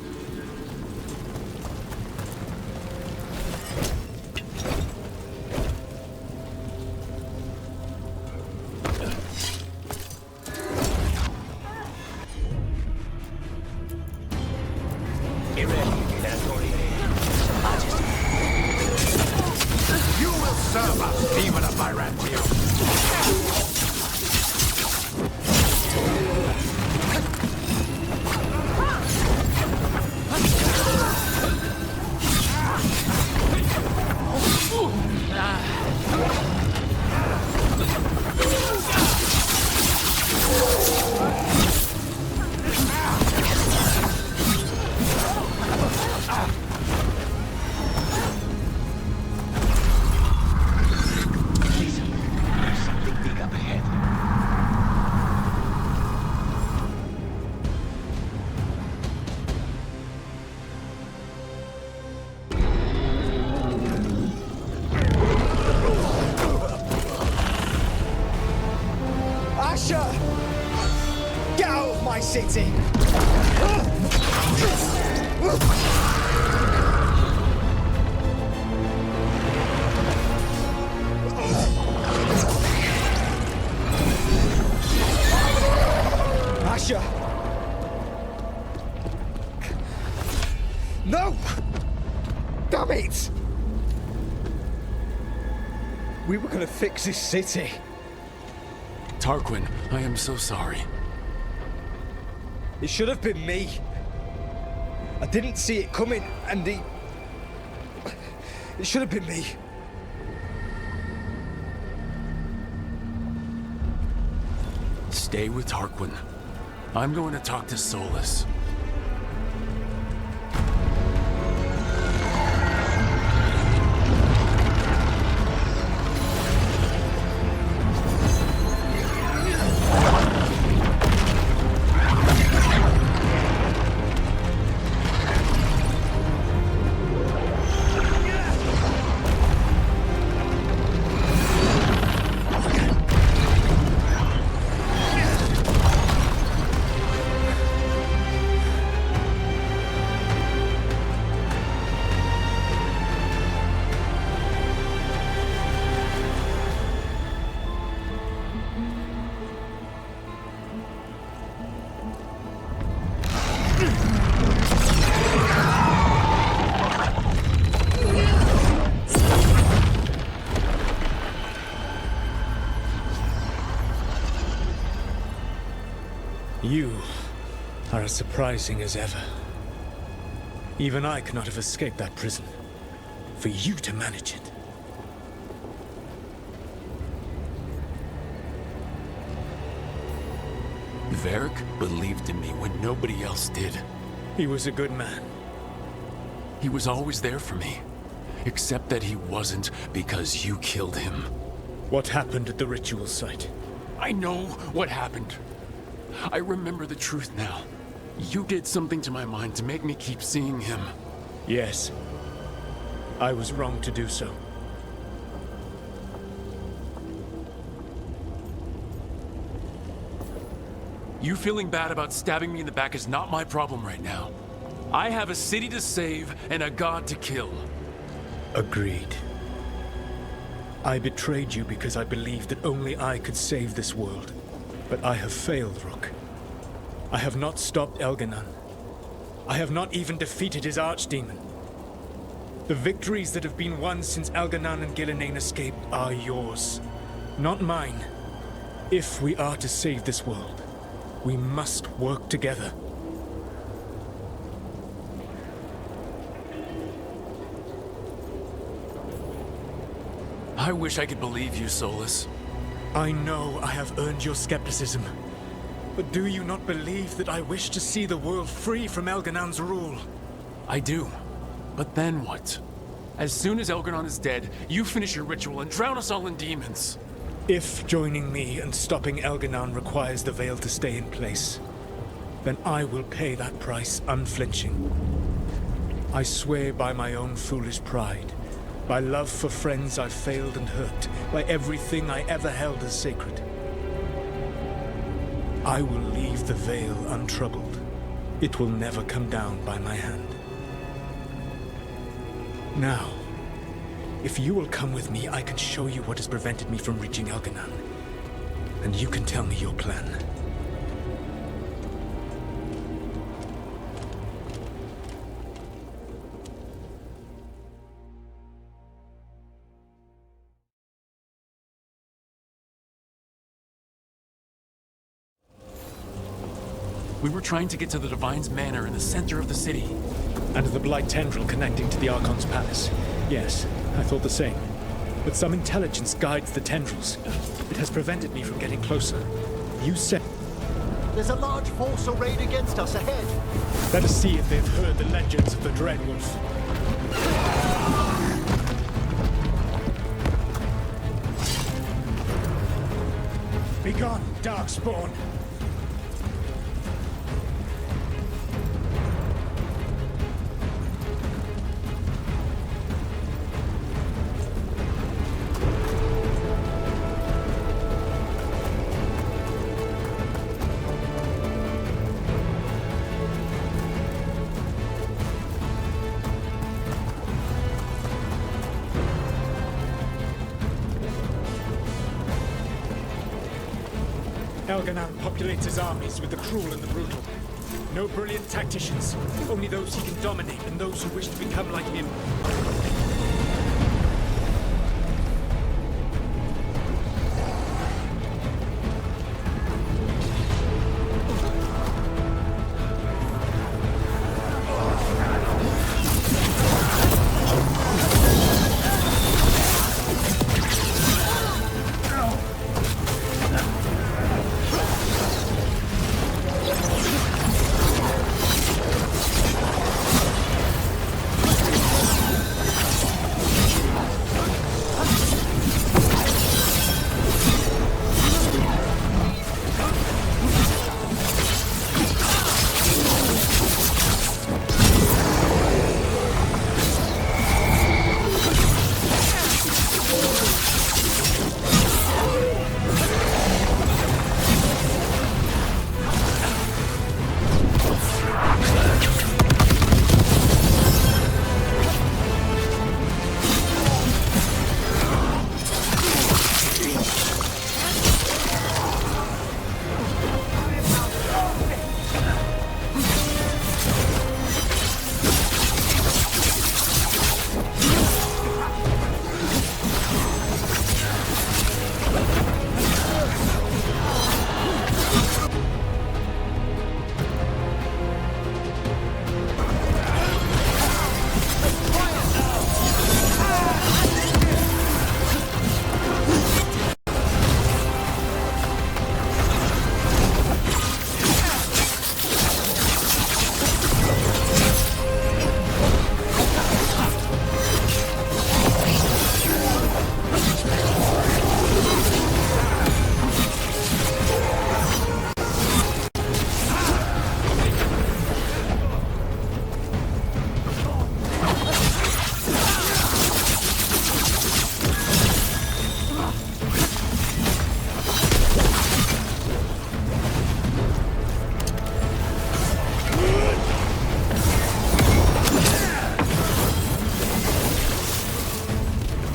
You will serve us, demon of Byrantium! Asher! Get out of my city! Asher! No! Damn it! We were gonna fix this city. Tarquin, I am so sorry. It should have been me. I didn't see it coming, and it should have been me. Stay with Tarquin. I'm going to talk to Solus. You are as surprising as ever. Even I could not have escaped that prison. For you to manage it. Varric believed in me when nobody else did. He was a good man. He was always there for me. Except that he wasn't because you killed him. What happened at the ritual site? I know what happened. I remember the truth now. You did something to my mind to make me keep seeing him. Yes. I was wrong to do so. You feeling bad about stabbing me in the back is not my problem right now. I have a city to save and a god to kill. Agreed. I betrayed you because I believed that only I could save this world. But I have failed, Rook. I have not stopped Elganon. I have not even defeated his archdemon. The victories that have been won since Elganon and Gillenane escaped are yours, not mine. If we are to save this world, we must work together. I wish I could believe you, Solus. I know I have earned your skepticism. But do you not believe that I wish to see the world free from Elganon's rule? I do. But then what? As soon as Elganon is dead, you finish your ritual and drown us all in demons. If joining me and stopping Elganon requires the Veil to stay in place, then I will pay that price unflinching. I swear by my own foolish pride, by love for friends I've failed and hurt, by everything I ever held as sacred. I will leave the Veil untroubled. It will never come down by my hand. Now, if you will come with me, I can show you what has prevented me from reaching Elganon. And you can tell me your plan. We were trying to get to the Divine's Manor in the center of the city. And the Blight tendril connecting to the Archon's palace. Yes, I thought the same. But some intelligence guides the tendrils. It has prevented me from getting closer. You said... There's a large force arrayed against us ahead. Let us see if they've heard the legends of the Dreadwolf. Begone, Darkspawn! Elganon populates his armies with the cruel and the brutal. No brilliant tacticians, only those he can dominate and those who wish to become like him.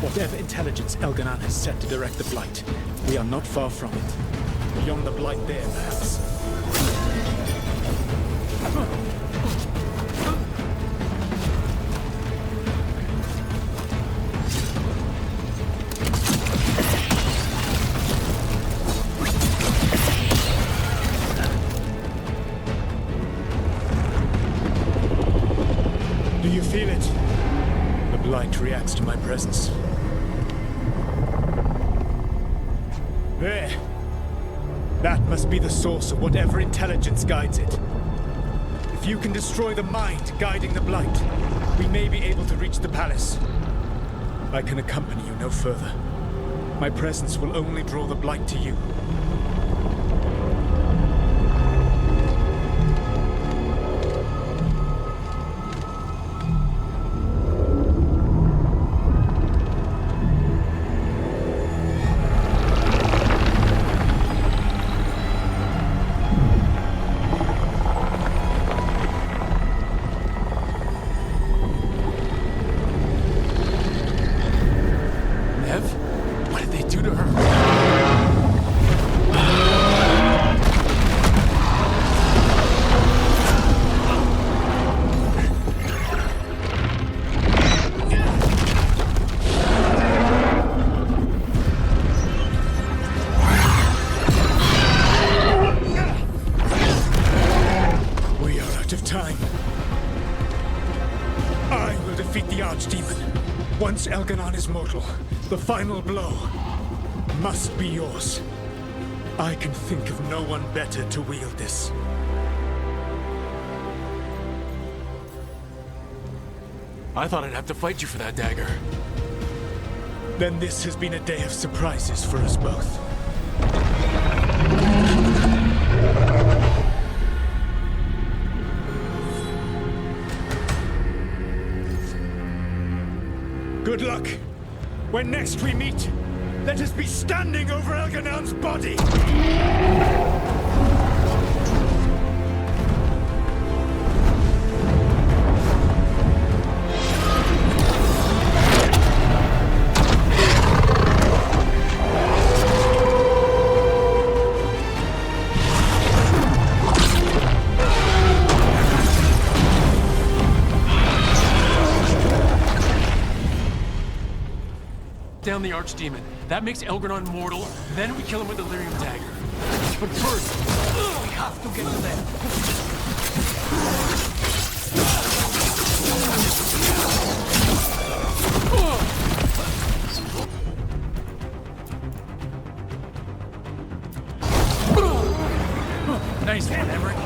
Whatever intelligence Elganon has set to direct the Blight, we are not far from it. Beyond the Blight there, perhaps. Do you feel it? The blight reacts to my presence. There. That must be the source of whatever intelligence guides it. If you can destroy the mind guiding the blight, we may be able to reach the palace. I can accompany you no further. My presence will only draw the blight to you. Once Elganon is mortal, the final blow must be yours. I can think of no one better to wield this. I thought I'd have to fight you for that dagger. Then this has been a day of surprises for us both. Good luck. When next we meet, let us be standing over Elganon's body! Down the Archdemon. That makes Elganon mortal, then we kill him with the Lyrium dagger. But first, we have to get to them. Nice one, Emmerich.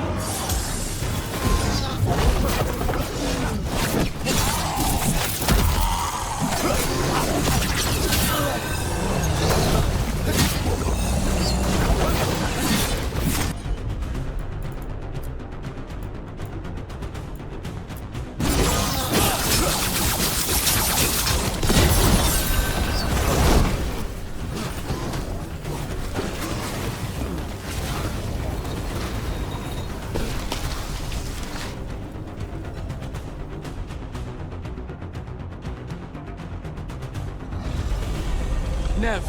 Nev,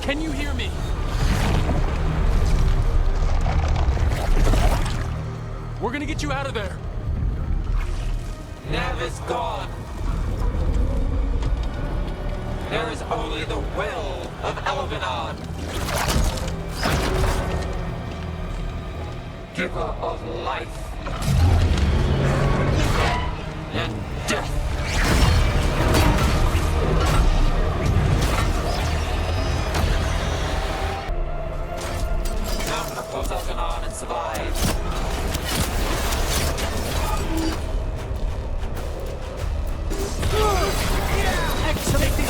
can you hear me? We're gonna get you out of there. Nev is gone. There is only the will of Elganon. Giver of life and death. Oppose Elganon and survive. Activate the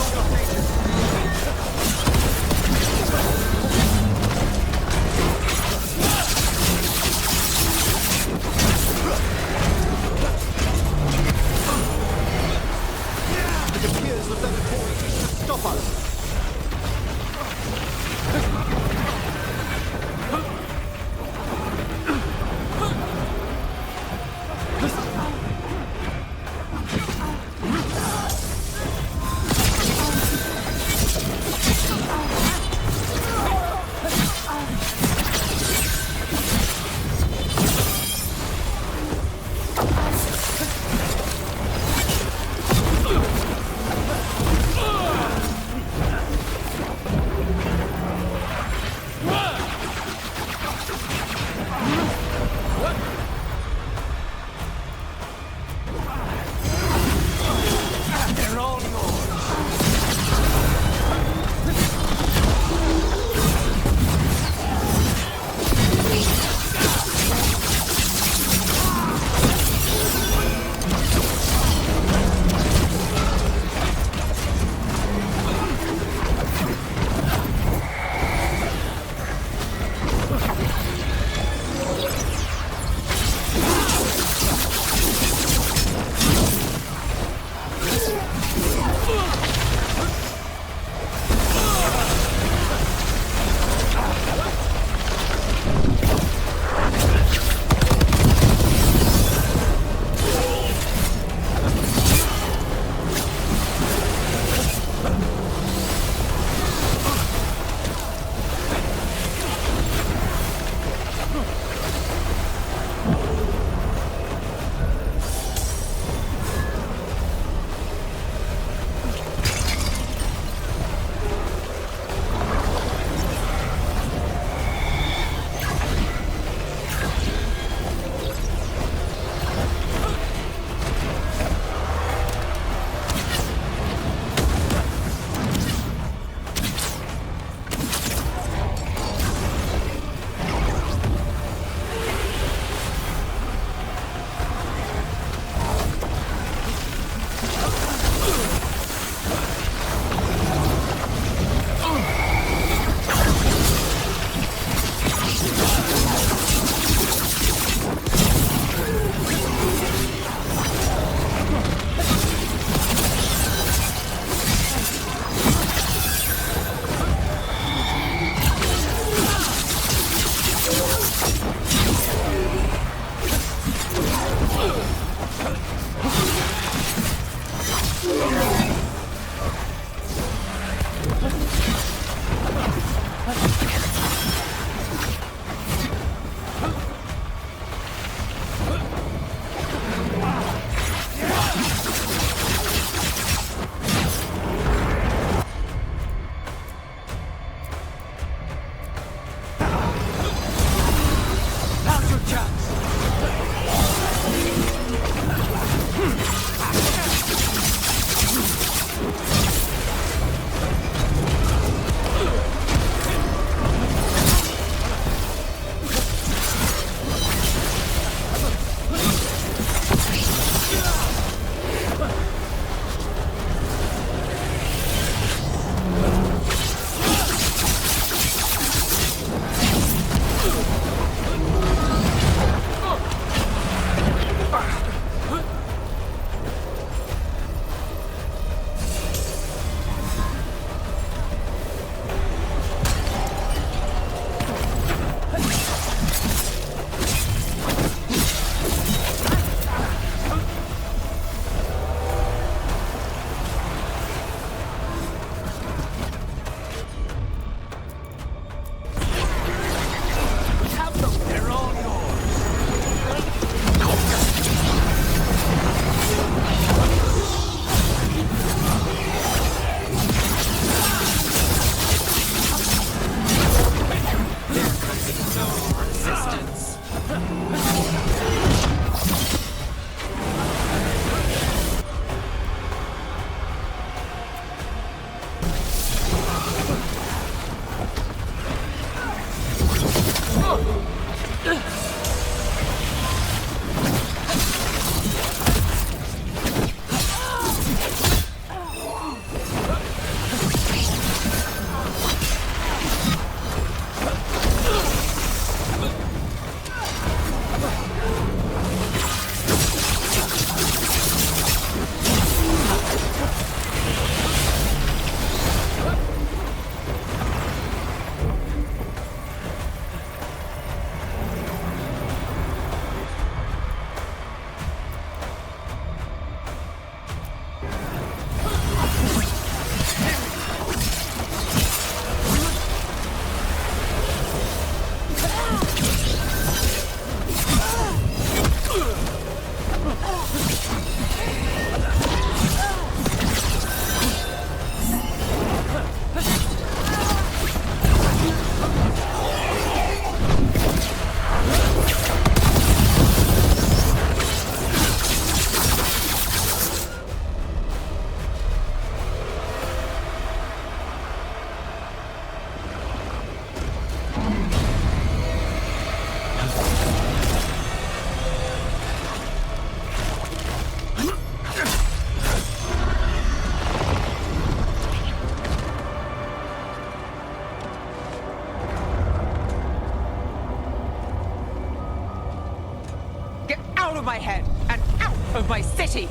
Get out of my head and out of my city!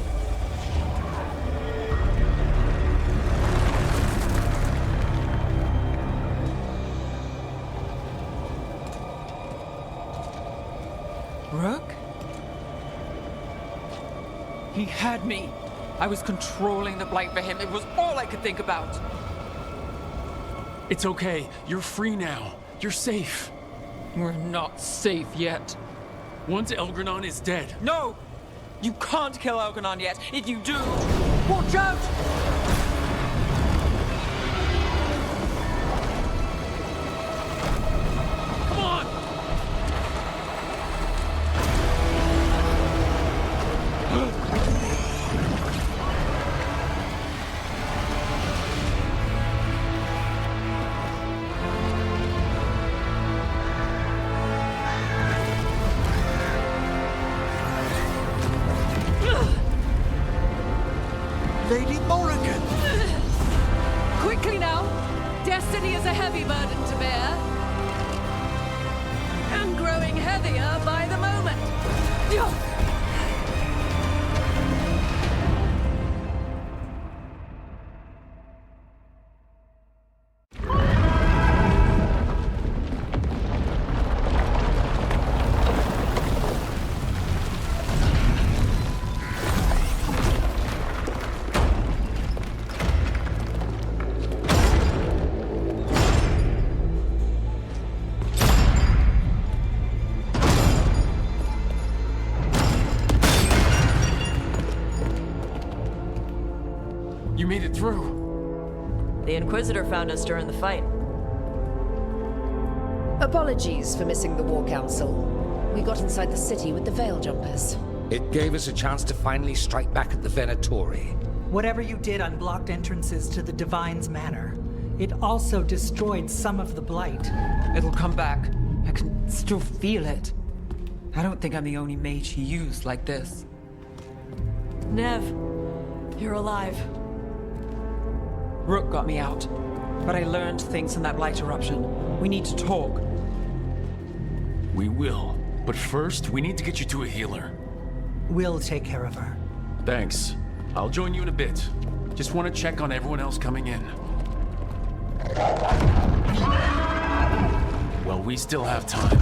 Rook? He had me. I was controlling the Blight for him. It was all I could think about. It's okay. You're free now. You're safe. We're not safe yet. Once Elgranon is dead. No! You can't kill Elganon yet. If you do, watch out! Come on! Lady Morrigan! Quickly now! Destiny is a heavy burden to bear. And growing heavier by the moment. You made it through. The Inquisitor found us during the fight. Apologies for missing the War Council. We got inside the city with the Veil Jumpers. It gave us a chance to finally strike back at the Venatori. Whatever you did unblocked entrances to the Divine's Manor. It also destroyed some of the Blight. It'll come back. I can still feel it. I don't think I'm the only mage he used like this. Nev, you're alive. Rook got me out, but I learned things in that Blight eruption. We need to talk. We will. But first, we need to get you to a healer. We'll take care of her. Thanks. I'll join you in a bit. Just want to check on everyone else coming in. Well, we still have time.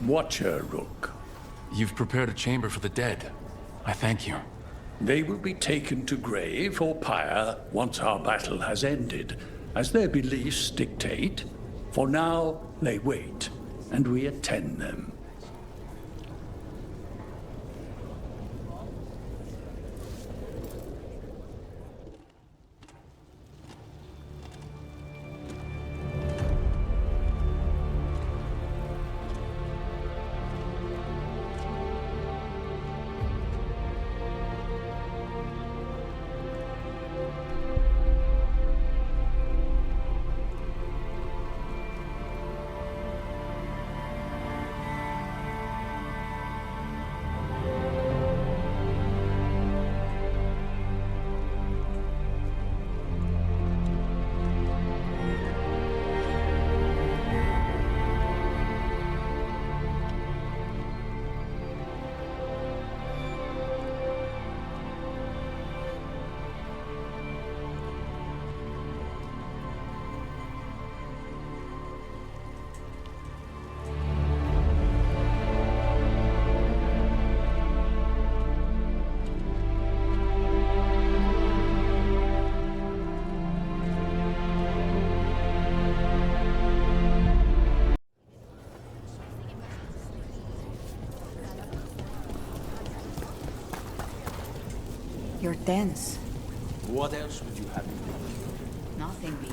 Watcher, Rook. You've prepared a chamber for the dead. I thank you. They will be taken to grave or pyre once our battle has ended, as their beliefs dictate. For now, they wait, and we attend them. You're tense. What else would you have? Nothing, B.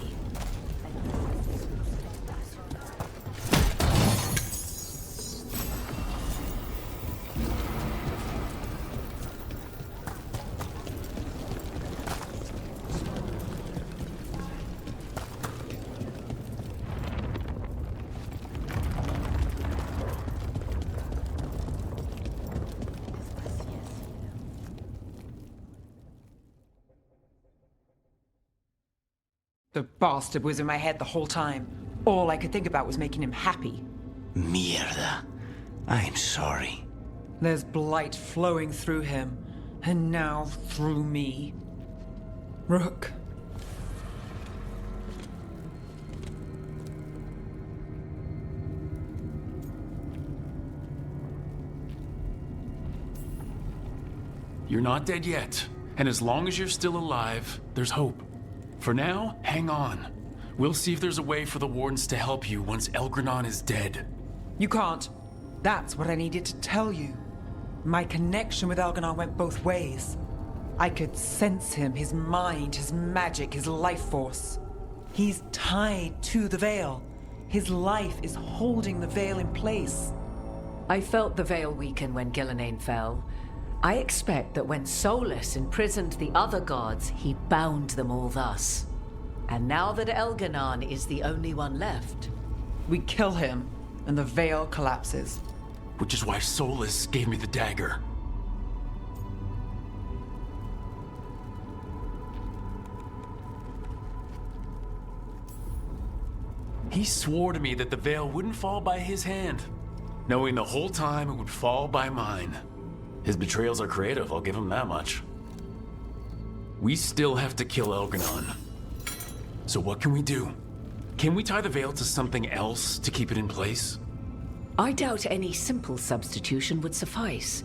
The bastard was in my head the whole time. All I could think about was making him happy. Mierda. I'm sorry. There's blight flowing through him, and now through me. Rook. You're not dead yet, and as long as you're still alive, there's hope. For now, hang on. We'll see if there's a way for the Wardens to help you once Elgranon is dead. You can't. That's what I needed to tell you. My connection with Elgranon went both ways. I could sense him, his mind, his magic, his life force. He's tied to the Veil. His life is holding the Veil in place. I felt the Veil weaken when Gillenane fell. I expect that when Solus imprisoned the other gods, he bound them all thus. And now that Elgranon is the only one left... We kill him, and the Veil collapses. Which is why Solus gave me the dagger. He swore to me that the Veil wouldn't fall by his hand, knowing the whole time it would fall by mine. His betrayals are creative, I'll give him that much. We still have to kill Elgranon. So what can we do? Can we tie the Veil to something else to keep it in place? I doubt any simple substitution would suffice.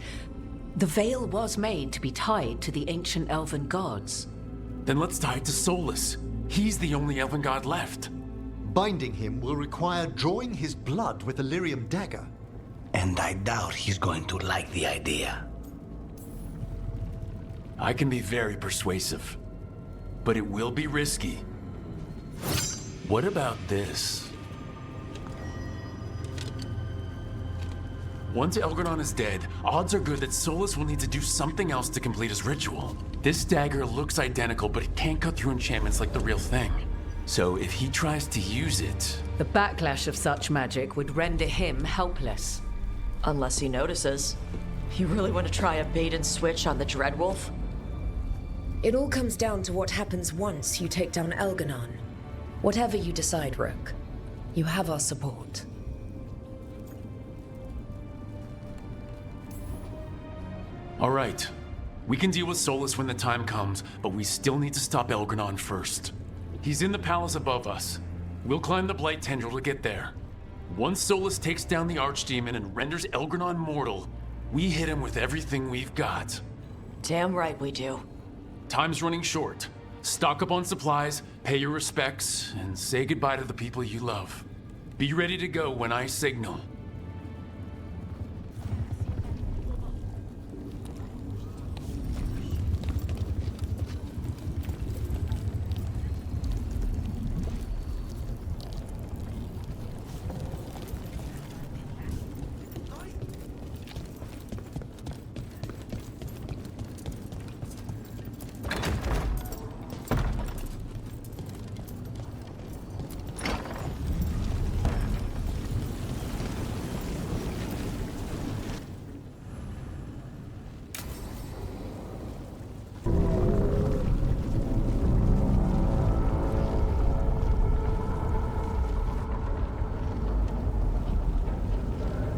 The Veil was made to be tied to the ancient elven gods. Then let's tie it to Solus. He's the only elven god left. Binding him will require drawing his blood with a lyrium dagger. And I doubt he's going to like the idea. I can be very persuasive, but it will be risky. What about this? Once Elgranon is dead, odds are good that Solus will need to do something else to complete his ritual. This dagger looks identical, but it can't cut through enchantments like the real thing. So if he tries to use it... The backlash of such magic would render him helpless. Unless he notices. You really want to try a bait and switch on the Dreadwolf? It all comes down to what happens once you take down Elgranon. Whatever you decide, Rook, you have our support. All right. We can deal with Solus when the time comes, but we still need to stop Elgranon first. He's in the palace above us. We'll climb the Blight Tendril to get there. Once Solus takes down the Archdemon and renders Elgranon mortal, we hit him with everything we've got. Damn right we do. Time's running short. Stock up on supplies, pay your respects, and say goodbye to the people you love. Be ready to go when I signal.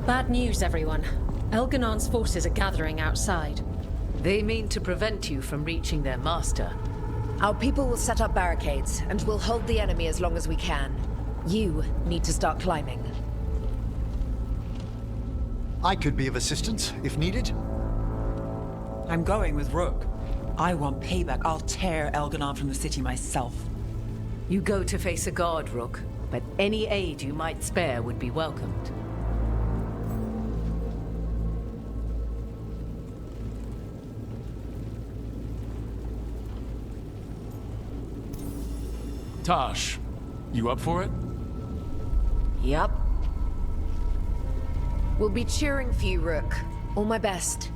Bad news, everyone. Elganon's forces are gathering outside. They mean to prevent you from reaching their master. Our people will set up barricades, and we'll hold the enemy as long as we can. You need to start climbing. I could be of assistance, if needed. I'm going with Rook. I want payback. I'll tear Elganon from the city myself. You go to face a guard, Rook, but any aid you might spare would be welcomed. Tosh, you up for it? Yup. We'll be cheering for you, Rook. All my best.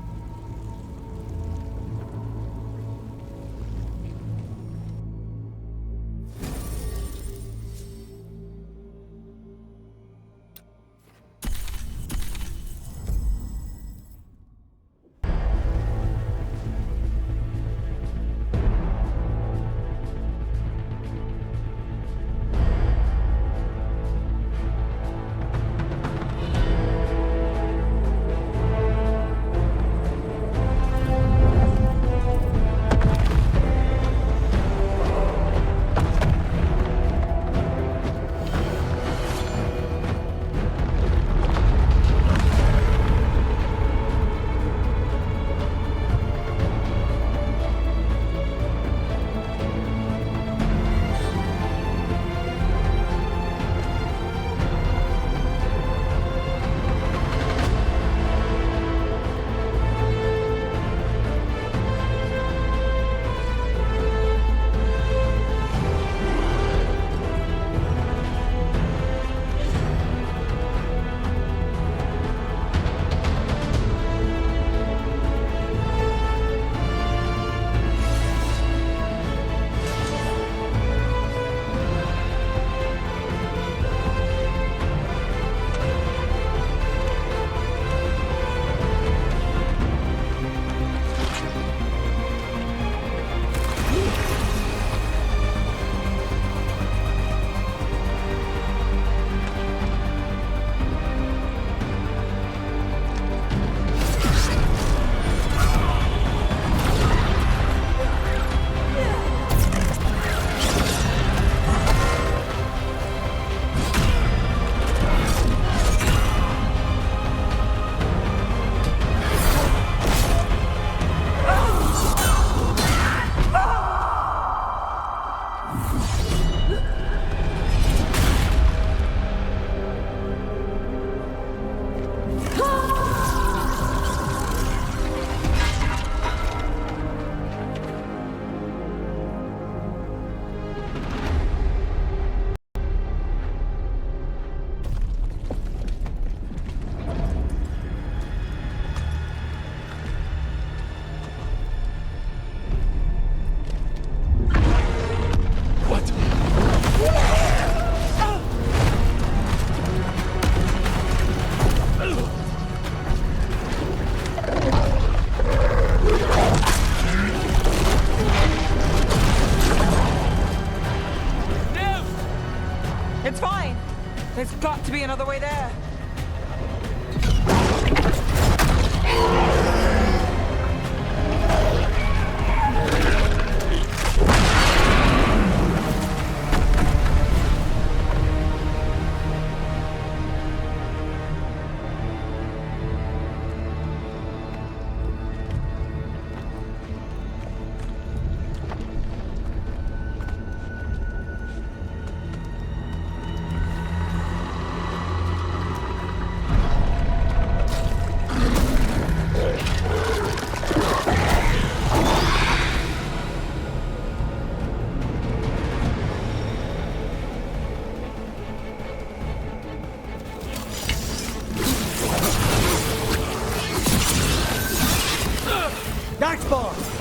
far.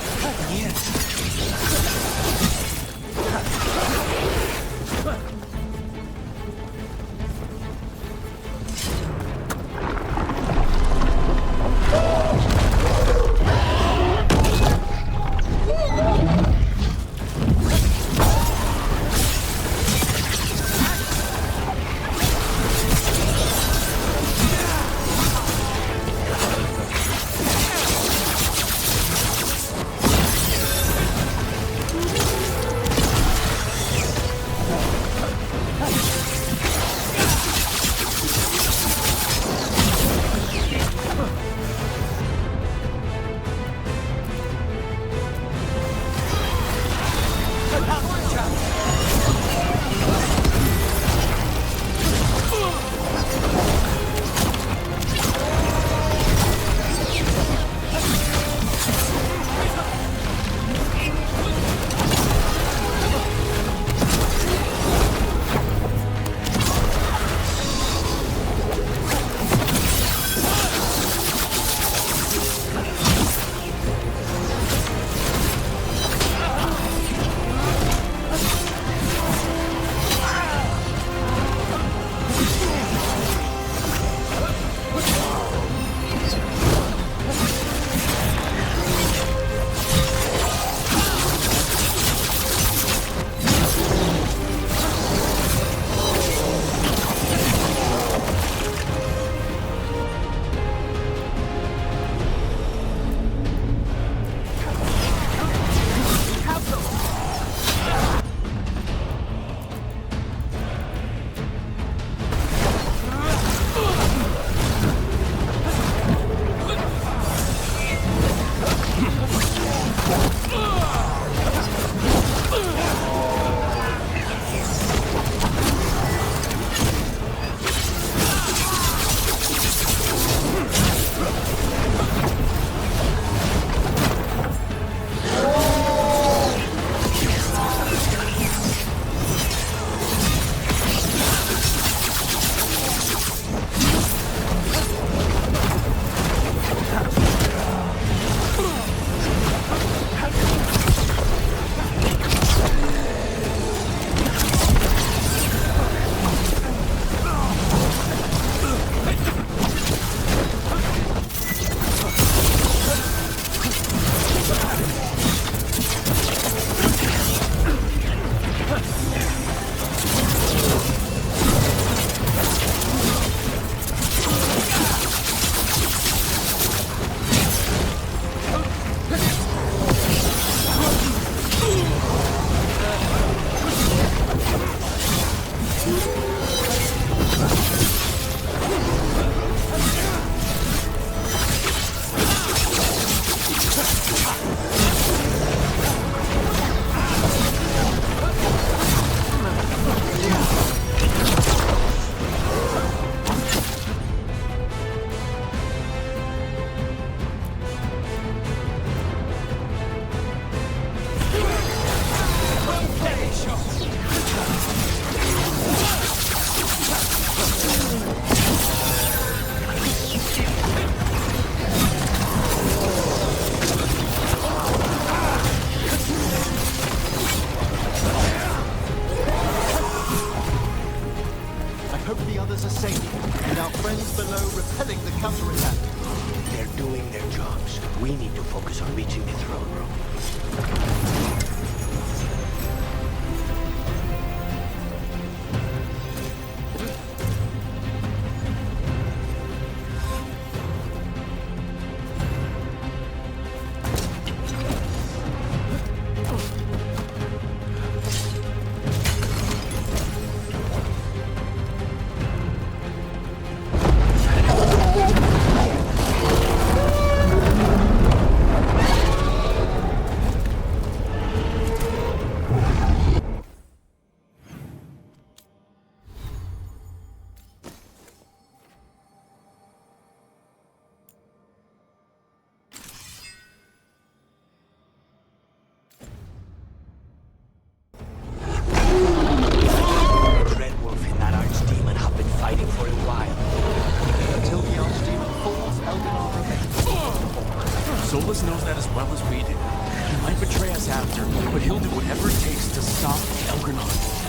Solus knows that as well as we do. He might betray us after, but he'll do whatever it takes to stop Elgranon.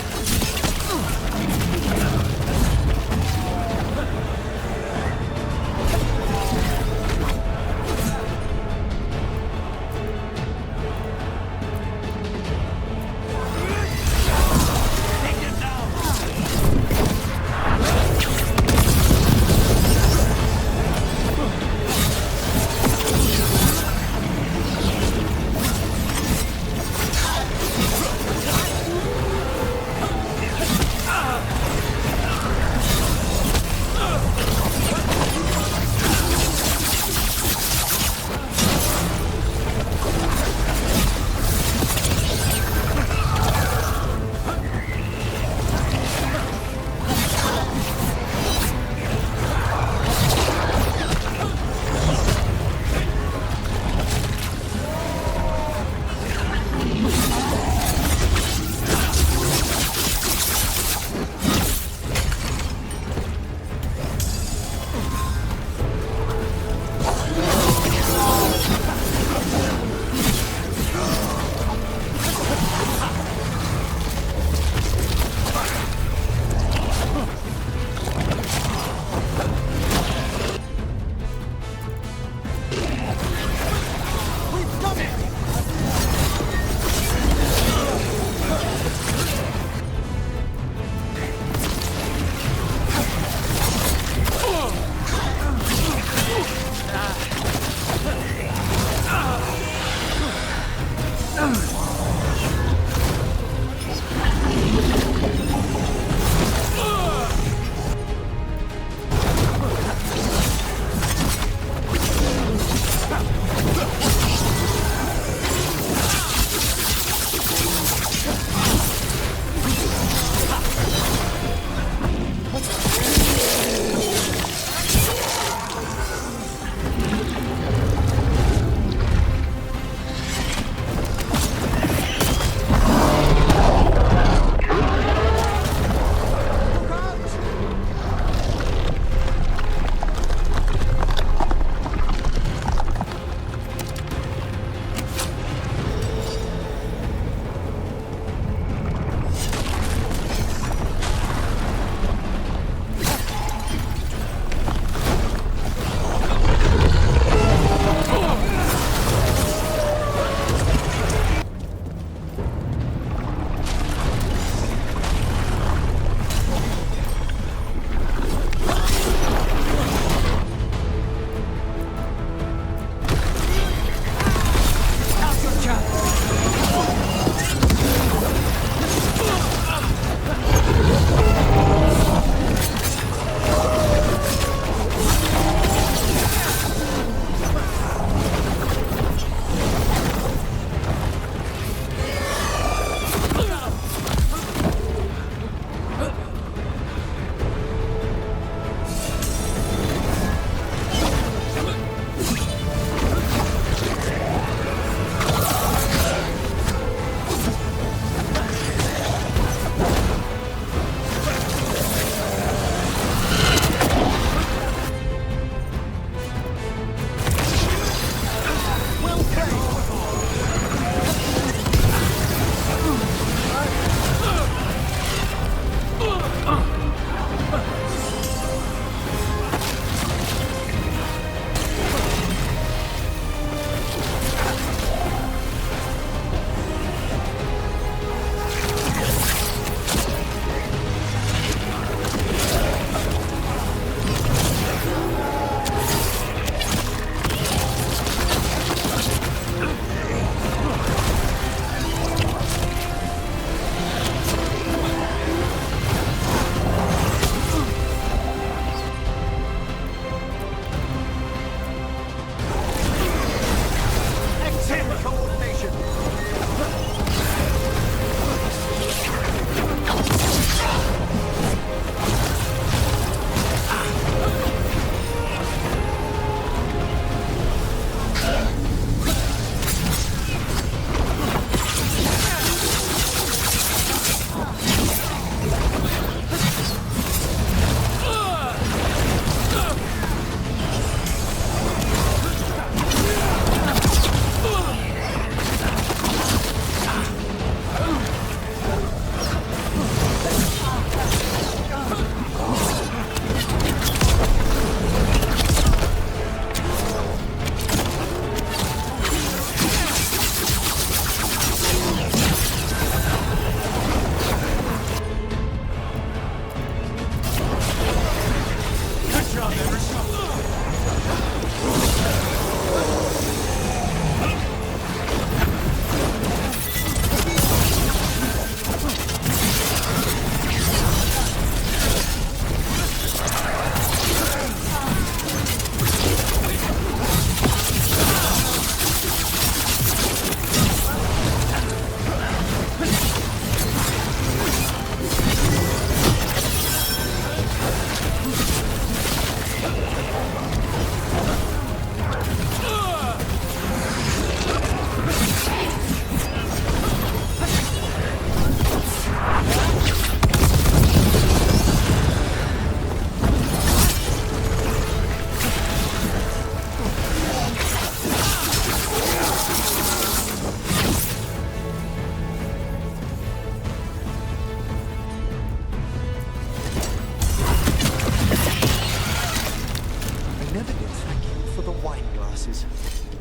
for the wine glasses.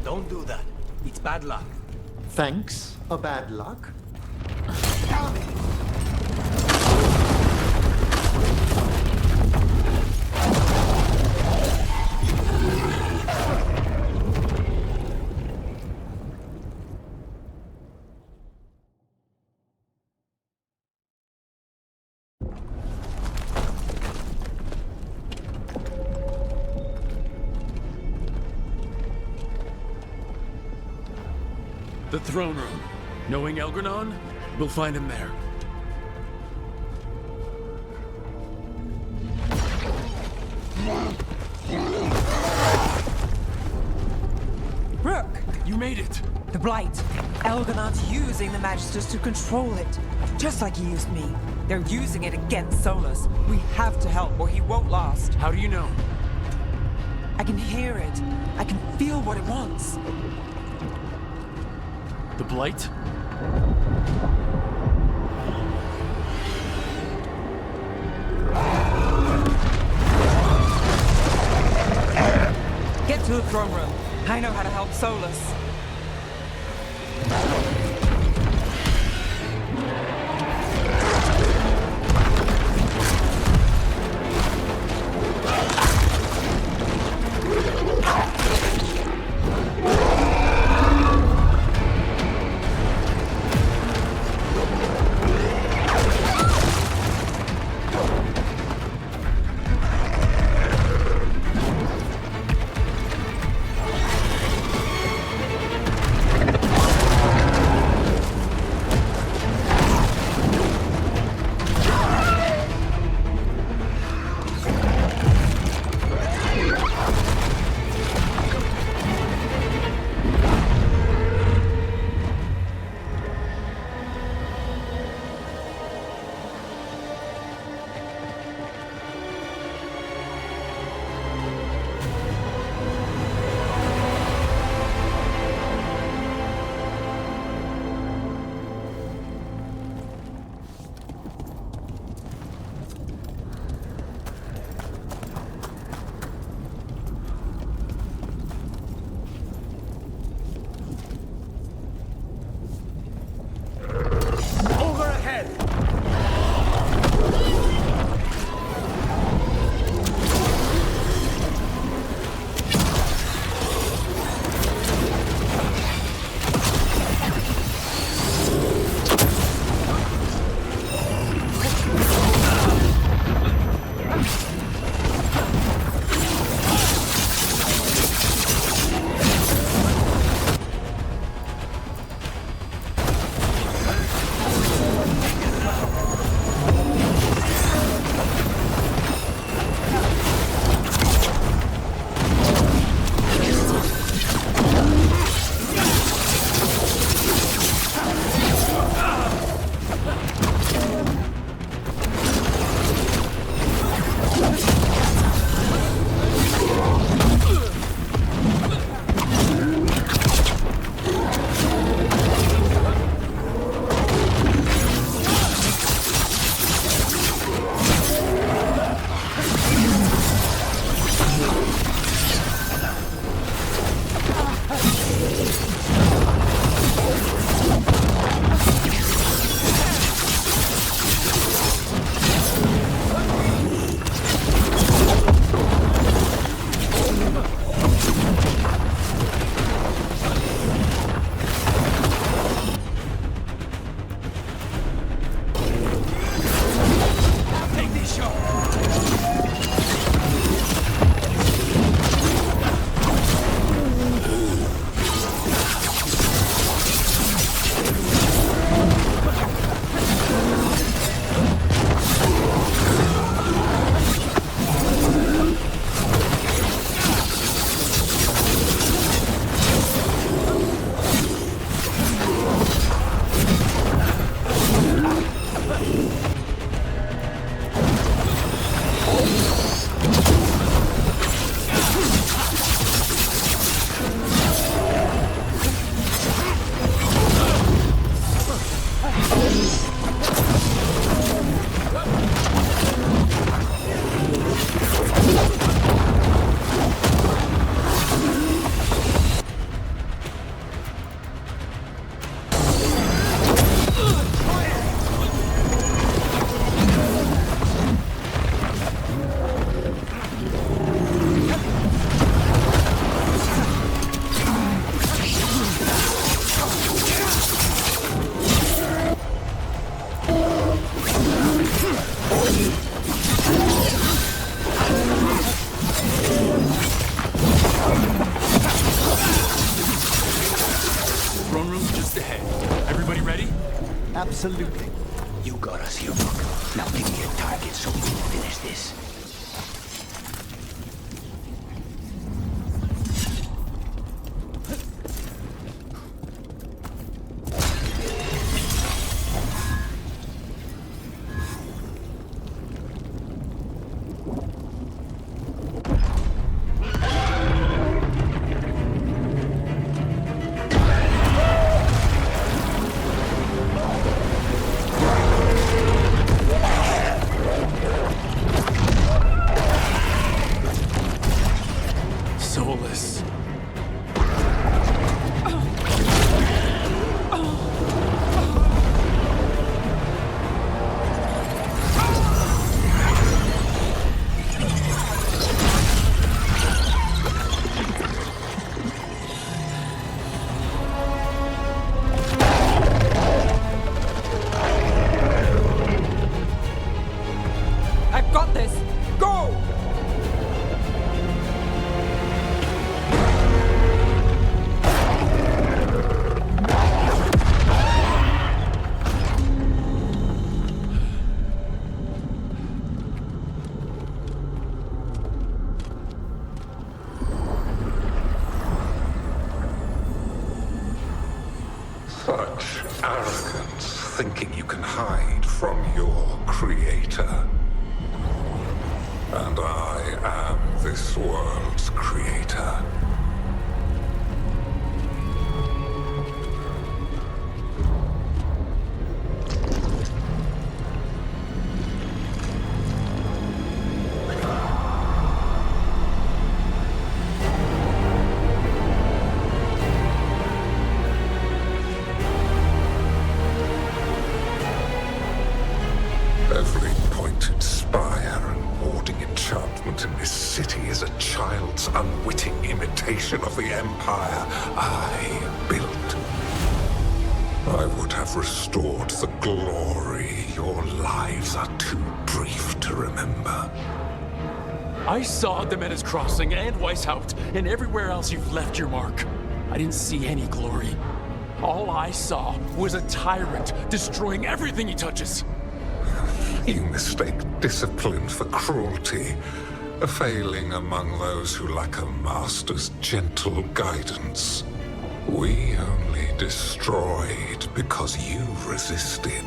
Don't do that. It's bad luck. Thanks, a bad luck. The throne room. Knowing Elgranon, we'll find him there. Rook! You made it! The Blight. Elganon's using the Magisters to control it. Just like he used me. They're using it against Solus. We have to help or he won't last. How do you know? I can hear it. I can feel what it wants. The Blight? Get to the throne room. I know how to help Solus. Absolutely. You got us here, Rook. Now give me a target so we can finish this. Soulless. I've got this! Go! Such arrogance, thinking you can hide from your creator. And I am this world's creator. Every pointed spire and warding enchantment in this city is a child's unwitting imitation of the empire I built. I would have restored the glory. Your lives are too brief to remember. I saw Demena's Crossing and Weishaupt and everywhere else you've left your mark. I didn't see any glory. All I saw was a tyrant destroying everything he touches. You mistake discipline for cruelty, a failing among those who lack a master's gentle guidance. We only destroyed because you resisted.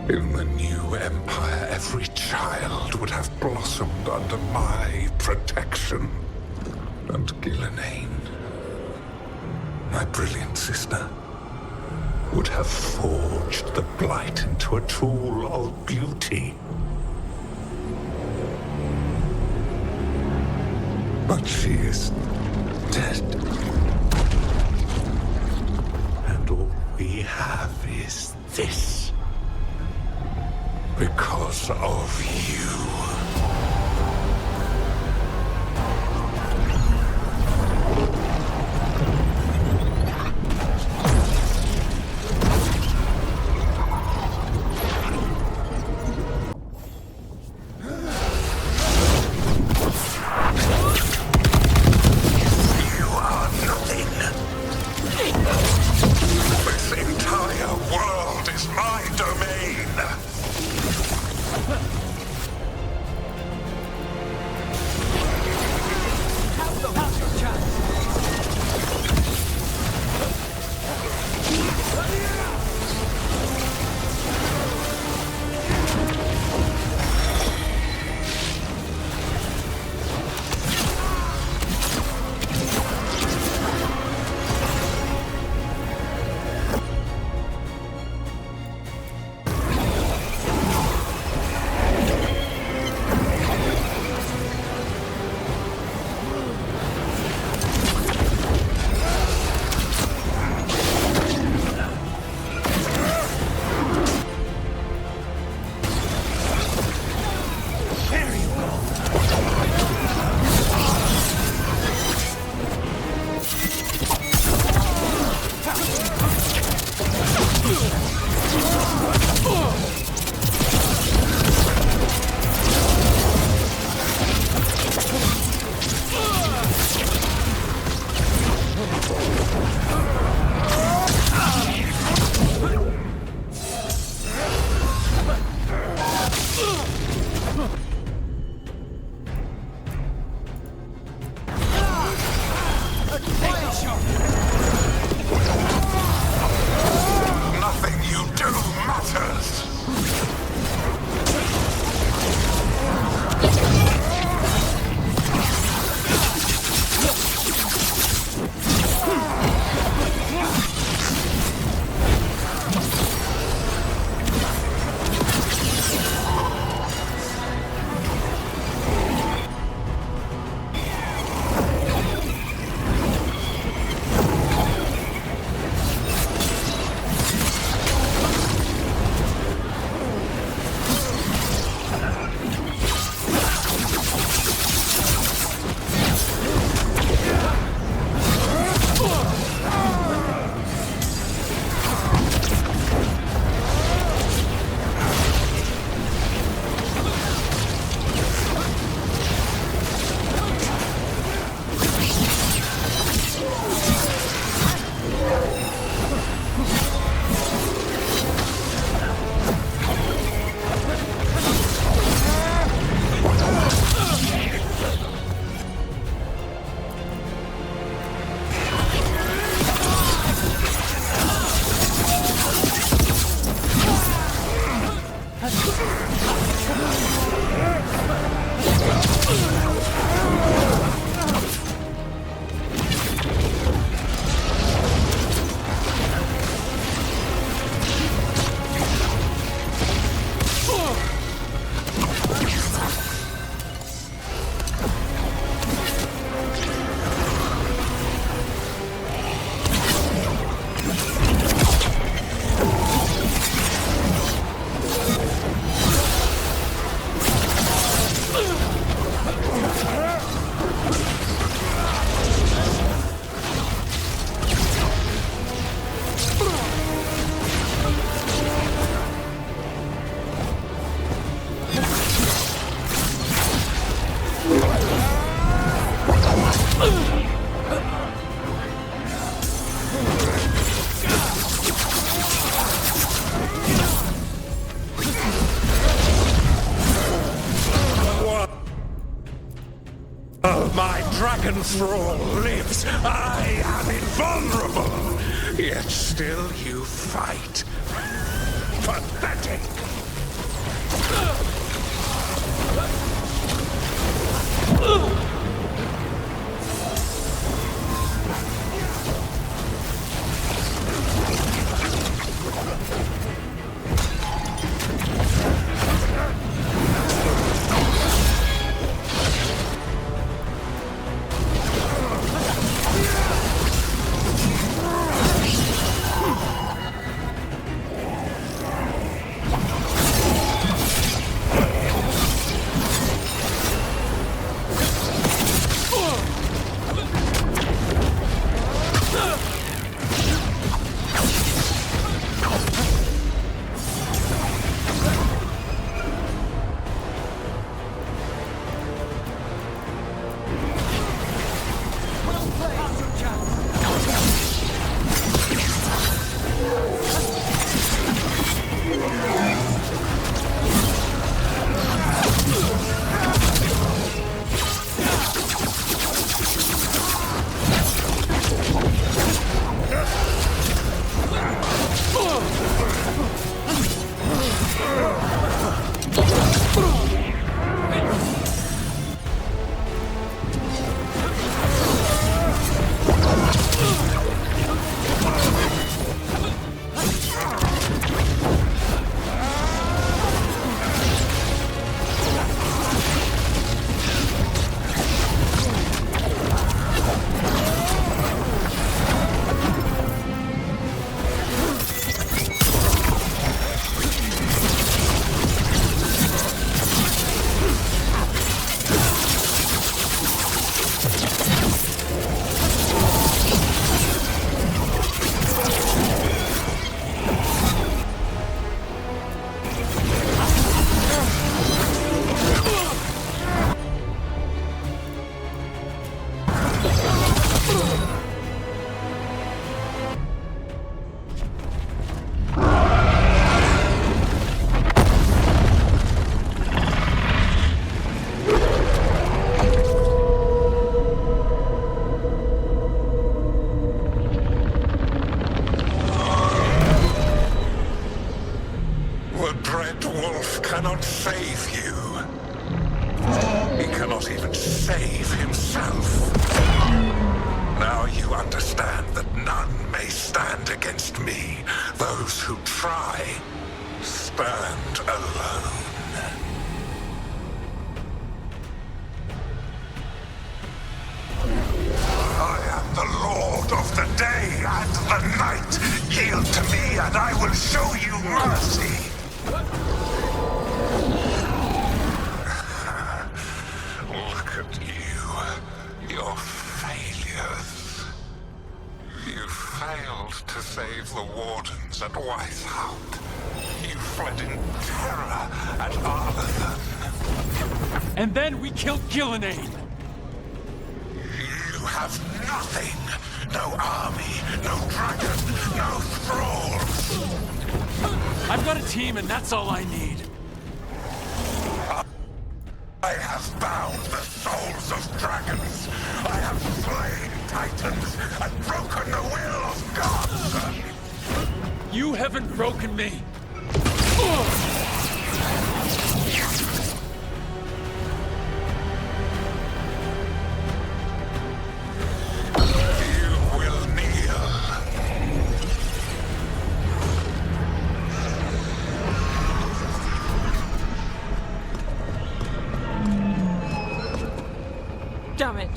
In the new empire, every child would have blossomed under my protection. And Gillenane, my brilliant sister, would have forged the Blight into a tool of beauty. But she is dead. And all we have is this. Because of you. This entire world is my domain! Nothing you do matters. My dragon thrall lives. I am invulnerable. Yet still you fight. Pathetic. stand alone. I am the Lord of the day and the night. Yield to me and I will show you mercy. Look at you. Your failures. You failed to save the Wardens at Weishaupt. You fled in terror at Arlathan. And then we killed Gillenane. You have nothing. No army, no dragon, no thralls. I've got a team and that's all I need. I have bound the souls of dragons. I have slain titans and broken the will of gods. You haven't broken me. You will kneel. Damn it.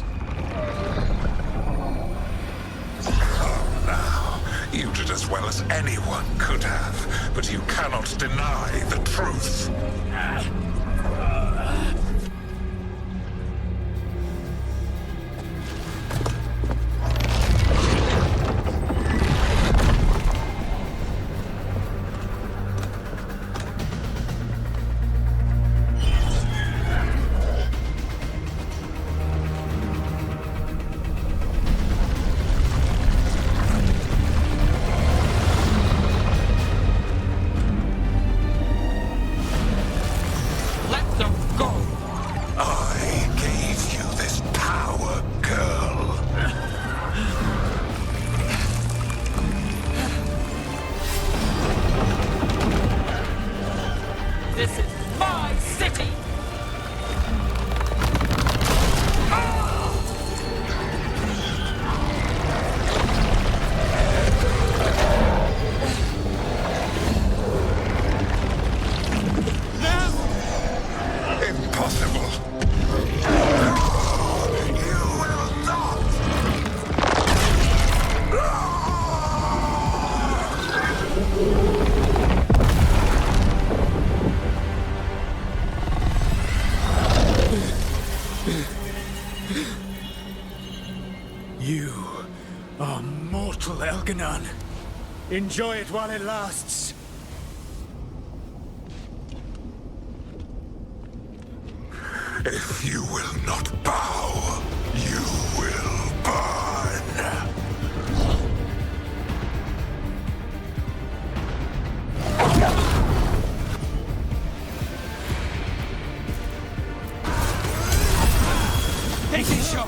You did as well as anyone could have, but you cannot deny the truth. This is my city! Impossible. You will not. You are mortal, Elganon. Enjoy it while it lasts. If you will not bow, you will burn. Take this shot!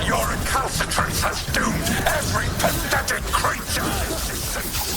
Your recalcitrance has doomed every pathetic creature in existence.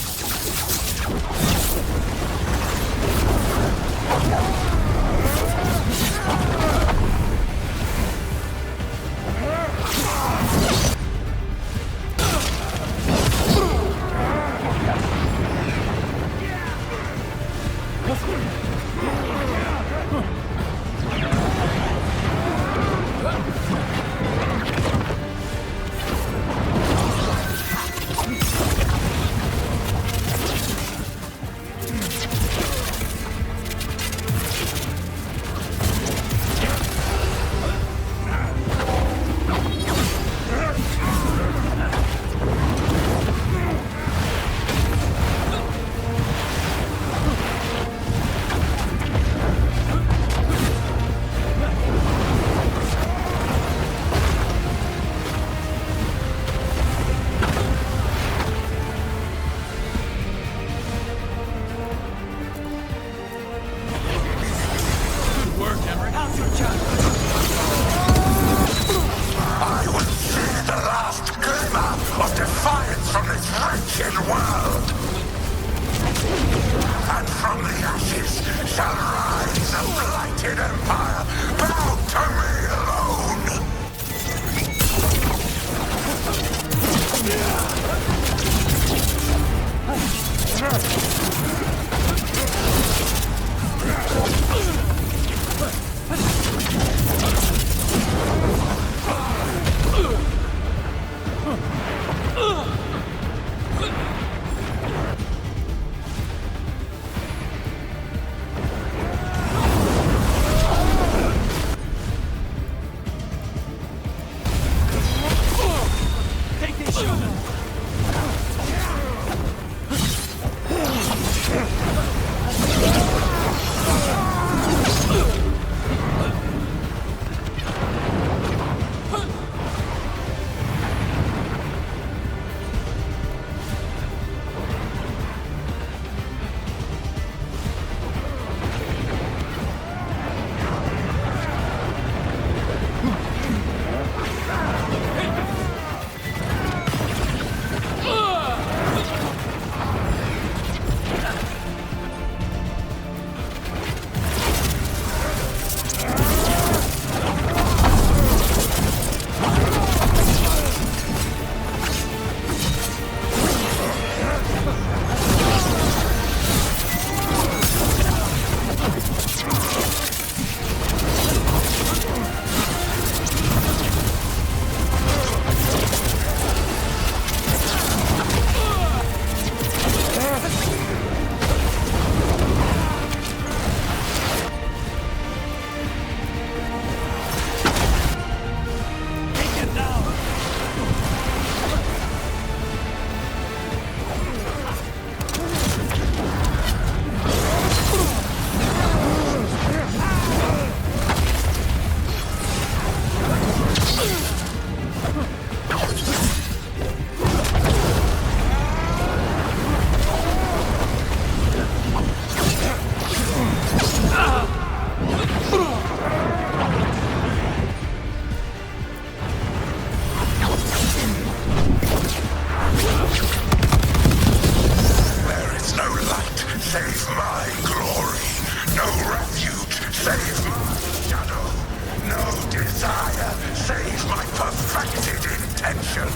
distracted intention.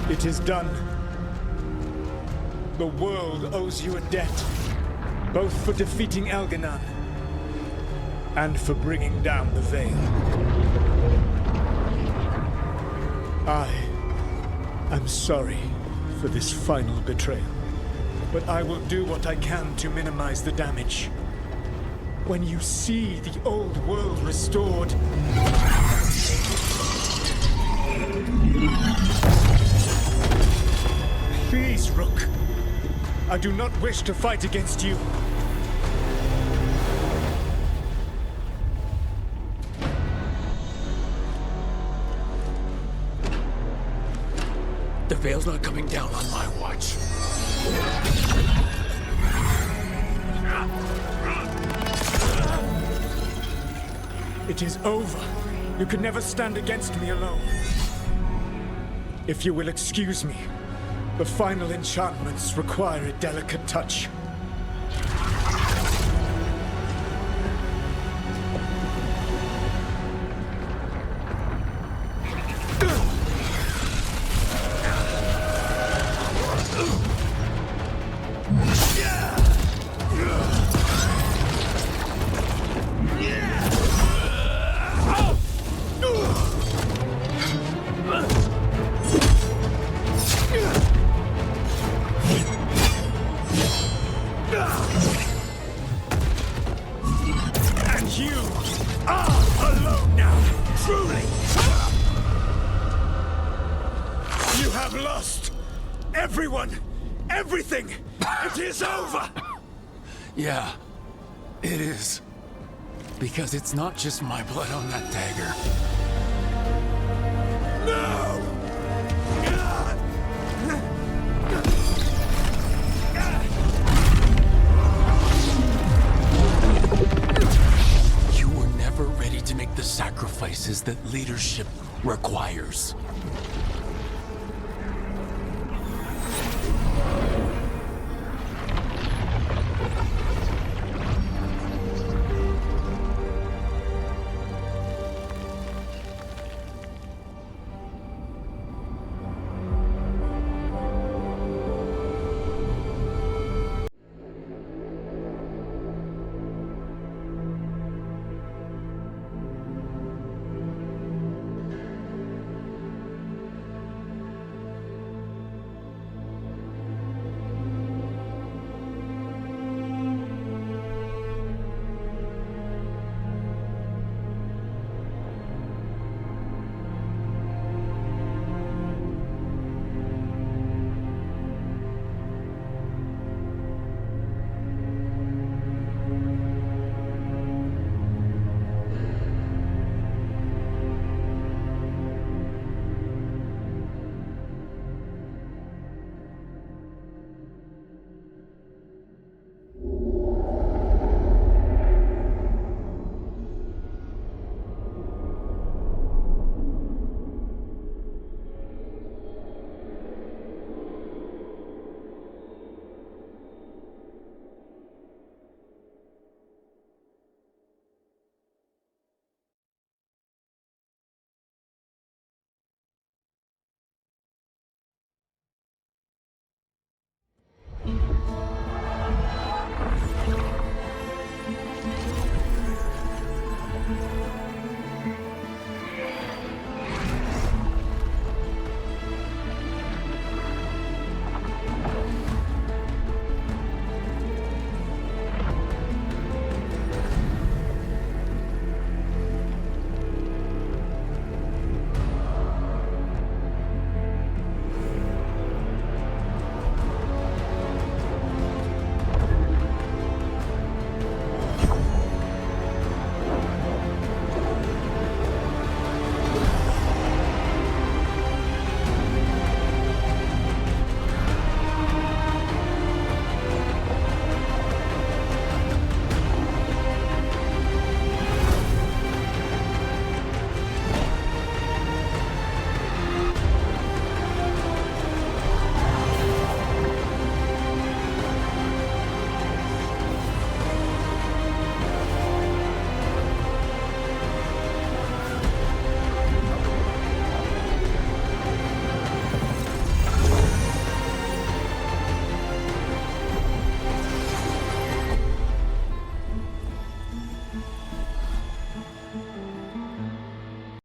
It is done. The world owes you a debt, both for defeating Elganon and for bringing down the Veil. I am sorry for this final betrayal, but I will do what I can to minimize the damage. When you see the old world restored, please, Rook. I do not wish to fight against you. The Veil's not coming down on my watch. It is over. You could never stand against me alone. If you will excuse me, the final enchantments require a delicate touch. everything! It is over! Yeah, it is. Because it's not just my blood on that dagger. No! You were never ready to make the sacrifices that leadership requires.